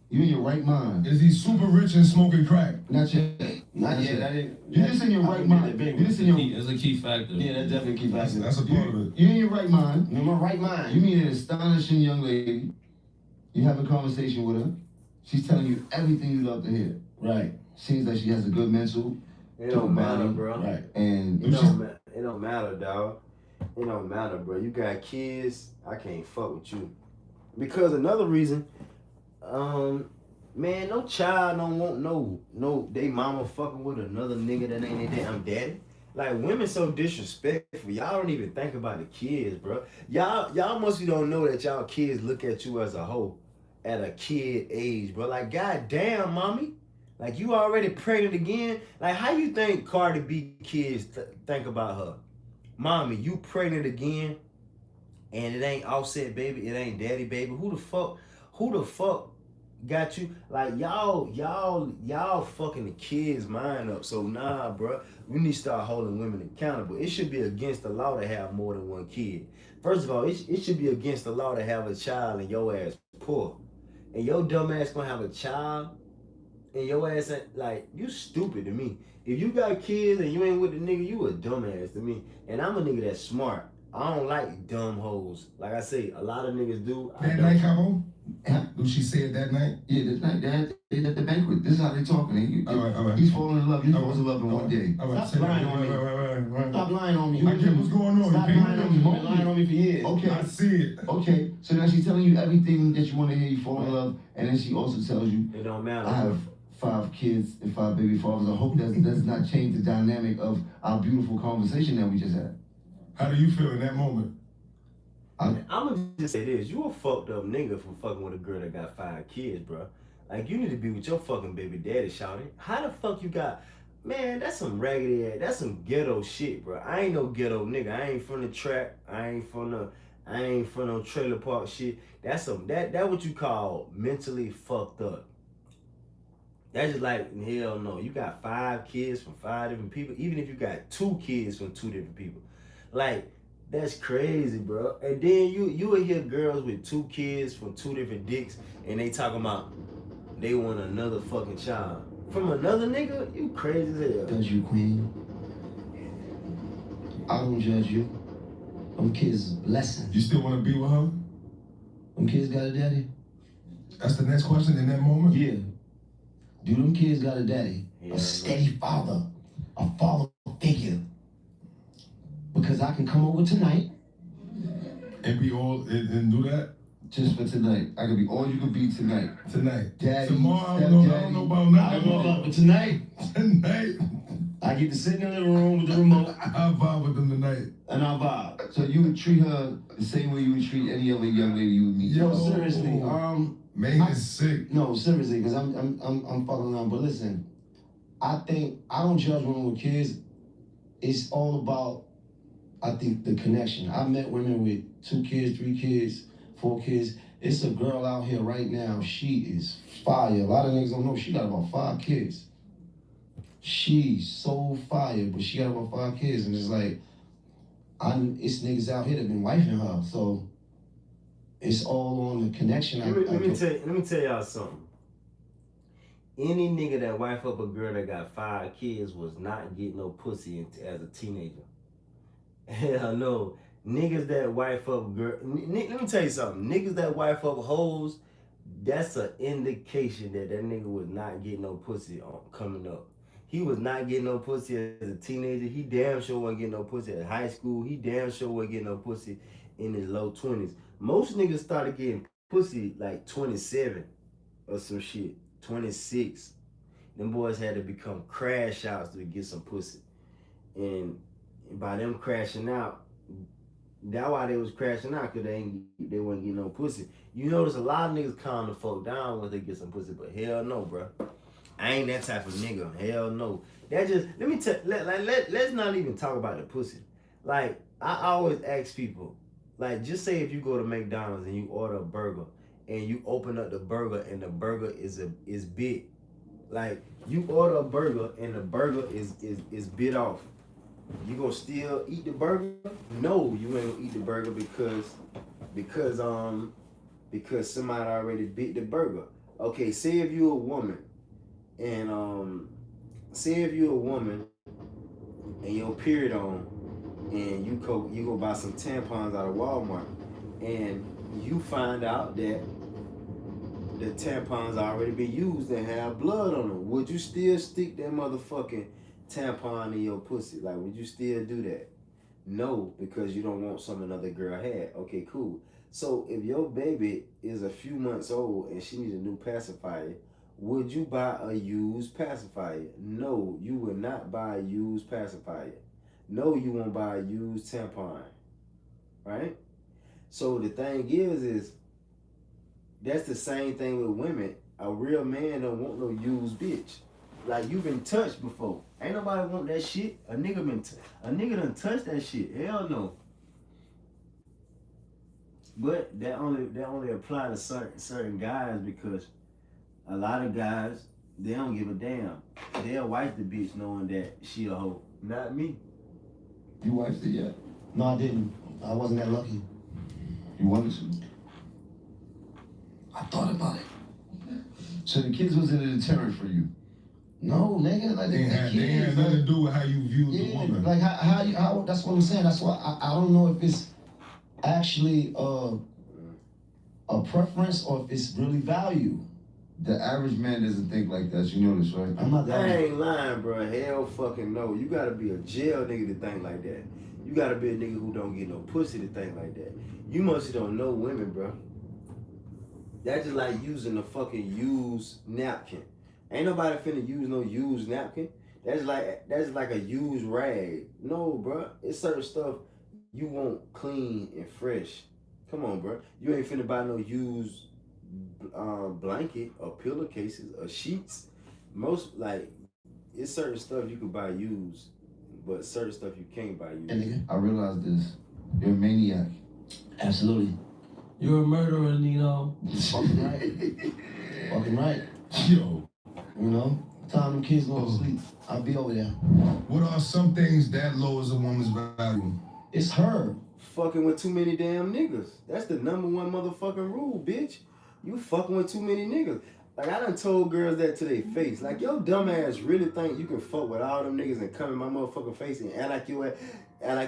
You in your right mind. Is he super rich and smoking crack? Not yet. Not yet. You're just in your right mind. You're just in your. That's a key factor. Yeah, that's definitely a key factor. That's a part of it. You're in your right mind. You're in my right mind. You meet an astonishing young lady. You have a conversation with her. She's telling you everything you love to hear. Right. Seems like she has a good mental. It don't matter, bro. Right. And it don't matter, dog. It don't matter, bro. You got kids, I can't fuck with you. Because another reason, man, no child don't want no they mama fucking with another nigga that ain't their damn daddy. Like, women so disrespectful. Y'all don't even think about the kids, bro. Y'all mostly don't know that y'all kids look at you as a hoe at a kid age, bro. Like, goddamn, mommy. Like, you already pregnant again? Like, how you think Cardi B kids think about her? Mommy, you pregnant again, and it ain't Offset baby, it ain't Daddy baby. Who the fuck got you? Like, y'all fucking the kids' mind up. So nah, bro, we need to start holding women accountable. It should be against the law to have more than one kid. First of all, it should be against the law to have a child and your ass poor. And your dumb ass gonna have a child and your ass ain't, like, you stupid to me. If you got kids and you ain't with the nigga, you a dumbass to me. And I'm a nigga that's smart. I don't like dumb hoes. Like I say, a lot of niggas do. That night, Cabo? What she said that night? Yeah, that night they at the banquet. This is how they talking. All right. He's falling in love. He falls in love in one day. All right. Stop lying on me. Right. Stop lying on me. I get what's going on. Stop lying on me. You've been lying on me for years. Okay. I see it. Okay. So now she's telling you everything that you want to hear. You fall in love, and then she also tells you, it don't matter. I have 5 kids and 5 baby fathers. I hope that does not change the dynamic of our beautiful conversation that we just had. How do you feel in that moment? I'm gonna just say this: you a fucked up nigga for fucking with a girl that got 5 kids, bro. Like, you need to be with your fucking baby daddy, shawty. How the fuck you got? Man, that's some raggedy ass. That's some ghetto shit, bro. I ain't no ghetto nigga. I ain't from the trap. I ain't from no trailer park shit. That's that what you call mentally fucked up. That's just like, hell no. You got 5 kids from 5 different people. Even if you got 2 kids from 2 different people, like, that's crazy, bro. And then you will hear girls with 2 kids from 2 different dicks, and they talking about they want another fucking child from another nigga. You crazy as hell. Judge you, queen. I don't judge you. Them kids blessing. You still want to be with her? Them kids got a daddy? That's the next question in that moment? Yeah. Do them kids got a daddy? Yeah, a steady father. A father figure. Because I can come over tonight and be all and do that. Just for tonight. I could be all you could be tonight. Tonight. Daddy, Tomorrow, I don't know about nothing. I don't know about, but tonight, Tonight. I get to sit in the living room with the remote. I vibe with them tonight. And I vibe. So you would treat her the same way you would treat any other young lady you would meet. Yo, seriously. Man, it's sick. No, seriously, because I'm fucking around. But listen, I think I don't judge women with kids. It's all about, I think, the connection. I met women with 2 kids, 3 kids, 4 kids. It's a girl out here right now. She is fire. A lot of niggas don't know. She got about 5 kids. She's so fire, but she got about 5 kids, and it's like, it's niggas out here that been wifing her. So it's all on the connection. Let me tell y'all something. Any nigga that wife up a girl that got 5 kids was not getting no pussy as a teenager. Hell no. Niggas that wife up girl. Let me tell you something. Niggas that wife up hoes, that's an indication that nigga was not getting no pussy coming up. He was not getting no pussy as a teenager. He damn sure wasn't getting no pussy at high school. He damn sure wasn't getting no pussy in his low 20s. Most niggas started getting pussy like 27 or some shit. 26. Them boys had to become crash outs to get some pussy. And by them crashing out, that's why they was crashing out, because they wasn't getting no pussy. You notice a lot of niggas calm the fuck down when they get some pussy, but hell no, bro. I ain't that type of nigga. Hell no. That just, let me tell, let's not even talk about the pussy. Like, I always ask people, like, just say if you go to McDonald's and you order a burger, and you open up the burger and the burger is bit. Like, you order a burger and the burger is bit off. You gonna still eat the burger? No, you ain't gonna eat the burger because somebody already bit the burger. Okay, say if you're a woman and your period on, and you go buy some tampons out of Walmart, and you find out that the tampons already been used and have blood on them. Would you still stick that motherfucking tampon in your pussy? Like, would you still do that? No, because you don't want some another girl had. Okay, cool. So if your baby is a few months old and she needs a new pacifier, would you buy a used pacifier? No, you would not buy a used pacifier. No, you won't buy a used tampon. Right? So the thing is that's the same thing with women. A real man don't want no used bitch. Like, you been touched before. Ain't nobody want that shit. A nigga done touched that shit. Hell no. But that only apply to certain guys, because a lot of guys, they don't give a damn. They'll wife the bitch knowing that she a hoe. Not me. You watched it yet? No, I didn't. I wasn't that lucky. You wanted to? I thought about it. So the kids wasn't a deterrent for you? No, nigga. Like, They had nothing to do with how you viewed the woman. Like, how that's what I'm saying. That's why I don't know if it's actually a preference or if it's really value. The average man doesn't think like that. You know this, right? I'm not that. I ain't lying, bro. Hell fucking no. You gotta be a jail nigga to think like that. You gotta be a nigga who don't get no pussy to think like that. You must don't know women, bro. That's just like using a fucking used napkin. Ain't nobody finna use no used napkin. That's like a used rag. No, bro. It's certain stuff you want clean and fresh. Come on, bro. You ain't finna buy no used blanket or pillowcases or sheets. Most, like, it's certain stuff you can buy used, but certain stuff you can't buy used. I realize this. You're a maniac. Absolutely. You're a murderer, Nino. Fucking right. Fucking right. Yo. You know? Time them kids go to sleep, I'll be over there. What are some things that lowers a woman's value? It's her. Fucking with too many damn niggas. That's the number one motherfucking rule, bitch. You fucking with too many niggas. Like, I done told girls that to their face. Like, your dumb ass really think you can fuck with all them niggas and come in my motherfucking face and act like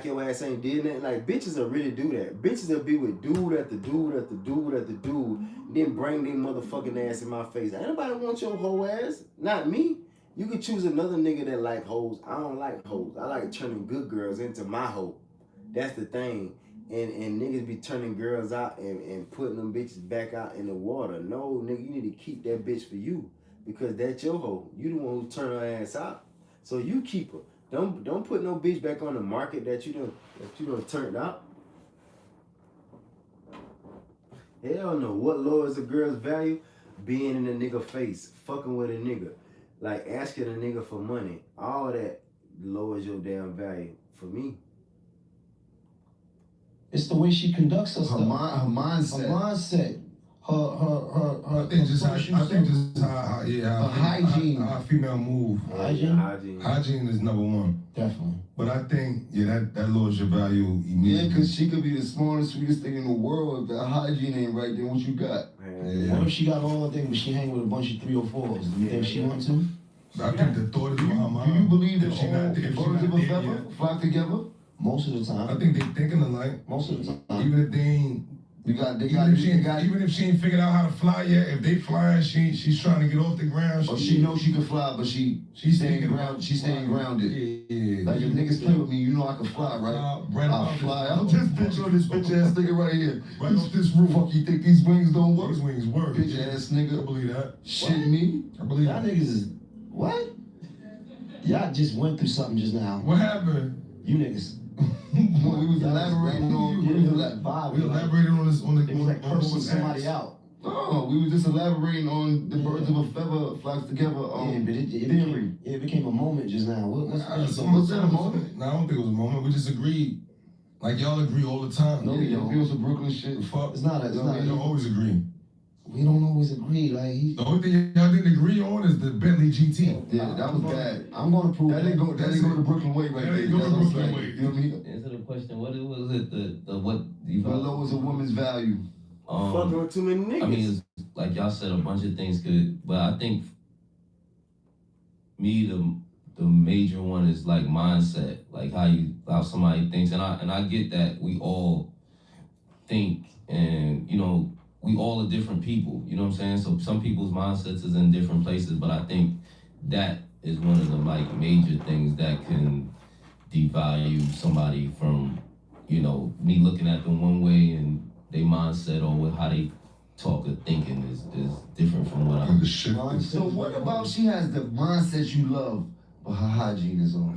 your ass ain't did nothing. Like, bitches will really do that. Bitches will be with dude after dude after dude after dude, then bring their motherfucking ass in my face. Ain't nobody want your whole ass. Not me. You could choose another nigga that like hoes. I don't like hoes. I like turning good girls into my hoe. That's the thing. and niggas be turning girls out and putting them bitches back out in the water. No, nigga, you need to keep that bitch for you because that's your hoe. You the one who turn her ass out, so you keep her. Don't put no bitch back on the market that you done turned out. Hell no. What lowers a girl's value? Being in a nigga face, fucking with a nigga, like asking a nigga for money. All that lowers your damn value for me. It's the way she conducts herself. Her mindset. Her mindset. Her I think just how hygiene. How a female move. Hygiene is number one. Definitely. But I think, that lowers your value immediately. Yeah, because she could be the smartest, sweetest thing in the world. If the hygiene ain't right, then what you got? Yeah. What if she got all the things, but she hang with a bunch of 3 or 4s? Do you think she want to? I think the thought is behind mine. Do you believe that all birds of a feather flock together? Most of the time. I think they thinking alike. Most of the time. Even if they ain't. Even if she ain't figured out how to fly yet, if they flying, she's trying to get off the ground. Or she knows she can fly, but she's staying grounded. She's staying grounded. Yeah. Like if niggas play with me, you know I can fly, right? I'll fly out this bitch on this bitch ass nigga right here. Right off this roof. Fuck, you think these wings don't work? These wings work. Bitch ass nigga. I believe that. Shit me. I believe y'all that. niggas is what? Y'all just went through something just now. What happened? You niggas. We was elaborating on. We elaborated on this. It was like cursing somebody out. No, we were just elaborating on the birds of a feather flocks together. But it became a moment just now. Was that a moment? No, I don't think it was a moment. We just agreed. Like y'all agree all the time. No, we don't. It was a Brooklyn shit. Fuck. It's not. We don't always agree. We don't always agree. Like the only thing y'all didn't agree on is the Bentley GT. Yeah, that was bad. I'm gonna prove that. Didn't go the Brooklyn way right there. That didn't go the Brooklyn way. You know what I mean? Answer the question. What was it? The what? How low is a woman's value? Fucking with too many niggas. I mean, it's, like y'all said, a bunch of things could, but I think the major one is like mindset, like how somebody thinks, and I get that we all think, and we all are different people, you know what I'm saying? So some people's mindsets is in different places, but I think that is one of the like major things that can devalue somebody from, me looking at them one way and their mindset or how they talk or thinking is different from what I'm. So what about she has the mindset you love, but her hygiene is off?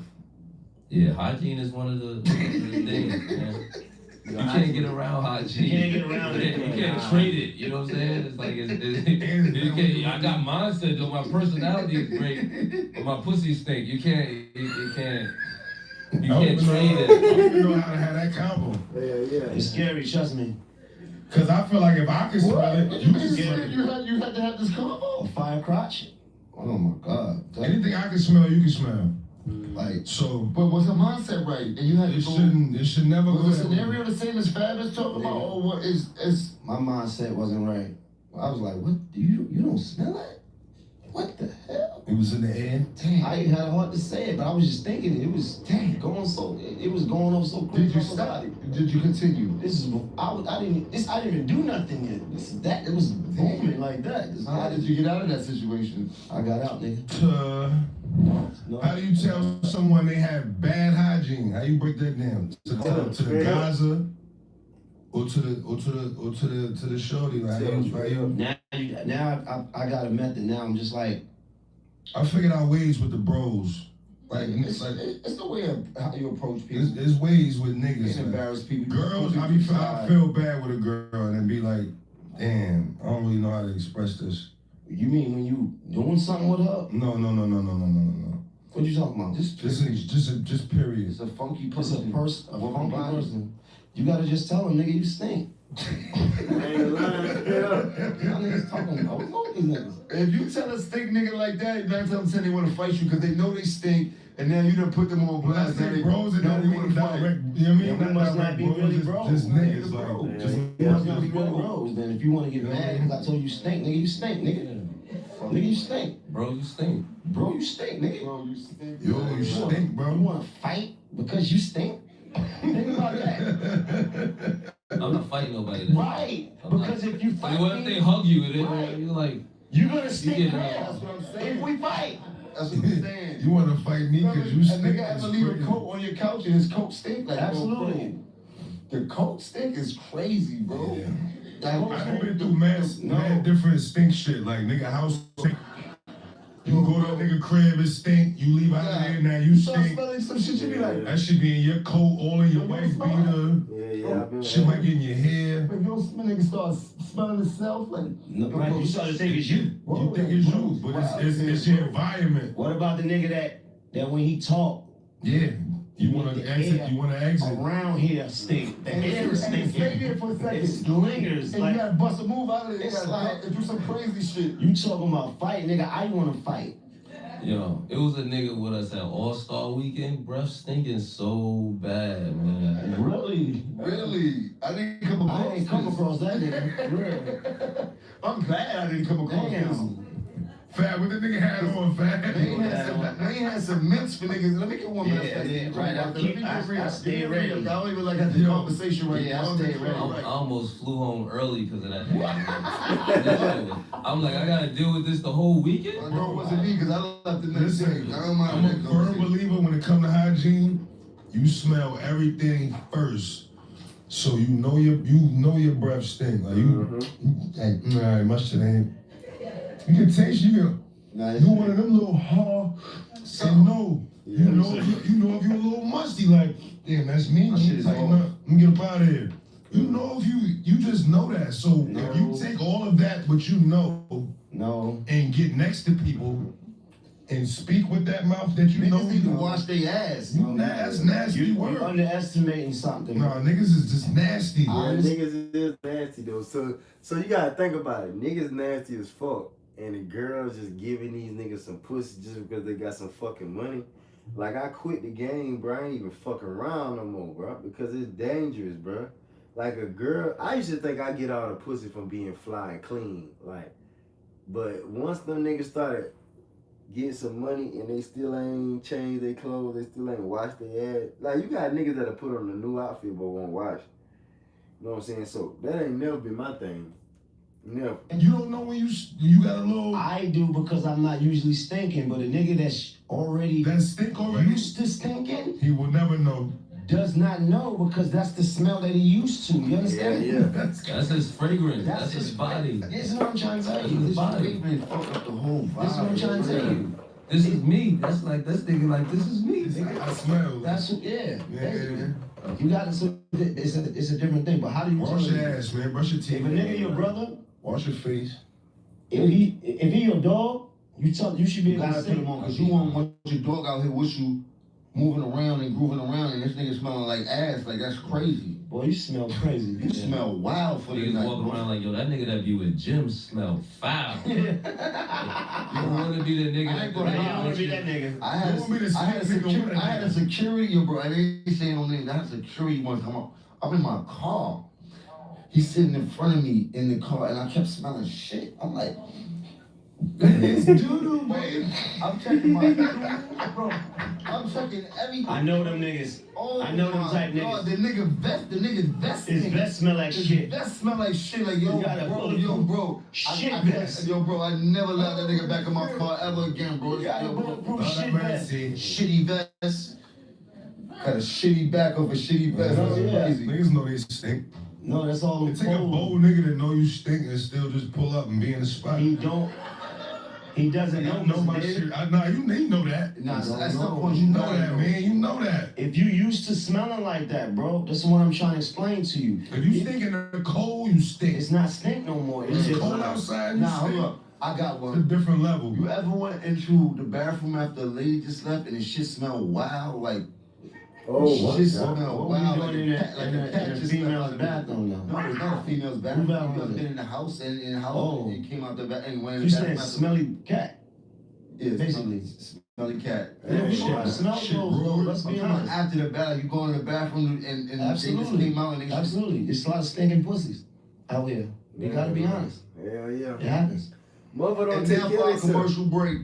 Yeah, hygiene is one of the things, man. You can't get around hygiene. You can't get around it. You can't trade it. You know what I'm saying? It's like I got mindset though. My personality is great, but my pussy stink. You can't trade it. I don't even know how to have that combo. Yeah. It's scary. Trust me. Cause I feel like if I can smell it, you can smell it. You had to have this combo. A fire crotch. Oh my God. Anything I can smell, you can smell. Like so, but was her mindset right? And you had to go. It should never go. Was the scenario the same as Fab is talking about, or what is? My mindset wasn't right. I was like, what? You don't smell it? What the hell? It was in the air. Damn. I had hard to say it, but I was just thinking it was going so. It was going off so quick. Did you stop? Did you continue? I didn't even do nothing yet. It was booming like that. How did you get out of that situation? I got out, nigga. How do you tell someone they have bad hygiene? How you break that down? To the Gaza or to the shorty? Like, now I got a method. Now I'm just like, I figured out ways with the bros. Like it's the way of how you approach people. There's ways with niggas. And embarrass people. Girls, I feel bad with a girl and be like, damn, I don't really know how to express this. You mean when you doing something with her? No. What you talking about? Just period. It's a funky person. It's a funky person. You gotta just tell him, nigga, you stink. If you tell a stink nigga like that, 9 times 10 they want to fight you because they know they stink, and now you done put them on blast. Now they bros and now they want to fight. You know what I mean? We must not be really bros. Just niggas, We must not be really bros. Then if you want to get mad because I told you stink, nigga, you stink, nigga. Nigga, you stink. Bro, you stink. Bro, you stink, nigga. Bro, you stink. Yo, you stink, bro. You want to fight because you stink? Think about that. I'm not fighting nobody. Then. Right. Because if you fight what if they hug you and right. you're like... You're going to stink mad. That's what I'm saying. If we fight. That's what I'm saying. You want to fight me because you stink? A nigga have to leave a coat on your couch and his coat stink like absolutely. The coat stink is crazy, bro. Yeah. That whole I've been through mad different stink shit, like nigga house stink. You go to a nigga crib, it stink. You leave out of there, now you stink. Smelling some shit, you be like, That shit be in your coat, all in your wife beater. Yeah. Shit might get in your hair. if your nigga start smelling itself, like, No, right, you start to think it's you. You think it's you, but it's your environment. What about the nigga that when he talk, Yeah. You wanna the exit, air you wanna exit. around here stink. The air is stay stinking. there for a second. It lingers. And Like, you gotta bust a move out of there. You It's gotta do some crazy shit. you talking about fight, nigga, I wanna fight. Yo, it was a nigga with us at All-Star Weekend. Breath stinking so bad, man. Really? Really? I didn't come across I ain't come across that nigga. Really. I'm glad I didn't come across this. Damn. Fat, what the nigga had on, Fat? They had some mints for niggas. Let me get one minute. Right. I stay ready. I don't even like have the conversation right Yeah, now. I stay ready. I almost flew home early because of that. I'm like, I gotta deal with this the whole weekend? I know it wasn't me because I left the next day. Listen, I don't mind I'm a that firm conversation. believer when it comes to hygiene, you smell everything first. So you know your breath stink. Like alright, my shit ain't. You can taste, you do one of them little and know. You know if you're a little musty, like, damn, that's me. My shit is Tighten off. up. Let me get up out of here. You know if you just know that. So if you take all of that, what you know, and get next to people and speak with that mouth that you know. Niggas need to wash their ass. That's nasty You word. underestimating something. Nah, niggas is just nasty. Yeah, niggas is nasty though. So you gotta think about it. Niggas nasty as fuck. And the girls just giving these niggas some pussy just because they got some fucking money. Like, I quit the game, bro. I ain't even fucking around no more, bro. Because it's dangerous, bro. Like, a girl, I used to think I get all the pussy from being fly and clean. Like, but once them niggas started getting some money and they still ain't changed their clothes, they still ain't washed their ass. Like, you got niggas that'll put on a new outfit but won't wash. You know what I'm saying? So, that ain't never been my thing. Never. And you don't know when you got a little I do because I'm not usually stinking, but a nigga that's already that stink already. used to stinking He will never know. does not know because that's the smell that he used to. You understand? Yeah. That's his fragrance. That's his body. This is what I'm trying to tell you. His body. Treatment fuck up the whole vibe. This is what I'm trying to tell you. This is me. That's thinking like, this is me. I smell. That's what, yeah. Yeah. You got it. So it's a different thing. But how do you Wash tell your him? ass, man. Brush your If teeth. a nigga your brother, Wash your face. if he your dog, you should be You able gotta to put say him on because you won't want your dog out here with you moving around and grooving around and this nigga smelling like ass. Like, that's crazy. boy, you smell crazy. You smell wild for the Niggas night, walking bro. around like, yo, that nigga that be with Jim smell foul. You don't want to be the nigga I ain't that gonna You lie. don't want to be that nigga. I had You want me to I had a sleep with security, the I had a security, yo, bro. I ain't saying no names. I had a security one time. I'm in my car. He's sitting in front of me in the car, and I kept smelling shit. I'm like, it's doo-doo, man. I'm checking my bro. I'm checking everything. I know them niggas. Oh I know them my type God, niggas. the nigga's vest. His vest smell like His shit. vest smell like shit. Like, yo, You gotta bro, put- yo, bro. Shit I vest. yo, bro, I never allowed that nigga back in my car ever again, bro. You gotta Yo, bulletproof Lord have shit vest. mercy. shitty vest. Got a shitty back of a shitty vest. Oh, That's yeah. crazy. Niggas know they stink. No, that's all It take a bold nigga to know you stink and still just pull up and be in the spot. He doesn't know my Mr. shit. Nah, you know that. Nah, You at don't some know. point You know that, man. You know that. If you used to smelling like that, bro, that's what I'm trying to explain to you. If you stink in the cold, you stink. It's not stink no more. It's It's just cold outside, you Nah, hold stink. up. I got It's a one. different level. You ever went into the bathroom after a lady just left and the shit smelled wild? Like, Oh, shit my God. smelled What wild. were you doing in a just female's smelled- bathroom No, now? it's not a female's Who bathroom. bathroom You is ever it? been in the house and in the house Oh. and came out the bath and went in You the saying bathroom. smelly cat? Yeah, basically. smelly cat. Yeah, we shit, should smell shit, those though. Let's I'm be talking about honest. after the bath, you go in the bathroom and they just Absolutely. came out and they Absolutely. It's a lot of stinking pussies out here. You gotta be honest. Hell yeah. It happens. Motherfucker don't And take now care for of our themselves. commercial break.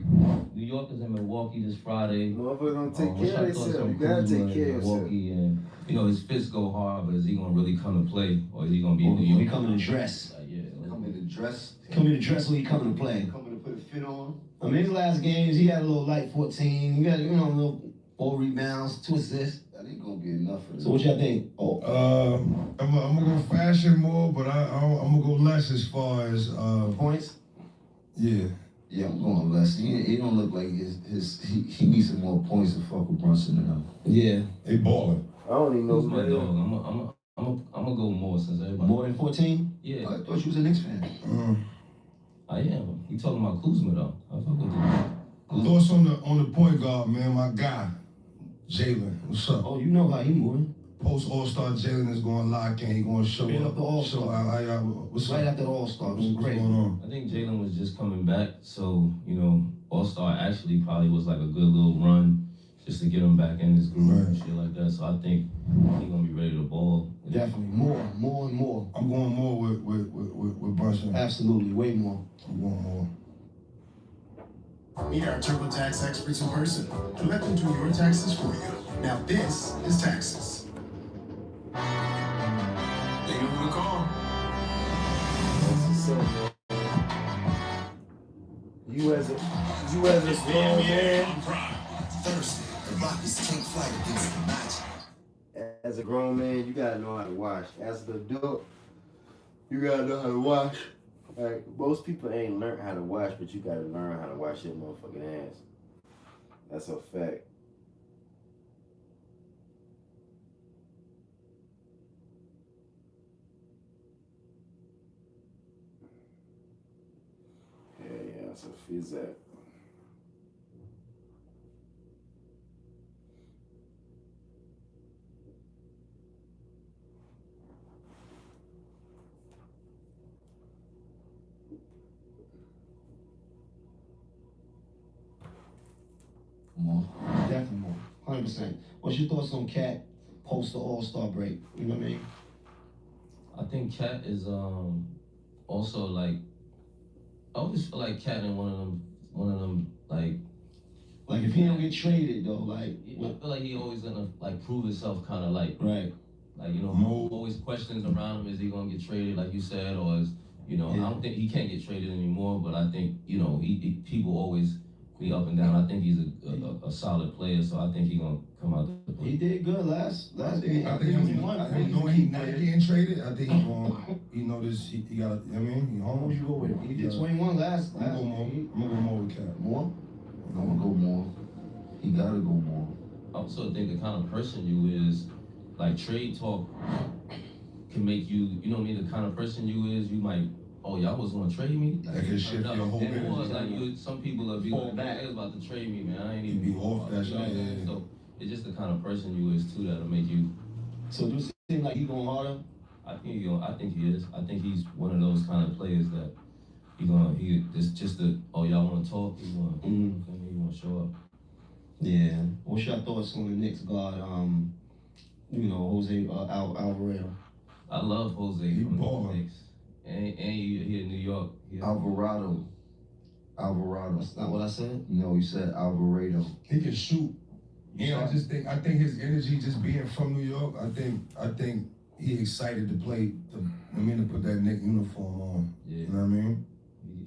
New Yorkers in Milwaukee this Friday. Motherfucker don't take What's care your of thoughts themselves. on You gotta Kuzma take in care of yourself. Milwaukee? And his fists go hard, but is he gonna really come and play, or is he gonna be New We York? coming to dress. Yeah. Come in the dress. Coming to dress when he coming to play. Coming to put a fit on. I mean, his last games, he had a little light 14. He got, a little 4 rebounds, 2 assists. That ain't gonna be enough for So what y'all think? Oh, I'm gonna go fashion more, but I'm gonna go less as far as Points? Yeah. Yeah, I'm going less. He don't look like he needs some more points to fuck with Brunson now. Yeah. They balling. I don't even know Who's who my that is. dog? I'm gonna go more since everybody. More than 14? Yeah. I thought you was a Knicks fan. I am. You talking about Kuzma though? I fuck with him. Thoughts on the point guard, man, my guy, Jalen. What's up? Oh, you know how he moving. Post All-Star Jalen is going to lock in. He going to show Straight up. up the All-Star. What's Right up? after the All-Star. It was What's great. going on? I think Jalen was just coming back, so All-Star actually probably was like a good little run just to get him back in his groove and shit like that. So I think he's gonna be ready to ball. Definitely more and more. I'm going more with Brunson. Absolutely, way more. I'm going more. Meet our TurboTax experts in person and let them do your taxes for you. Now this is taxes. They know who to call. You as a grown man. Thursday, the Rockets take flight against the Magic. As a grown man, you gotta know how to wash. As an adult, you gotta know how to wash. Like, most people ain't learned how to wash, but you gotta learn how to wash your motherfucking ass. That's a fact. Yeah, that's a physic. More. Definitely more. 100%. What's your thoughts on Cat post the All-Star break? You know what I mean? I think Cat is also like, I always feel like Cat in one of them Like if he don't get traded though, like I feel like he always gonna like prove himself, kind of like right. Always questions around him. Is he gonna get traded, like you said, or is I don't think he can't get traded anymore. But I think he people always be up and down. I think he's a solid player, so I think he's gonna come out. He did good last game. I think he's not getting traded. I think he's going. He know this. He got. He home. You go with? He did 21 last. I'm gonna go more with Cat. More? I'm gonna go more. He gotta go more. I also think the kind of person you is, like trade talk can make you. You know what I mean? The kind of person you is, you might. Oh, y'all was gonna trade me? That can shift your whole energy. Some people will be like, man, they was about to trade me, man. I ain't even be off that shit. Yeah. So it's just the kind of person you is too that'll make you. So do you seem like he going harder? I think he is. I think he's one of those kind of players that y'all want to talk. He want to show up. Yeah. What's your thoughts on the Knicks guard? Jose Alvarado. I love Jose from the Knicks. And he in New York. Alvarado. That's not what I said? No, you said Alvarado. He can shoot. Yeah, I think his energy just being from New York, I think he excited to play, to put that Knick uniform on. Yeah. You know what I mean?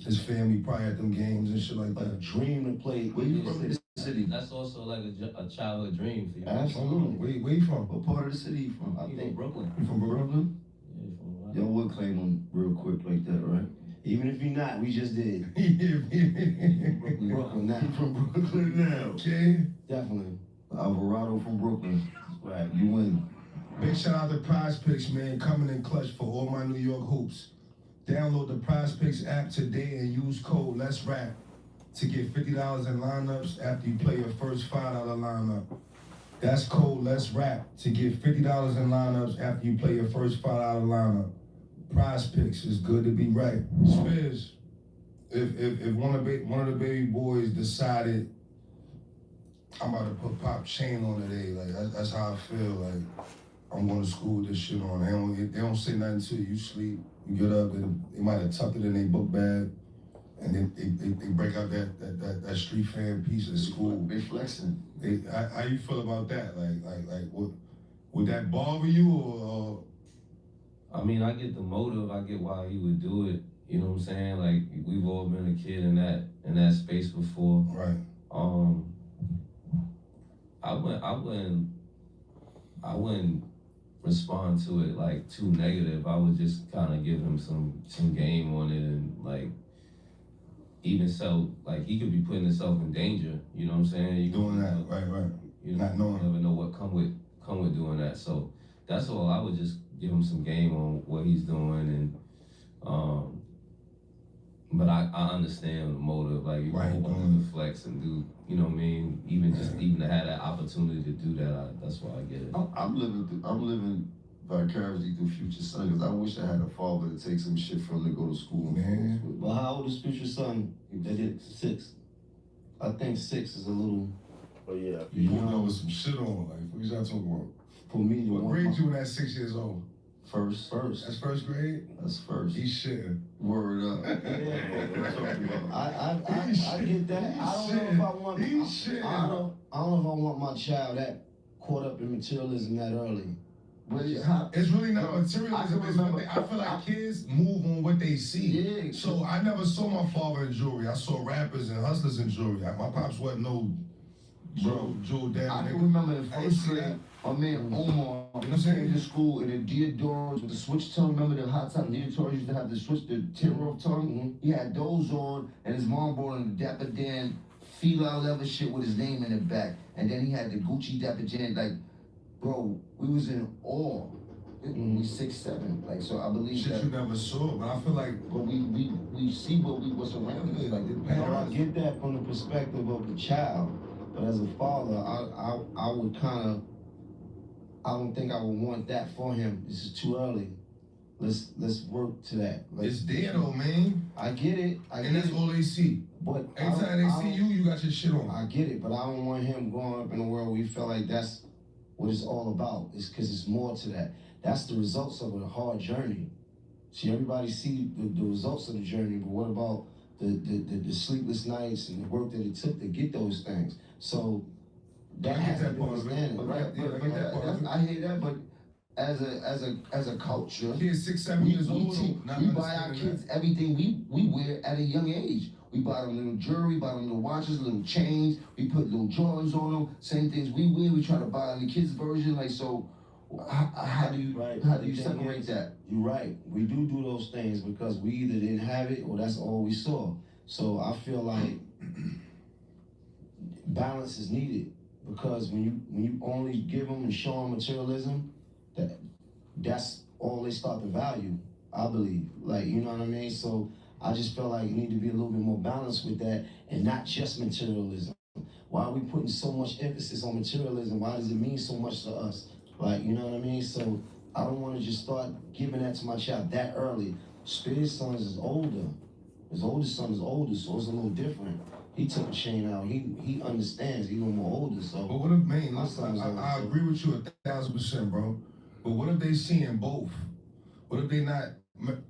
His family probably at them games and shit like Like a that. dream to play. Where you from the city? That's also like a childhood dream for you. Absolutely. Where you from? What part of the city you from? I think Brooklyn. You from Brooklyn? Yeah, from Y'all would claim him real quick like that, right? Even if you're not, we just did. Brooklyn now. From Brooklyn now. Okay. Definitely. Alvarado from Brooklyn. Right. You win. Big shout out to Prize Picks, man, coming in clutch for all my New York hoops. Download the Prize Picks app today and use code Let's Rap to get $50 in lineups after you play your first $5 lineup. That's code Let's Rap to get $50 in lineups after you play your first $5 lineup. Prize Picks is good to be right. Spiz, if one of the baby boys decided I'm about to put Pop Chain on today, like that's how I feel. Like I'm going to school with this shit on. They don't say nothing to you. You sleep, you get up, they might have tucked it in their book bag, and then they break out that street fan piece at school. They flexing. How you feel about that? Like would that bother you or? I mean, I get the motive. I get why he would do it. You know what I'm saying? Like we've all been a kid in that space before. Right. I wouldn't respond to it like too negative. I would just kind of give him some game on it, and like even so, like he could be putting himself in danger. You know what I'm saying? You Doing that, right. You Not knowing. never know what come with doing that. So that's all. I would just give him some game on what he's doing, and but I understand the motive. Like you Right, want him to flex and do, you know what I mean? Even to have that opportunity to do that, that's why I get it. I'm living vicariously through Future Son, because I wish I had a father to take some shit from to go to school. Man. Well, how old is Future Son? They did 6. I think 6 is a little. Oh yeah. You know with some shit on, like, what y'all talking about? For me, What grade you when at 6 years old? First. That's first grade? That's first. He's shitting. Word up. I get that. I don't know if I want. I don't know if I want my child that caught up in materialism that early. But it's really not materialism. It's one thing. I feel like kids move on what they see. Yeah. So I never saw my father in jewelry. I saw rappers and hustlers in jewelry. My pops wasn't no jewel dad. I can remember in first grade, my man Omar, came to school in the Deodorants with the switch tongue. Remember the hot top Deodorants used to have the switch, the tear-off tongue? Mm-hmm. He had those on, and his mom bought him the Dapper Dan Fila leather shit with his name in the back. And then he had the Gucci Dapper Dan, like, bro, we was in awe. We 6, 7, like, so I believe shit that. You never saw, but I feel like, but we see what's around us, like the I get that from the perspective of the child, but as a father, I would kind of, I don't think I would want that for him. This is too early. Let's work to that. It's there though, man. I get it. And that's all they see. But every time they see you, you got your shit on. I get it, but I don't want him growing up in a world where he felt like that's what it's all about. It's because it's more to that. That's the results of a hard journey. See, everybody see the results of the journey, but what about the sleepless nights and the work that it took to get those things? So that has to be understanding. I hear that, but as a culture, kids 6, 7 years old, we buy our kids everything we wear at a young age. We buy them little jewelry, buy them little watches, little chains. We put little Jordans on them. Same things we wear. We try to buy the kids' version. Like, so how do you separate that? You're right. We do those things because we either didn't have it or that's all we saw. So I feel like balance is needed, because when you only give them and show them materialism, that's all they start to value, I believe. Like, you know what I mean? So I just feel like you need to be a little bit more balanced with that and not just materialism. Why are we putting so much emphasis on materialism? Why does it mean so much to us? Like, you know what I mean? So I don't want to just start giving that to my child that early. Spirit's son is older. His oldest son is older, so it's a little different. He took a chain out. He understands. He's a little more older, so. But what if, man, I agree with you 1,000%, bro. But what if they seeing both? What if they not?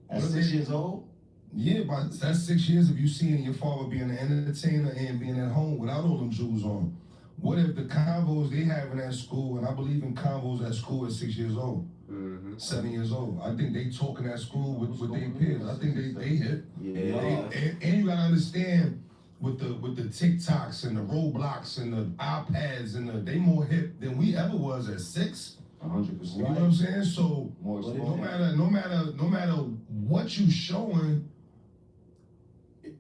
At 6 years old? Yeah, but that's 6 years of you seeing your father being an entertainer and being at home without all them jewels on. What if the convos they having at school, and I believe in convos at school at 6 years old, 7 years old. I think they talking at school with their peers. I think they hip. Yeah. And you gotta understand with the TikToks and the Roblox and the iPads and they more hip than we ever was at 6. 100%. You know what I'm saying? So no matter what you showing,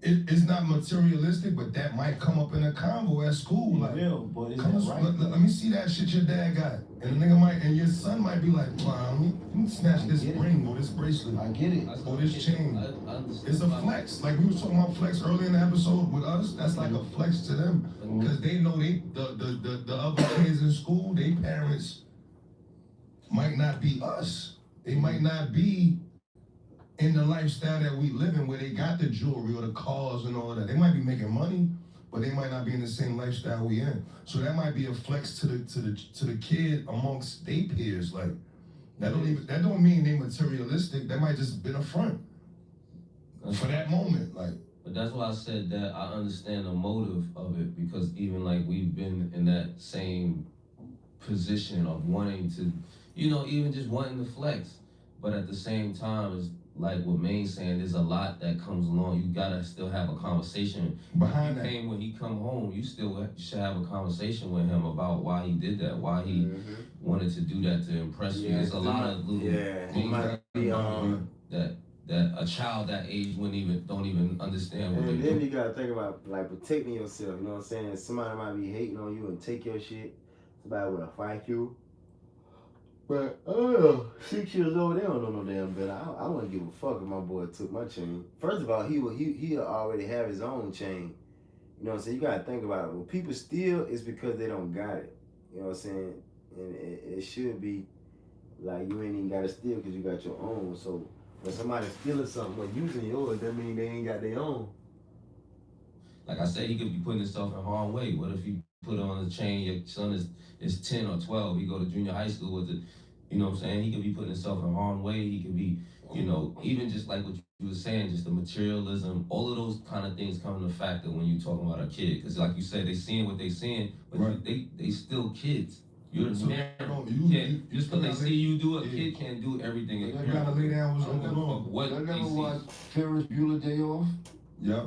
it's not materialistic, but that might come up in a convo at school. Like, but is that right? Let me see that shit your dad got. And the nigga and your son might be like, let me snatch this ring or this bracelet. I get it. Or this chain. It's a flex. Like we was talking about flex earlier in the episode with us. That's like a flex to them. Because they know the other kids in school, their parents might not be us. They might not be in the lifestyle that we live in, where they got the jewelry or the cars and all that. They might be making money, but they might not be in the same lifestyle we in. So that might be a flex to the kid amongst their peers. Like that don't mean they materialistic. That might just been a front for that moment. Like. But that's why I said that I understand the motive of it, because even like we've been in that same position of wanting to, even just wanting to flex, but at the same time, it's like what Main's saying, there's a lot that comes along. You gotta still have a conversation. Behind that. When he come home, you still should have a conversation with him about why he did that, why he wanted to do that to impress you. There's a lot of little things that a child that age don't even understand what and they then do. you gotta think about like protecting yourself, you know what I'm saying? Somebody might be hating on you and take your shit. Somebody wanna fight you. But 6 years old, they don't know no damn better. I wouldn't give a fuck if my boy took my chain. First of all, he'll already have his own chain. You know what I'm saying? You gotta think about it. When people steal, it's because they don't got it. You know what I'm saying? And it should be like you ain't even gotta steal because you got your own. So when somebody's stealing something but using yours, that mean they ain't got their own. Like I said, he could be putting himself in harm's way. What if you put on the chain, your son is 10 or 12, he go to junior high school with it, you know what I'm saying? He could be putting himself in harm's way. He could be, you know, even just like what you were saying, just the materialism, all of those kind of things come into factor when you talking about a kid. Because like you said, they seeing what they seeing, but they still kids. You're the parent. Just because they see you do it, kid can't do everything. You gotta lay down what's going on. Y'all never watched Ferris Bueller Day Off? Yep.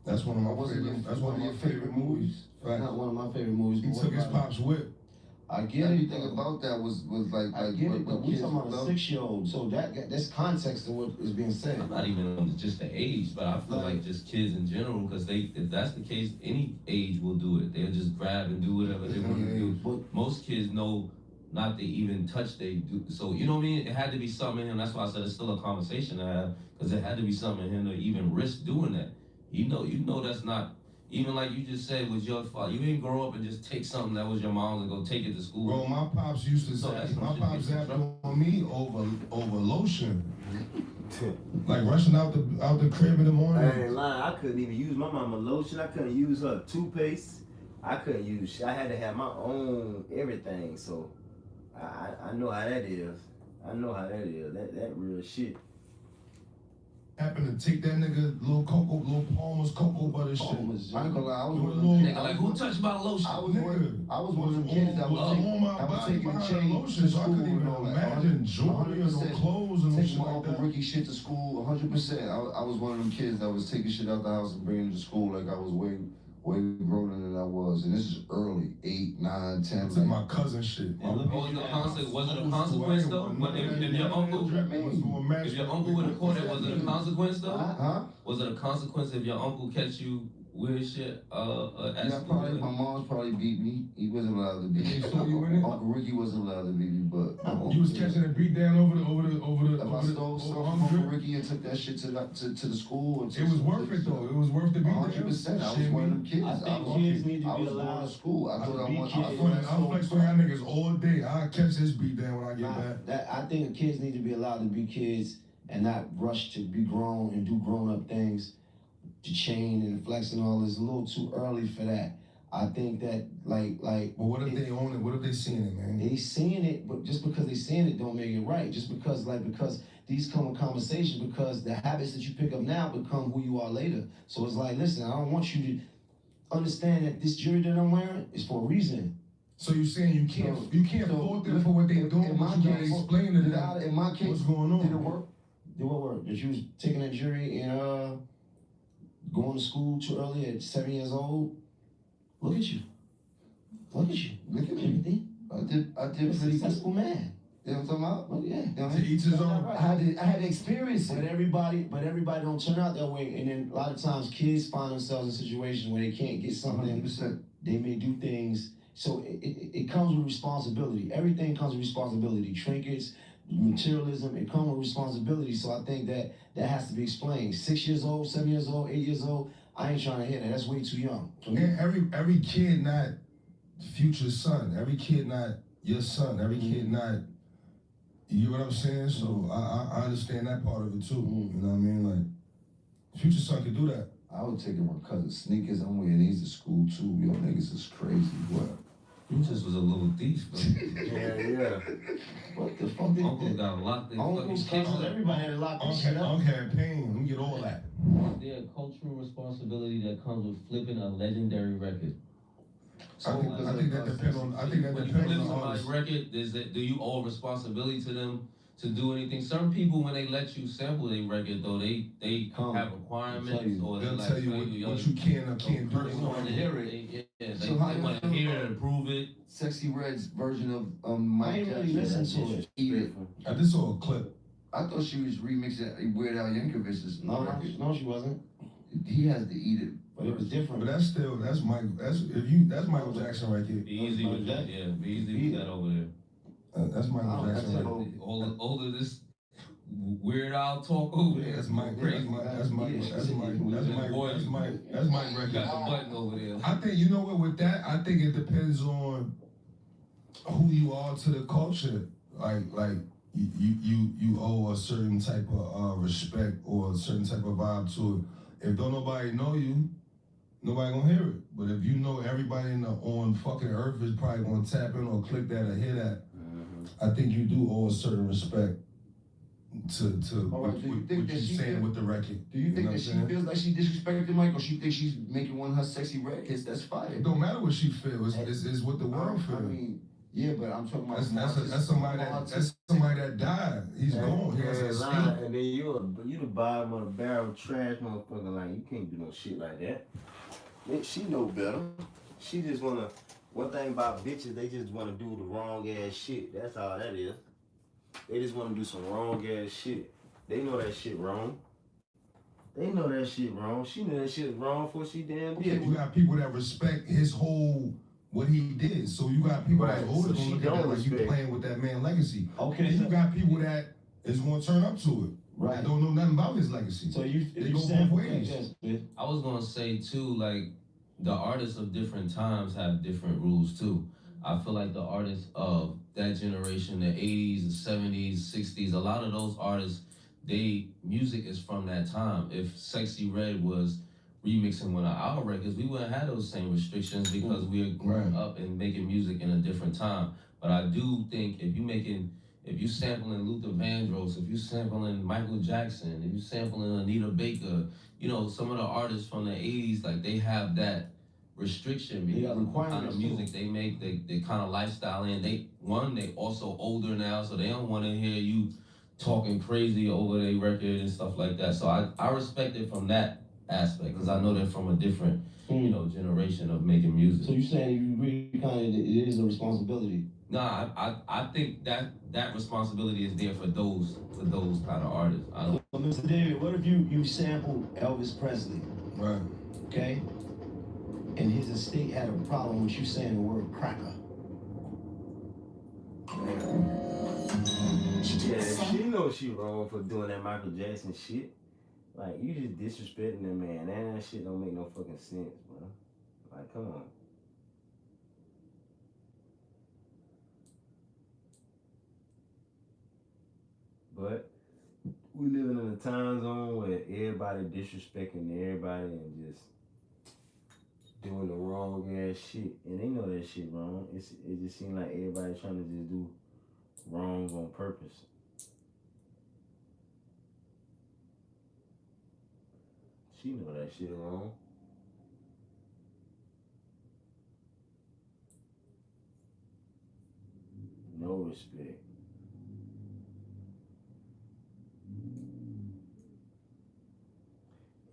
That's one of my favorite. That's one of your favorite movies. Right. Not one of my favorite movies. He took his pop's whip. I get everything about that was like I get it, but we're talking about a 6-year-old, so that's context to what is being said. I'm not even on just the age, but I feel like just kids in general, because if that's the case, any age will do it. They'll just grab and do whatever they want to do. But most kids know not to even touch they do. So you know what I mean? It had to be something in him. That's why I said it's still a conversation to have, because it had to be something in him to even risk doing that. You know that's not. Even like you just said was your fault. You didn't grow up and just take something that was your mom's and go take it to school. Bro, my pops used to say, my pops zapped on me over lotion. Like rushing out the crib in the morning. I ain't lying. I couldn't even use my mama lotion. I couldn't use her toothpaste. I couldn't use. I had to have my own everything. So I know how that is. I know how that is. That real shit. Happened to take that nigga little Palmer's cocoa butter shit. I ain't gonna lie, I was one of them nigga like who touched my lotion? I was one of them kids that was on my body behind lotion, so I couldn't even imagine jewelry or no clothes and no shit like that. Ricky shit to school, 100%. I was one of them kids that was taking shit out the house and bringing it to school like I was way growner than I was, and this is early, 8, 9, 10. I took my cousin shit. Was it a consequence though? But if your uncle would have caught it, was it a consequence though? Huh? Was it a consequence if your uncle catch you with his shit? Yeah, probably. My mom's probably beat me. He wasn't allowed to beat me. Uncle Ricky wasn't allowed to beat me, but you was catching a beat down over the. If I stole something from Uncle Ricky and took that shit to the school, it was worth it though. It was worth the beat down. 100%. I was one of them kids. I think kids need to be allowed to school. I thought I wanted. I'm flexing y'all niggas all day. I catch this beat down when I get back. I think kids need to be allowed to be kids and not rush to be grown and do grown up things. To chain and flex and all is a little too early for that. I think that like. But what if they own it? What if they seeing it, man? They seeing it, but just because they seeing it don't make it right. Just because these come with conversation, because the habits that you pick up now become who you are later. So it's like, listen, I don't want you to understand that this jewelry that I'm wearing is for a reason. So you're saying you can't fault them for what they doing? In my case, explain to them in my case, what's going on. Did it work? Did what work? That you was taking that jewelry and going to school too early at 7 years old. Look at you. Look at you. Look at me. I did You're a successful man. You know what I'm talking about? Well, yeah. To each his own. Right. I had to experience But it. everybody don't turn out that way. And then a lot of times kids find themselves in situations where they can't get something. 100%. They may do things. So it comes with responsibility. Everything comes with responsibility. Trinkets, materialism, it comes with responsibility. So I think that has to be explained. 6 years old, 7 years old, 8 years old, I ain't trying to hear that. That's way too young. And every kid not future son. Every kid not your son. Every kid not, you get what I'm saying? So I understand that part of it too. You know what I mean? Like, future son could do that. I was taking my cousin's sneakers. I'm wearing these to school too. Yo, niggas is crazy. What? You just was a little thief, bro. Yeah. What the fuck? Uncle got locked in. Uncles, cousins, everybody had locked this shit up. Uncle had pain. Let me get all that. Is there a cultural responsibility that comes with flipping a legendary record? I think that depends on. I think that When you depends flip on the somebody's artist. record, do you owe responsibility to them to do anything. Certain people, when they let you sample their record, though, they have requirements, or they'll they tell you what you can or can't do. They want to hear it. Yeah, So they how you want to feel hear about it and prove it. Sexy Red's version of I Mike ain't really Jackson. listen to it. Eat It. I just saw a clip. I thought she was remixing Weird Al Yankovic's record. No, she wasn't. He has to Eat It. But it was different. But that's Michael Jackson right there. Be easy with that. Yeah, be easy with that over there. That's Michael Jackson right there. All of this Weird Al talk over there. That's Mike. That's Mike record. Got the button over there. I think, you know what, with that, I think it depends on who you are to the culture. Like you owe a certain type of respect or a certain type of vibe to it. If don't nobody know you, nobody gonna hear it. But if you know everybody on fucking earth is probably gonna tap in or click that or hear that, I think you do owe a certain respect to what you're saying with the record. Do you think that she feels like she disrespected Mike, or she thinks she's making one of her Sexy Red hits? That's fire. It don't matter what she feels. It's what the world feels. I mean, yeah, but I'm talking about that's somebody that died. He's gone. He has a and then you the bottom of the barrel trash motherfucker. Like, you can't do no shit like that. She know better. She just wanna. One thing about bitches, they just wanna do the wrong ass shit. That's all that is. They just wanna do some wrong ass shit. They know that shit wrong. They know that shit wrong. She knew that shit wrong before she damn did. Yeah, you got people that respect his whole what he did. So you got people that older gonna look at that like you playing with that man's legacy. Okay. And you got people that is gonna turn up to it. Right. That don't know nothing about his legacy. So they go both ways. I was gonna say too, like, the artists of different times have different rules too. I feel like the artists of that generation, the 80s, the 70s, 60s, a lot of those artists, music is from that time. If Sexy Red was remixing one of our records, we wouldn't have those same restrictions because we're growing up and making music in a different time. But I do think if you sampling Luther Vandross, if you sampling Michael Jackson, if you sampling Anita Baker, you know, some of the artists from the 80s, like, they have that restriction because of the kind of music they make, they kind of lifestyle, and they also older now, so they don't want to hear you talking crazy over their record and stuff like that. So I respect it from that aspect because I know they're from a different generation of making music. So you saying you agree kind of it is a responsibility? Nah, I think that responsibility is there for those kind of artists. So, Mr. David, what if you sampled Elvis Presley? Right. Okay. And his estate had a problem with you saying the word cracker. Yeah, she knows she wrong for doing that Michael Jackson shit. Like, you just disrespecting that man. That shit don't make no fucking sense, bro. Like, come on. But we living in a time zone where everybody disrespecting everybody and just doing the wrong ass shit, and they know that shit wrong. It just seems like everybody trying to just do wrong on purpose. She know that shit wrong. No respect.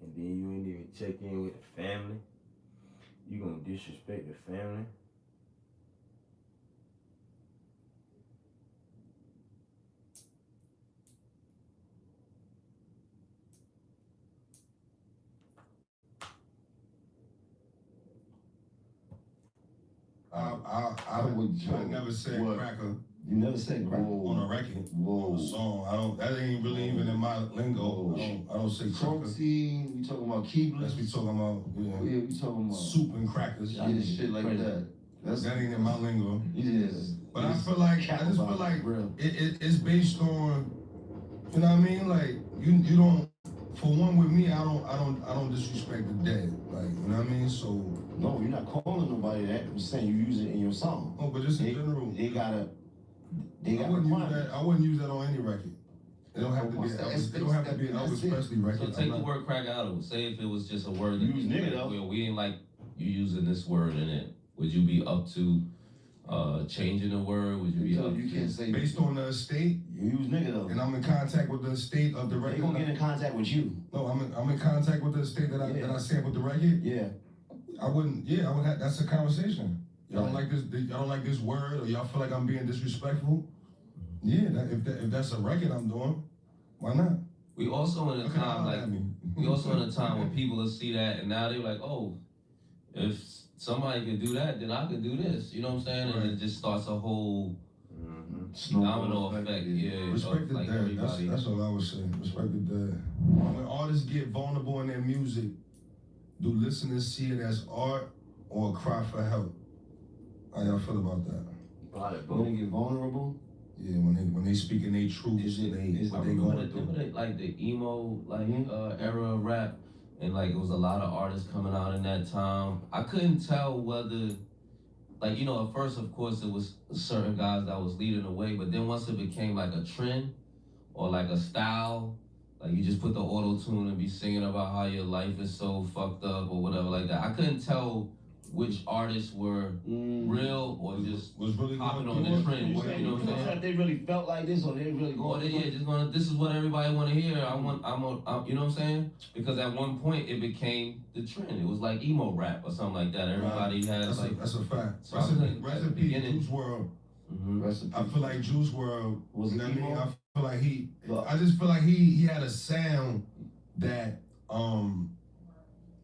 And then you ain't even check in with the family. You gonna disrespect the family? I never said cracker. You never said cracker on a record, on a song. That ain't really even in my lingo. I don't say cracker. Protein, we talking about keeblers. That's we talking about. Yeah, we talking about soup and crackers. Yeah, shit like that. That ain't in my lingo. Yes. But I just feel like it's based on, you know what I mean? Like you don't. For one, with me, I don't disrespect the dead. Like, you know what I mean? So no, you're not calling nobody that. I'm saying you use it in your song. Oh, but just in general, they got I wouldn't use that on any record. It don't have to be Elvis. It don't have to be an Elvis Presley record. So take the word crack out of it. Say if it was just a word that use nigga though. We ain't like you using this word in it. Would you be up to Changing the word? Would you be So up you to- can't say Based on the estate, You was nigga though. and I'm in contact with the estate of the They record. gonna get in contact with you. No, I'm in contact with the estate that I sampled the record. Yeah. I would have. That's a conversation. Y'all don't Right. like this? Y'all don't like this word, or y'all feel like I'm being disrespectful? Yeah, if that's a record I'm doing, why not? We also in a Okay, time holler like at me. we also in a time when people will see that and now they're like, oh, if somebody could do that, then I could do this. You know what I'm saying? Right. And it just starts a whole snowball domino effect. effect. Yeah, Respect of the like dad. everybody. That's all I would say. Respect the dad. When artists get vulnerable in their music, do listeners see it as art or a cry for help? How y'all feel about that? Probably When both. they get vulnerable. Yeah, when they speaking their truths, Is it- is- what I they remember going through. like the emo Mhm. era of rap, and like it was a lot of artists coming out in that time. I couldn't tell whether, like, you know, at first of course it was certain guys that was leading the way, but then once it became like a trend or like a style, like you just put the auto tune and be singing about how your life is so fucked up or whatever like that. I couldn't tell which artists were real or just was really hopping going on through the it. trend. You You saying know what I'm saying? if they really felt like this or they really Or going they, through yeah, it? just gonna. This is what everybody want to hear. You know what I'm saying? Because at one point it became the trend. It was like emo rap or something like that. Everybody had That's, like. that's a fact. So Rest I'm in saying, rest at in the peace, beginning- Juice WRLD. Mhm. I feel like Juice WRLD Was you it know what I mean? emo? I feel like he. Look. I just feel like he had a sound that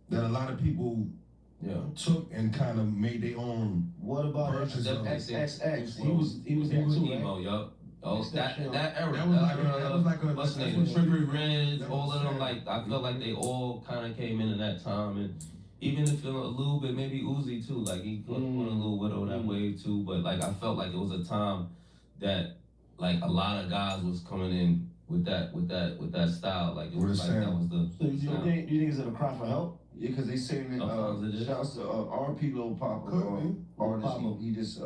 that a lot of people Yeah. took and kind of made their own. What about Versions of XXX? He was He there was too, emo, right? yup. Oh, It's that that era. That was like a. What's the that's name? what- Trippy Reds, that all was of them. sad. Like I felt like they all kind of came in that time, and even if a little bit, maybe Uzi too. Like he went a little widow that way too. But like I felt like it was a time that like a lot of guys was coming in with that style. Like it was like that was the. So you sound. think it's a cry for help? Yeah, because they saying that, Sometimes it is. shouts to R.P. Lil Papa, Could be. artist, Papa. he just,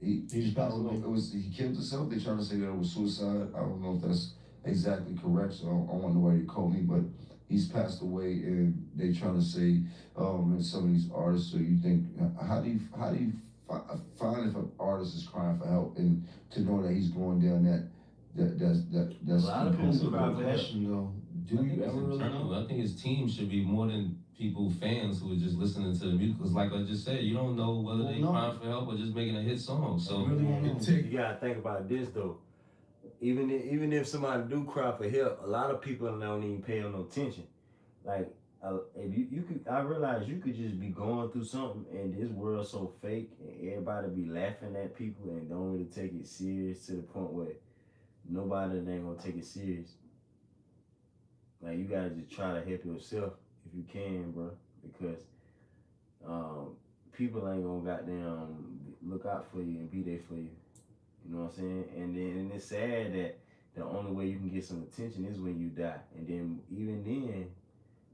He just I passed don't know, away. he killed himself, they trying to say that it was suicide, I don't know if that's exactly correct, so I don't want nobody to quote me, but he's passed away, and they trying to say, and some of these artists, so you think, how do you find if an artist is crying for help, and to know that he's going down that's A lot of people That's a cry good for help. question though. Do I think you it's ever really internal. know? I think his team should be more than people fans who are just listening to the music. Because like I just said, you don't know whether they Well, no. crying for help or just making a hit song. So You really won't know. You gotta think about this though. Even if somebody do cry for help, a lot of people don't even pay them no attention. Like if you could, I realize you could just be going through something, and this world's so fake, and everybody be laughing at people and don't really take it serious to the point where nobody ain't gonna take it serious. Like you gotta just try to help yourself if you can, bro, because people ain't gonna goddamn look out for you and be there for you. You know what I'm saying? And it's sad that the only way you can get some attention is when you die, and then even then,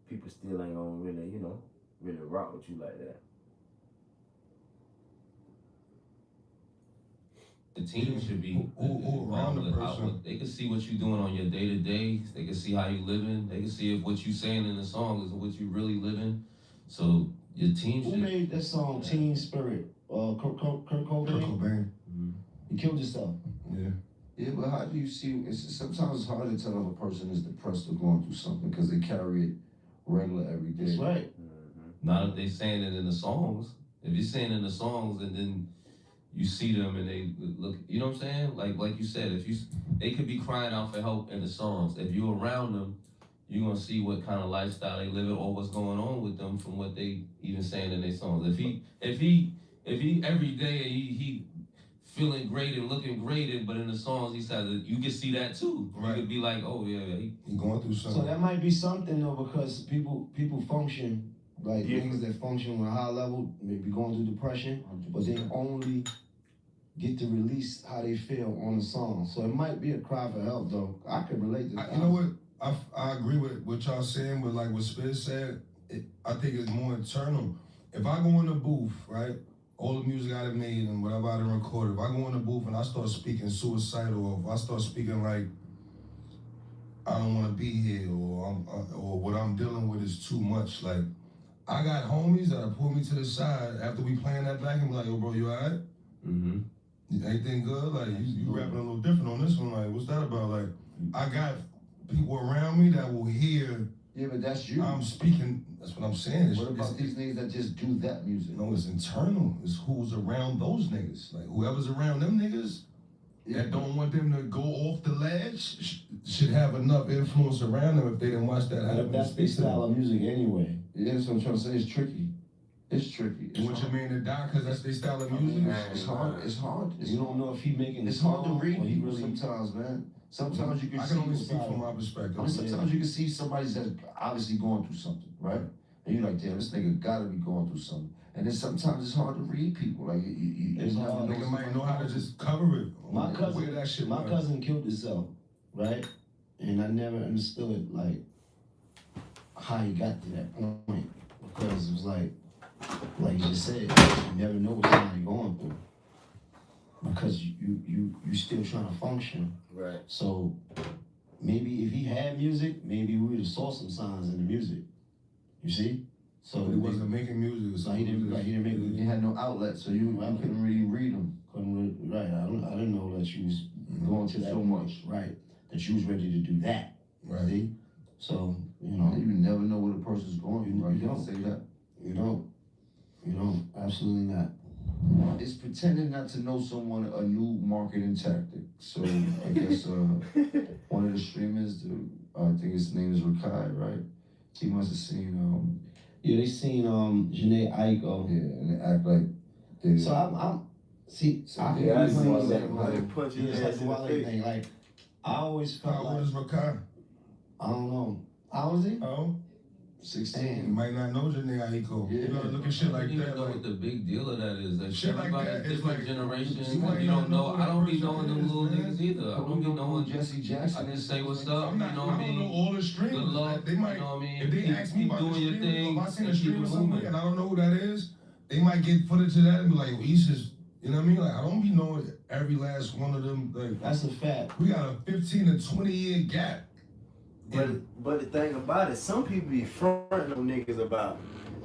people still ain't gonna really, really rock with you like that. the team should be Who around the person. they can see what you're doing on your day to day. They can see how you living. They can see if what you saying in the song is what you really living. So your team Who should. made that song Teen Spirit? Kurt Cobain? Kurt Cobain. He killed himself. Yeah. Yeah, but how do you see? Sometimes it's hard to tell if a person is depressed or going through something because they carry it regular every day. That's right. Not if they saying it in the songs. If you're saying in the songs and then you see them and they look, you know what I'm saying? Like you said, they could be crying out for help in the songs. If you're around them, you're gonna see what kind of lifestyle they living or what's going on with them from what they even saying in their songs. If he every day he feeling great and looking great, but in the songs he says you can see that too. Right. You could be like, oh yeah, He going through something. So that might be something though, because people function like niggas that function on a high level, maybe going through depression, but they only get to release how they feel on the song. So it might be a cry for help though. I could relate to that. You know what? I agree with what y'all saying, but like what Spiz said, I think it's more internal. If I go in the booth, right, all the music I done made and whatever I done recorded, if I go in the booth and I start speaking suicidal, or if I start speaking like I don't want to be here, or what I'm dealing with is too much, like I got homies that'll pull me to the side after we playing that back and be like, yo, bro, you all right? Everything good? Like, you rapping a little different on this one. Like, what's that about? Like, I got people around me that will hear. Yeah, but that's you. I'm speaking. That's what I'm saying. What about these niggas that just do that music? No, it's internal. It's who's around those niggas. Like, whoever's around them niggas that don't want them to go off the ledge should have enough influence around them if they didn't watch that happen. That's their style of music anyway. Yeah, that's what I'm trying to say. It's tricky. It's tricky. What you mean to die because that's their style of music? It's hard. It's hard. You don't know if he making. It's hard to read people really... sometimes, man. Sometimes you can I see. can only speak from my perspective. I mean, sometimes you can see somebody's that's obviously going through something, right? And you're like, damn, this nigga gotta be going through something. And then sometimes it's hard to read people. Like it's hard. Nigga might know how to just cover it. My cousin killed himself, right? And I never understood like how he got to that point because it was like you just said, you never know what somebody going through because you still trying to function. Right. So maybe if he had music, maybe we would have saw some signs in the music. You see? So he wasn't making music. So he didn't make music. He had no outlet, so you couldn't really read him. Right. I didn't know that you was going to that so much. Right. That you was ready to do that. Right. See? So, you know. You never know what a person's going through, right? You don't say that. You don't. Absolutely not. It's pretending not to know someone a new marketing tactic. So I guess one of the streamers, I think his name is Rakai, right? He must have seen yeah, they seen Janae Aiko. Yeah, and they act like they. So I'm see. So I see that punch his ass in the face. Thing. Like I always felt How old is Rakai? I don't know. How old is he? Oh. 16. You might not know Janae Aiko. Yeah. You gotta look at shit like I don't that. even know what the big deal of that is. Like shit like that is different like generations. you might You not don't know. I don't be person knowing them is, little man. niggas either. I don't be knowing Jesse Jackson. I just say what's up. I'm not, You know what I I don't know mean? all the streamers. Good luck. They might, You know what I mean? if they ask me Keep about the doing your streamer, thing. if I seen a And keep streamer it somewhere moving. and I don't know who that is, they might get footage of that and be like, well, he's just, you know what I mean? Like, I don't be knowing every last one of them. Like, that's a fact. We got a 15 to 20 year gap. But the thing about it, some people be fronting on niggas about.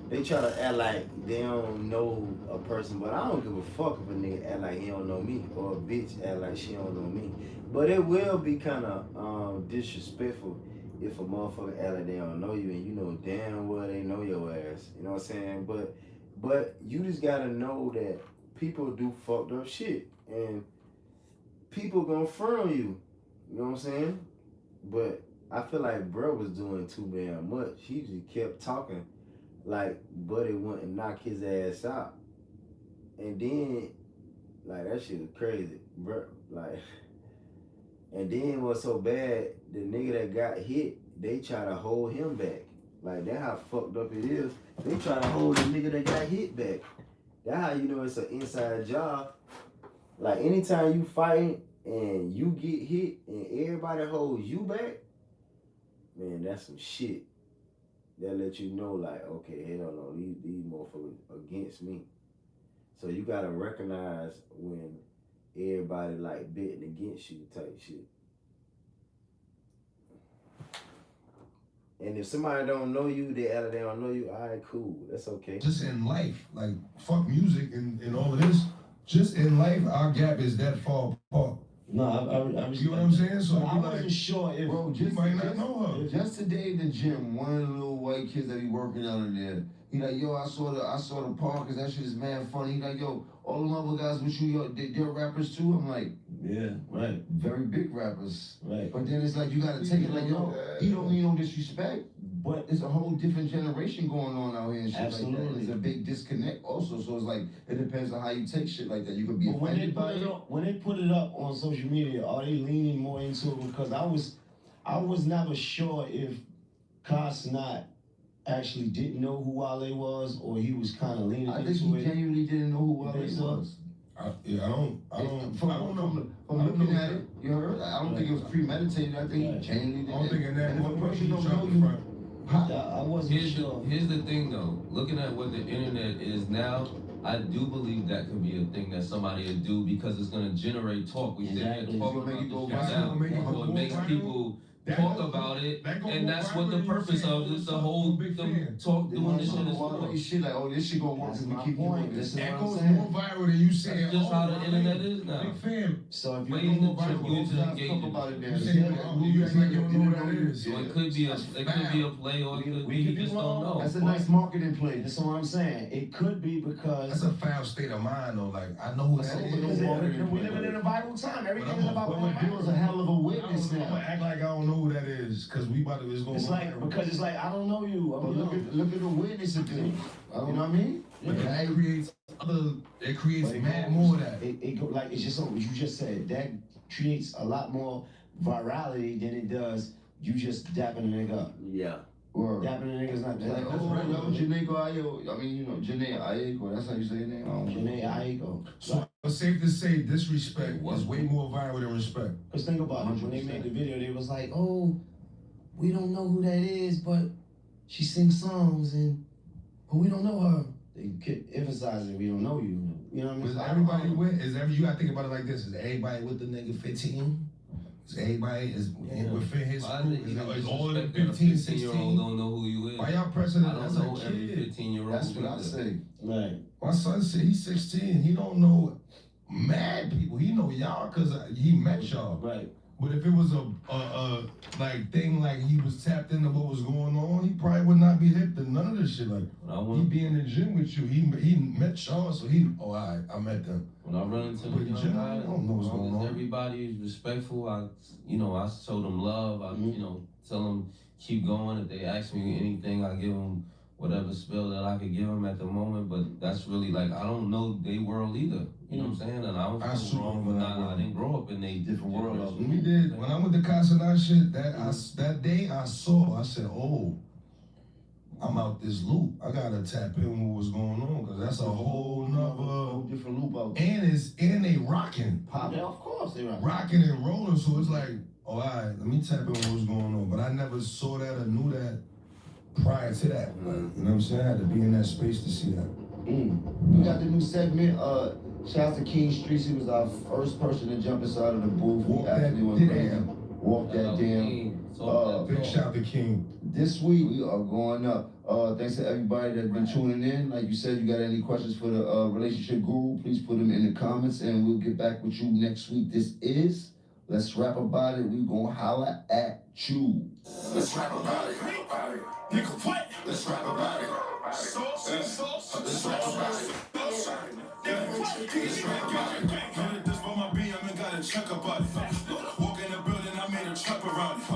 They try to act like they don't know a person, but I don't give a fuck if a nigga act like he don't know me or a bitch act like she don't know me. But it will be kind of disrespectful if a motherfucker act like they don't know you and you know damn well they know your ass. You know what I'm saying? But you just gotta know that people do fucked up shit and people gonna front on you. You know what I'm saying? But I feel like bro was doing too damn much. He just kept talking. Like, Buddy went and knock his ass out. And then, like, that shit was crazy, bro. Like, and then what's so bad, the nigga that got hit, they try to hold him back. Like, that's how fucked up it is. They try to hold the nigga that got hit back. That's how you know it's an inside job. Like, anytime you fighting and you get hit and everybody holds you back, man, that's some shit. That let you know, like, okay, hell no, these motherfuckers against me. So you gotta recognize when everybody like betting against you type shit. And if somebody don't know you, they don't know you, all right, cool, that's okay. Just in life, like, fuck music and all of this. Just in life, our gap is that far apart. No, I you know what I'm saying? So I wasn't sure if bro, you might not know her. Just today in the gym, one of the little white kids that be working out in there, he like, yo, I saw the Parkers, that shit is mad funny. He like, yo, all the other guys with you, yo, they're rappers too. I'm like, yeah, right, very big rappers, right. But then it's like you gotta take it like, yo, he don't mean no disrespect, but it's a whole different generation going on out here and shit. Absolutely. Like that. There's a big disconnect also. So it's like it depends on how you take shit like that. You could be But offended by it. when they put it up on social media, are they leaning more into it? Because I was never sure if Cosnot actually didn't know who Wale was, or he was kind of leaning I think into he it. genuinely didn't know who Wale was. I don't know. From looking at it, you heard? I don't think it was premeditated. I think he genuinely did. I don't think in that And if a one way person he don't tried know to you, front. I wasn't sure. Here's the thing though, looking at what the internet is now, I do believe that could be a thing that somebody would do because it's gonna generate talk. We sit here Exactly. talking It's gonna about make you this go shit viral. now. Make you So go it makes viral. people talk about it, and that's what the purpose of is. The whole them talk doing this shit is for. Shit like, oh, this shit gonna work if we keep doing this. That goes more viral than you saying. That's just how the internet is now. Big fan. So if you Ways go to viral, tribute to Talk engagement. about it, You man. saying, you act like you don't know what that is. So it could be a play, or it could be you just don't know. That's a nice marketing play. That's what I'm saying. It could be because That's a foul state of mind, though. Like, I know who that because is. we're living in a viral time. Everything is about But going when viral. A hell of a witness I'm gonna now. act like I don't know who that is, cause we about to. It's like because it's like I don't know you. But look at the witness of things. You know what I mean? But that creates mad more of that. Like it's just what you just said. That creates a lot more virality than it does you just dapping a nigga up. Yeah. Or Dapping a nigga's not that. like, oh, yo, Janae Aiko. I mean, you know, Janae Aiko. That's how you say her name. Janae Aiko. So it's safe to say disrespect is way more viral than respect. Because think about it. When they made the video, they was like, oh, we don't know who that is, but she sings songs but we don't know her. They kept emphasizing we don't know you. You know what I mean? Is everybody with? You gotta think about it like this: is everybody with the nigga 15? Is everybody within his school? Is all of them 15, 16? Don't know who you is. Why y'all pressing I it? don't That's know a every kid. 15-year-old. That's what I say. Right. My son said he's 16. He don't know mad people. He know y'all because he met y'all. Right. But if it was a like thing like he was tapped into what was going on, he probably would not be hip to none of this shit. Like he be in the gym with you. He met y'all, so I met them. When I run into But the young Jim, guys, I don't know what's going on. everybody is respectful. I show them love. I tell them keep going. If they ask me anything, I give them whatever spill that I could give them at the moment. But that's really like I don't know their world either. You know what I'm saying? And I don't feel wrong with that. I didn't grow up in a different world. We did. When I went to Casa and shit, that day I said, oh, I'm out this loop. I gotta tap in what was going on because that's a whole nother different loop out there. And they rocking. Yeah, of course they rocking. Rocking and rolling, so it's like, oh, all right, let me tap in what was going on. But I never saw that or knew that prior to that. Like, you know what I'm saying? I had to be in that space to see that. We got the new segment. Shout out to King Streets. He was our first person to jump inside of the booth. Walk that damn. Big shout out to King. This week we are going up. Thanks to everybody that's been tuning in. Like you said, you got any questions for the relationship guru, please put them in the comments and we'll get back with you next week. This is Let's Rap About It. We gonna holla at you. Let's rap about it. Nigga, what? Let's rap about it. Sauce. Let's rap about it. This for my BM and got a check about it. Walk in the building, I made a trap around it.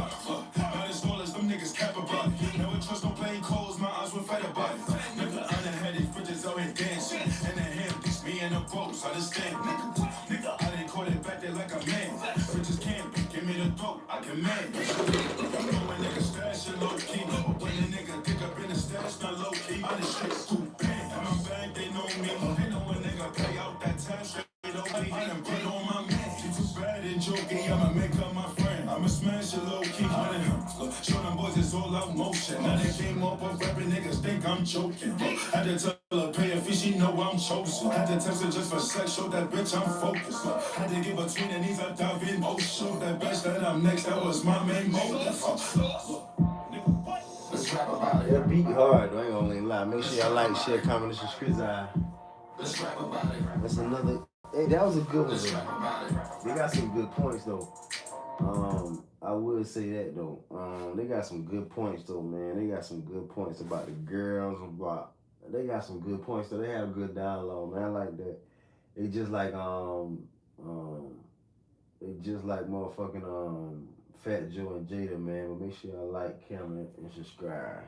Not as tall as them niggas cap about it. Never trust no plain clothes, my eyes were fed about it. Nigga, underhanded fridges out here dancing. And the hand beats me in the boats, understand? Nigga, I didn't call it back there like a man. Fridges can't be, give me the throat, I can man. You know when niggas stash it low key. But when a nigga dig up in the stash, not low key. I just shit stupid. In my bag, they know me. They know when nigga pay out that tax. I done put on my man. She too bad and jokey, I'ma make her my friend. I'ma smash it low key. Show them boys it's all out motion. Now they came up with rapping niggas think I'm joking. Had to tell her pay a fee, she know I'm chosen. Had to text her just for sex, show that bitch I'm focused. Had to get between the knees, I dive in. Oh, show that bitch that I'm next, that was my main motive. Let's rap about it. That beat hard, I ain't gonna lie. Make sure y'all like, share, comment, and subscribe. Let's rap about it. That's another. Hey, that was a good one. Though. They got some good points though. I would say that though. They got some good points though, man. They got some good points about the girls. They got some good points though. They have a good dialogue, man. I like that. They just like motherfucking Fat Joe and Jada, man. But make sure y'all like, comment, and subscribe.